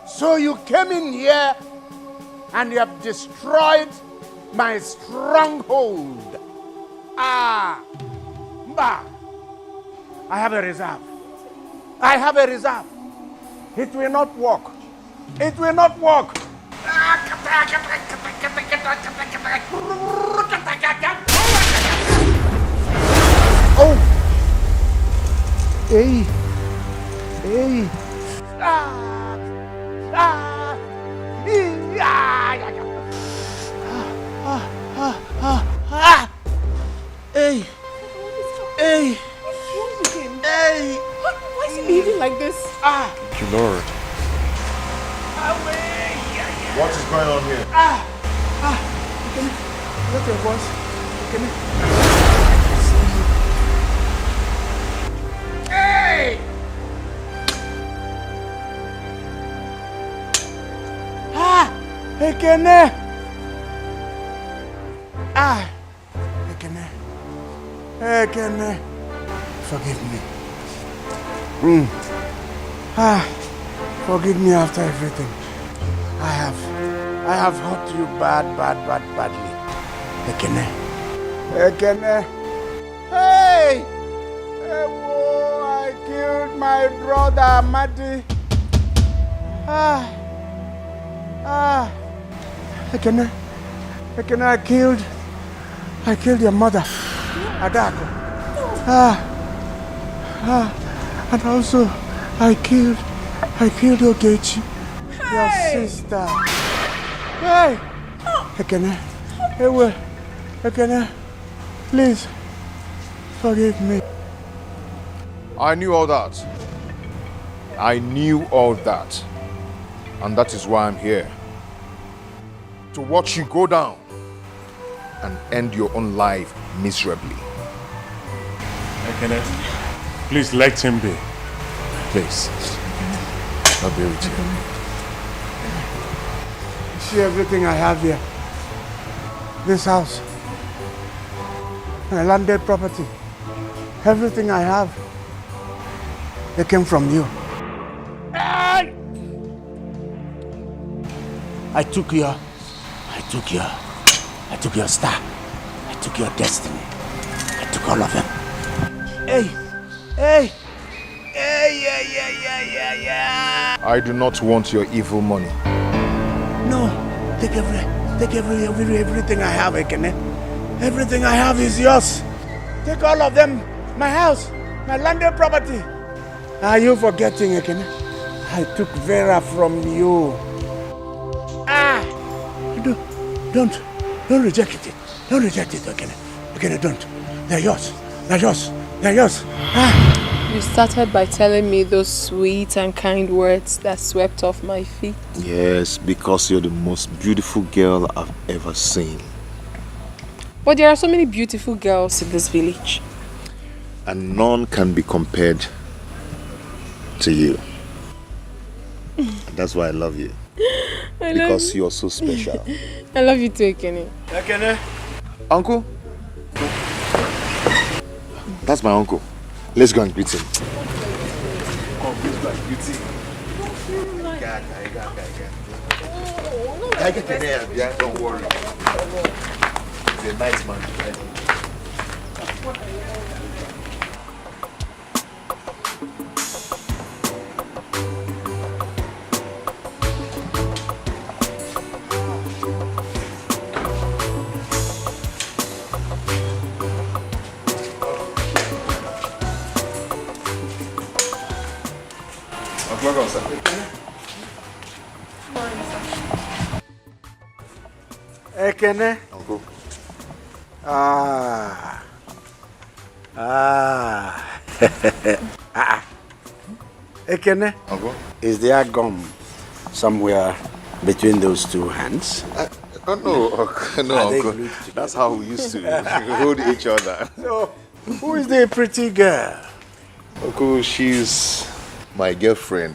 so you came in here and you have destroyed my stronghold. Ah, Mba, I have a reserve. I have a reserve. It will not work. It will not work. Oh! Hey! Hey! Hey! Hey! Hey! Why is he behaving like this? Thank you, Lord. What is going on here? What's your voice? Hey! Ekene! Ekene! Forgive me. Forgive me after everything. I have hurt you badly. Ekene. Hey! I killed my brother, Madi. Ekene, I killed your mother, Adako. And also, I killed Ogechi, your sister. Hey! Ekene, please, forgive me. I knew all that. And that is why I'm here. To watch you go down and end your own life miserably. Kenneth, please let him be. Please. I'll be with you. See everything I have here. This house. My landed property. Everything I have. It came from you. I took your star. I took your destiny. I took all of them. Hey. I do not want your evil money. No, take everything I have, Ekene. Everything I have is yours. Take all of them. My house, my landed property. Are you forgetting, Ekene? I took Vera from you. Don't reject it. Don't reject it, Ekene. Ekene, don't. They're yours. You started by telling me those sweet and kind words that swept off my feet. Yes, because you're the most beautiful girl I've ever seen. But there are so many beautiful girls in this village. And none can be compared to you. That's why I love you. Because you're so special. I love you too, Ekene. Ekene? Uncle? That's my uncle. Let's go and greet him. Don't worry. He's a nice man. Welcome, sir. Ekene. Uncle. Ekene. Uncle. Is there gum somewhere between those two hands? No, Uncle. That's how we used to hold each other. So, who is the pretty girl? Uncle, she's my girlfriend.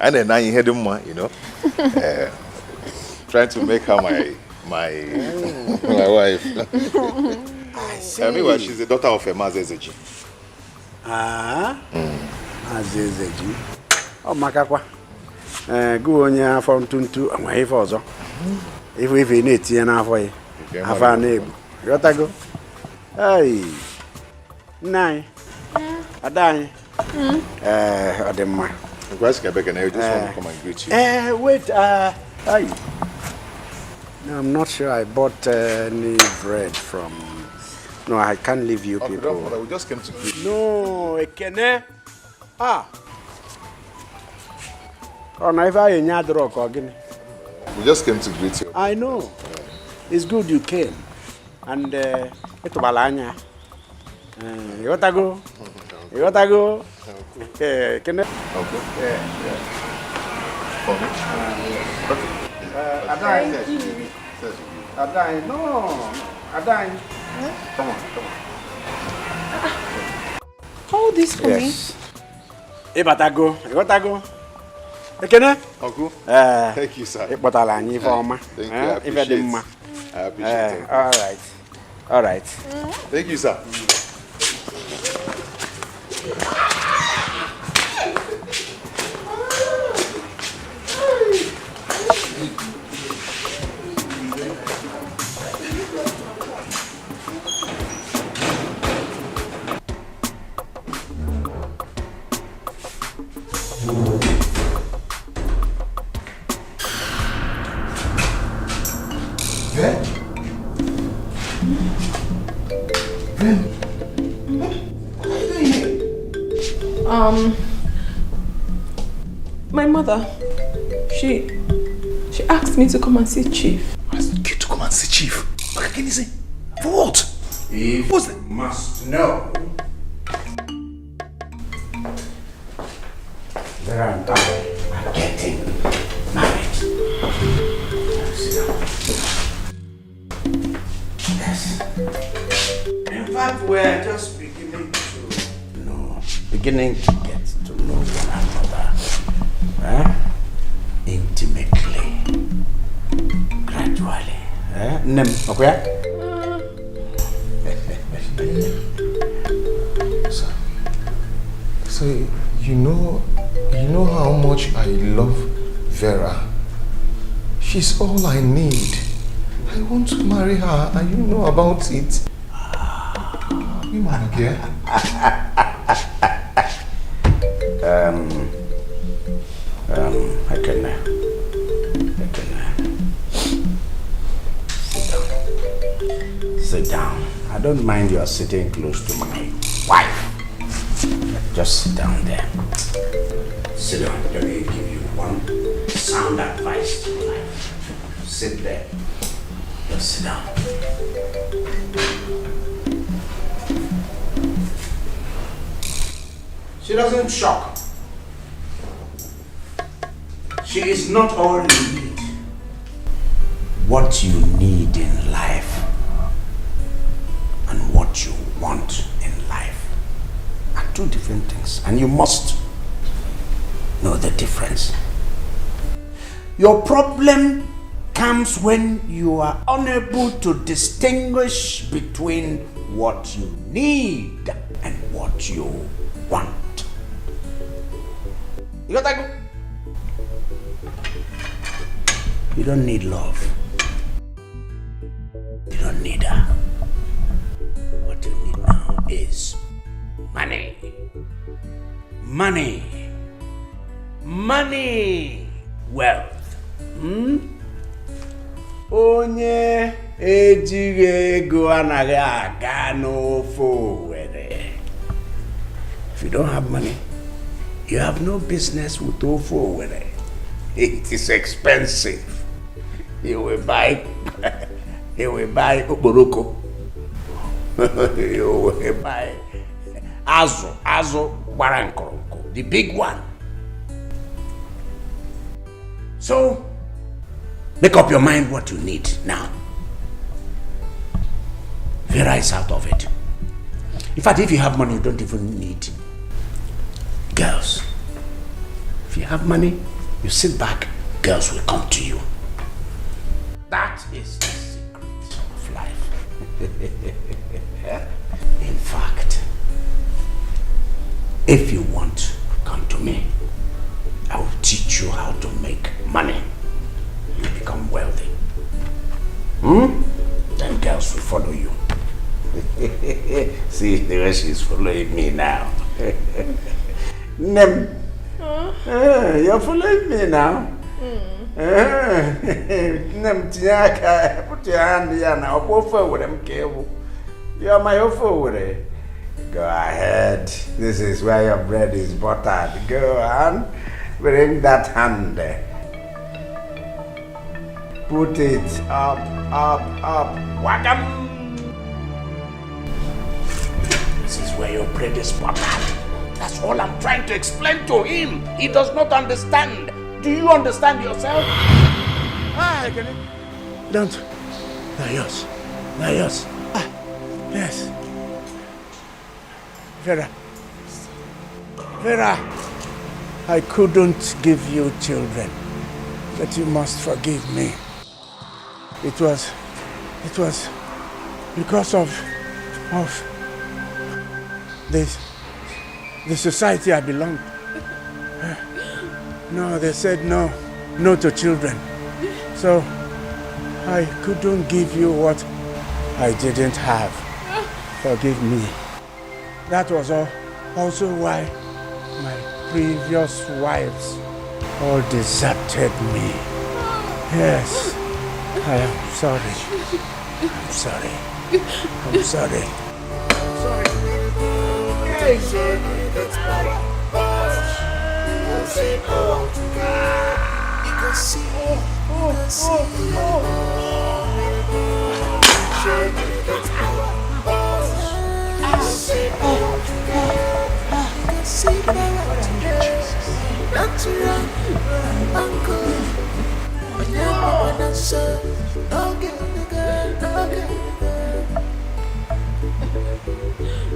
And then I had him, trying to make her my wife. Anyway, she's the daughter of a Mazezeji. Mazezeji. Oh, Makakwa. Go on here from Tuntu and my father. If we need to, and halfway. Have a neighbor. You got to go. Hey. Nine. A dime. Adema. I just want to come and greet you. Wait, hey. No, I'm not sure I bought any bread from. No, I can't leave you people. We just came to greet you. No, Ekene. Oh, no, if I ain't drunk again. We just came to greet you. I know. It's good you came. And it's balanya. You got to go. You got to go. Can I? Okay. Yeah. For me? Adai. No. Adai. Come on. Hold this for me. You got to go. Can I? Uncle. Thank you, sir. Thank you. I appreciate it. All right. Thank you, sir. My mother, she asked me to come and see Chief. Asked you to come and see Chief? What can you say? For what? If what's that? Must know. Vera and I are getting married. Sit down. Yes. In fact, we're just beginning to get to know one another. Intimately. Gradually. Nem, okay? So you know how much I love Vera. She's all I need. I want to marry her, and you know about it. You man, okay? I can sit down. I don't mind you are sitting close to my wife. Just sit down there. Sit down. Let me give you one sound advice to life. Sit there. Just sit down. She doesn't shock. She is not all you need. What you need in life and what you want in life are two different things, and you must know the difference. Your problem comes when you are unable to distinguish between what you need and what you want. You got that? You don't need love. You don't need her. What you need now is money. Money. Money. Wealth. Onye ejighị ego anaghị aga n'ofe Owerri. If you don't have money, you have no business with ofe Owerri. It is expensive. You will buy okporoko. You will buy azu barankoronko, the big one. So, make up your mind what you need now. Vera is out of it. In fact, if you have money, you don't even need girls. If you have money, you sit back, girls will come to you. That is the secret of life. In fact, if you want to come to me, I will teach you how to make money. You become wealthy. Then girls will follow you. See the way she's following me now. Nem. You're following me now. Nem tiaka. Put your hand here now. Go forward, I'm careful. You're my forward. Go ahead. This is where your bread is buttered. Go on. Bring that hand there. Put it up. Wagam. This is where your bread is buttered. That's all I'm trying to explain to him. He does not understand. Do you understand yourself? Ah, don't. Now yours. Ah, yes. Vera, I couldn't give you children, but you must forgive me. It was because of the society I belonged. No, they said no to children. So I couldn't give you what I didn't have. Forgive me. That was also why my previous wives all deserted me. Yes, I am sorry. I'm sorry.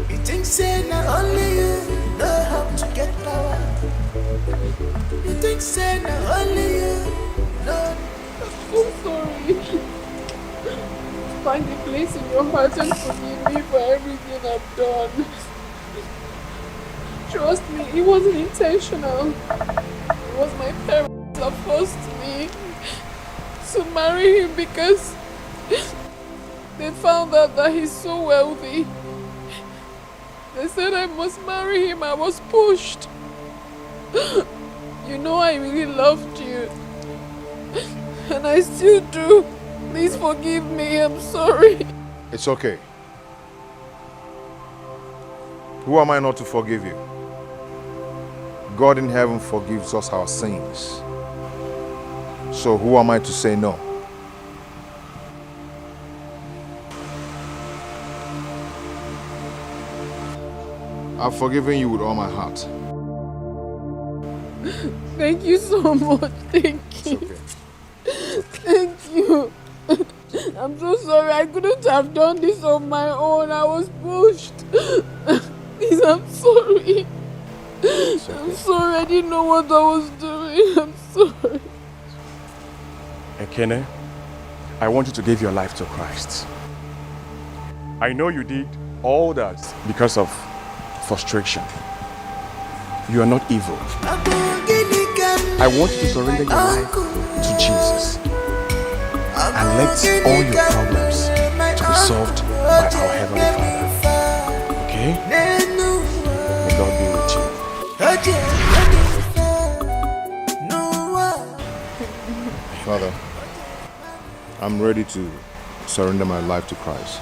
You think say not only you know how to get power. You think say not only you know. I'm so sorry. Find a place in your heart and forgive me for everything I've done. Trust me, it wasn't intentional. It was my parents that forced me to marry him because they found out that he's so wealthy. They said I must marry him. I was pushed. You know I really loved you. And I still do. Please forgive me. I'm sorry. It's okay. Who am I not to forgive you? God in heaven forgives us our sins. So who am I to say no? I've forgiven you with all my heart. Thank you so much. Thank you. Thank you. I'm so sorry. I couldn't have done this on my own. I was pushed. Please, I'm sorry. I'm sorry. I didn't know what I was doing. I'm sorry. Ekene, I want you to give your life to Christ. I know you did all that because of frustration. You are not evil. I want you to surrender your life to Jesus and let all your problems to be solved by our Heavenly Father. Okay? May God be with you. Father, I'm ready to surrender my life to Christ.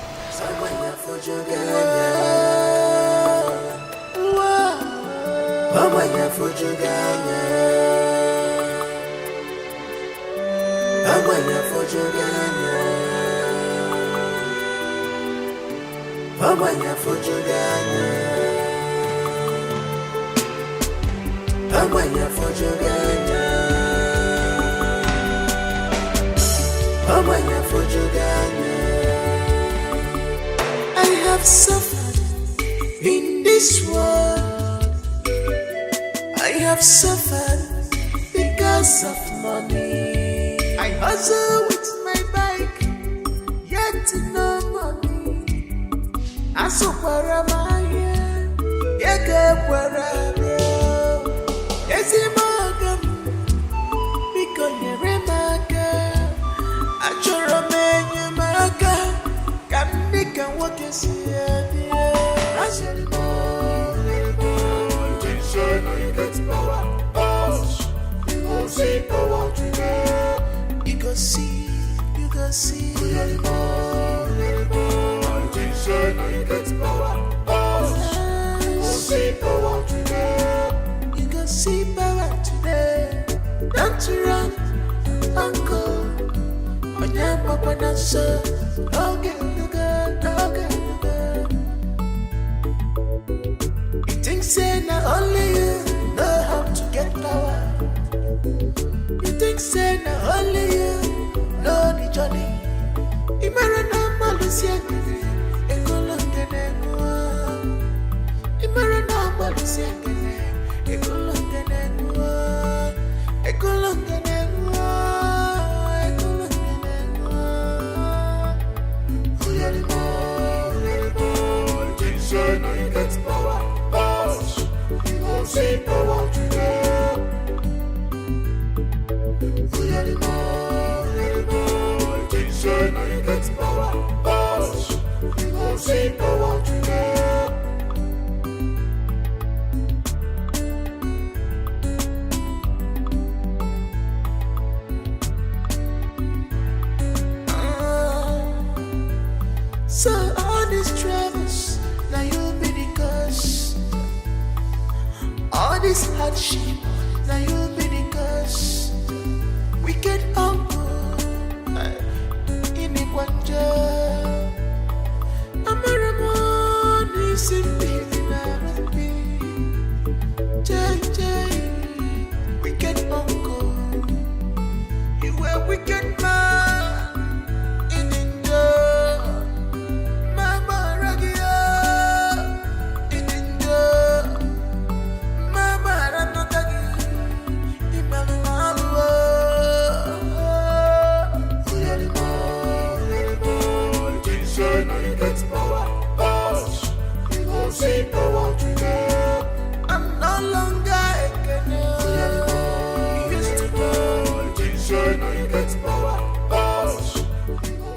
I have suffered in this world. I have suffered because of money. I hustle with my bike, yet no money. I so where am I? Yeah, where am I? Yes, I'm because you're a I try to make you can make a walk and see it. I said, you get power. You go see power today. You go see. You go see power. You go see power today. You go see power today. Don't you run, uncle. Papa dancer, okay. You think say not only you know how to get power. You think say not only you know the journey. Imarana malusia gini, ekolongenengwa. Imarana malusia gini, ekolongenengwa. See power today. Now you get power. You go see power today. So all these troubles, now you'll be the cause. All this hardship, now you'll be the cause. We get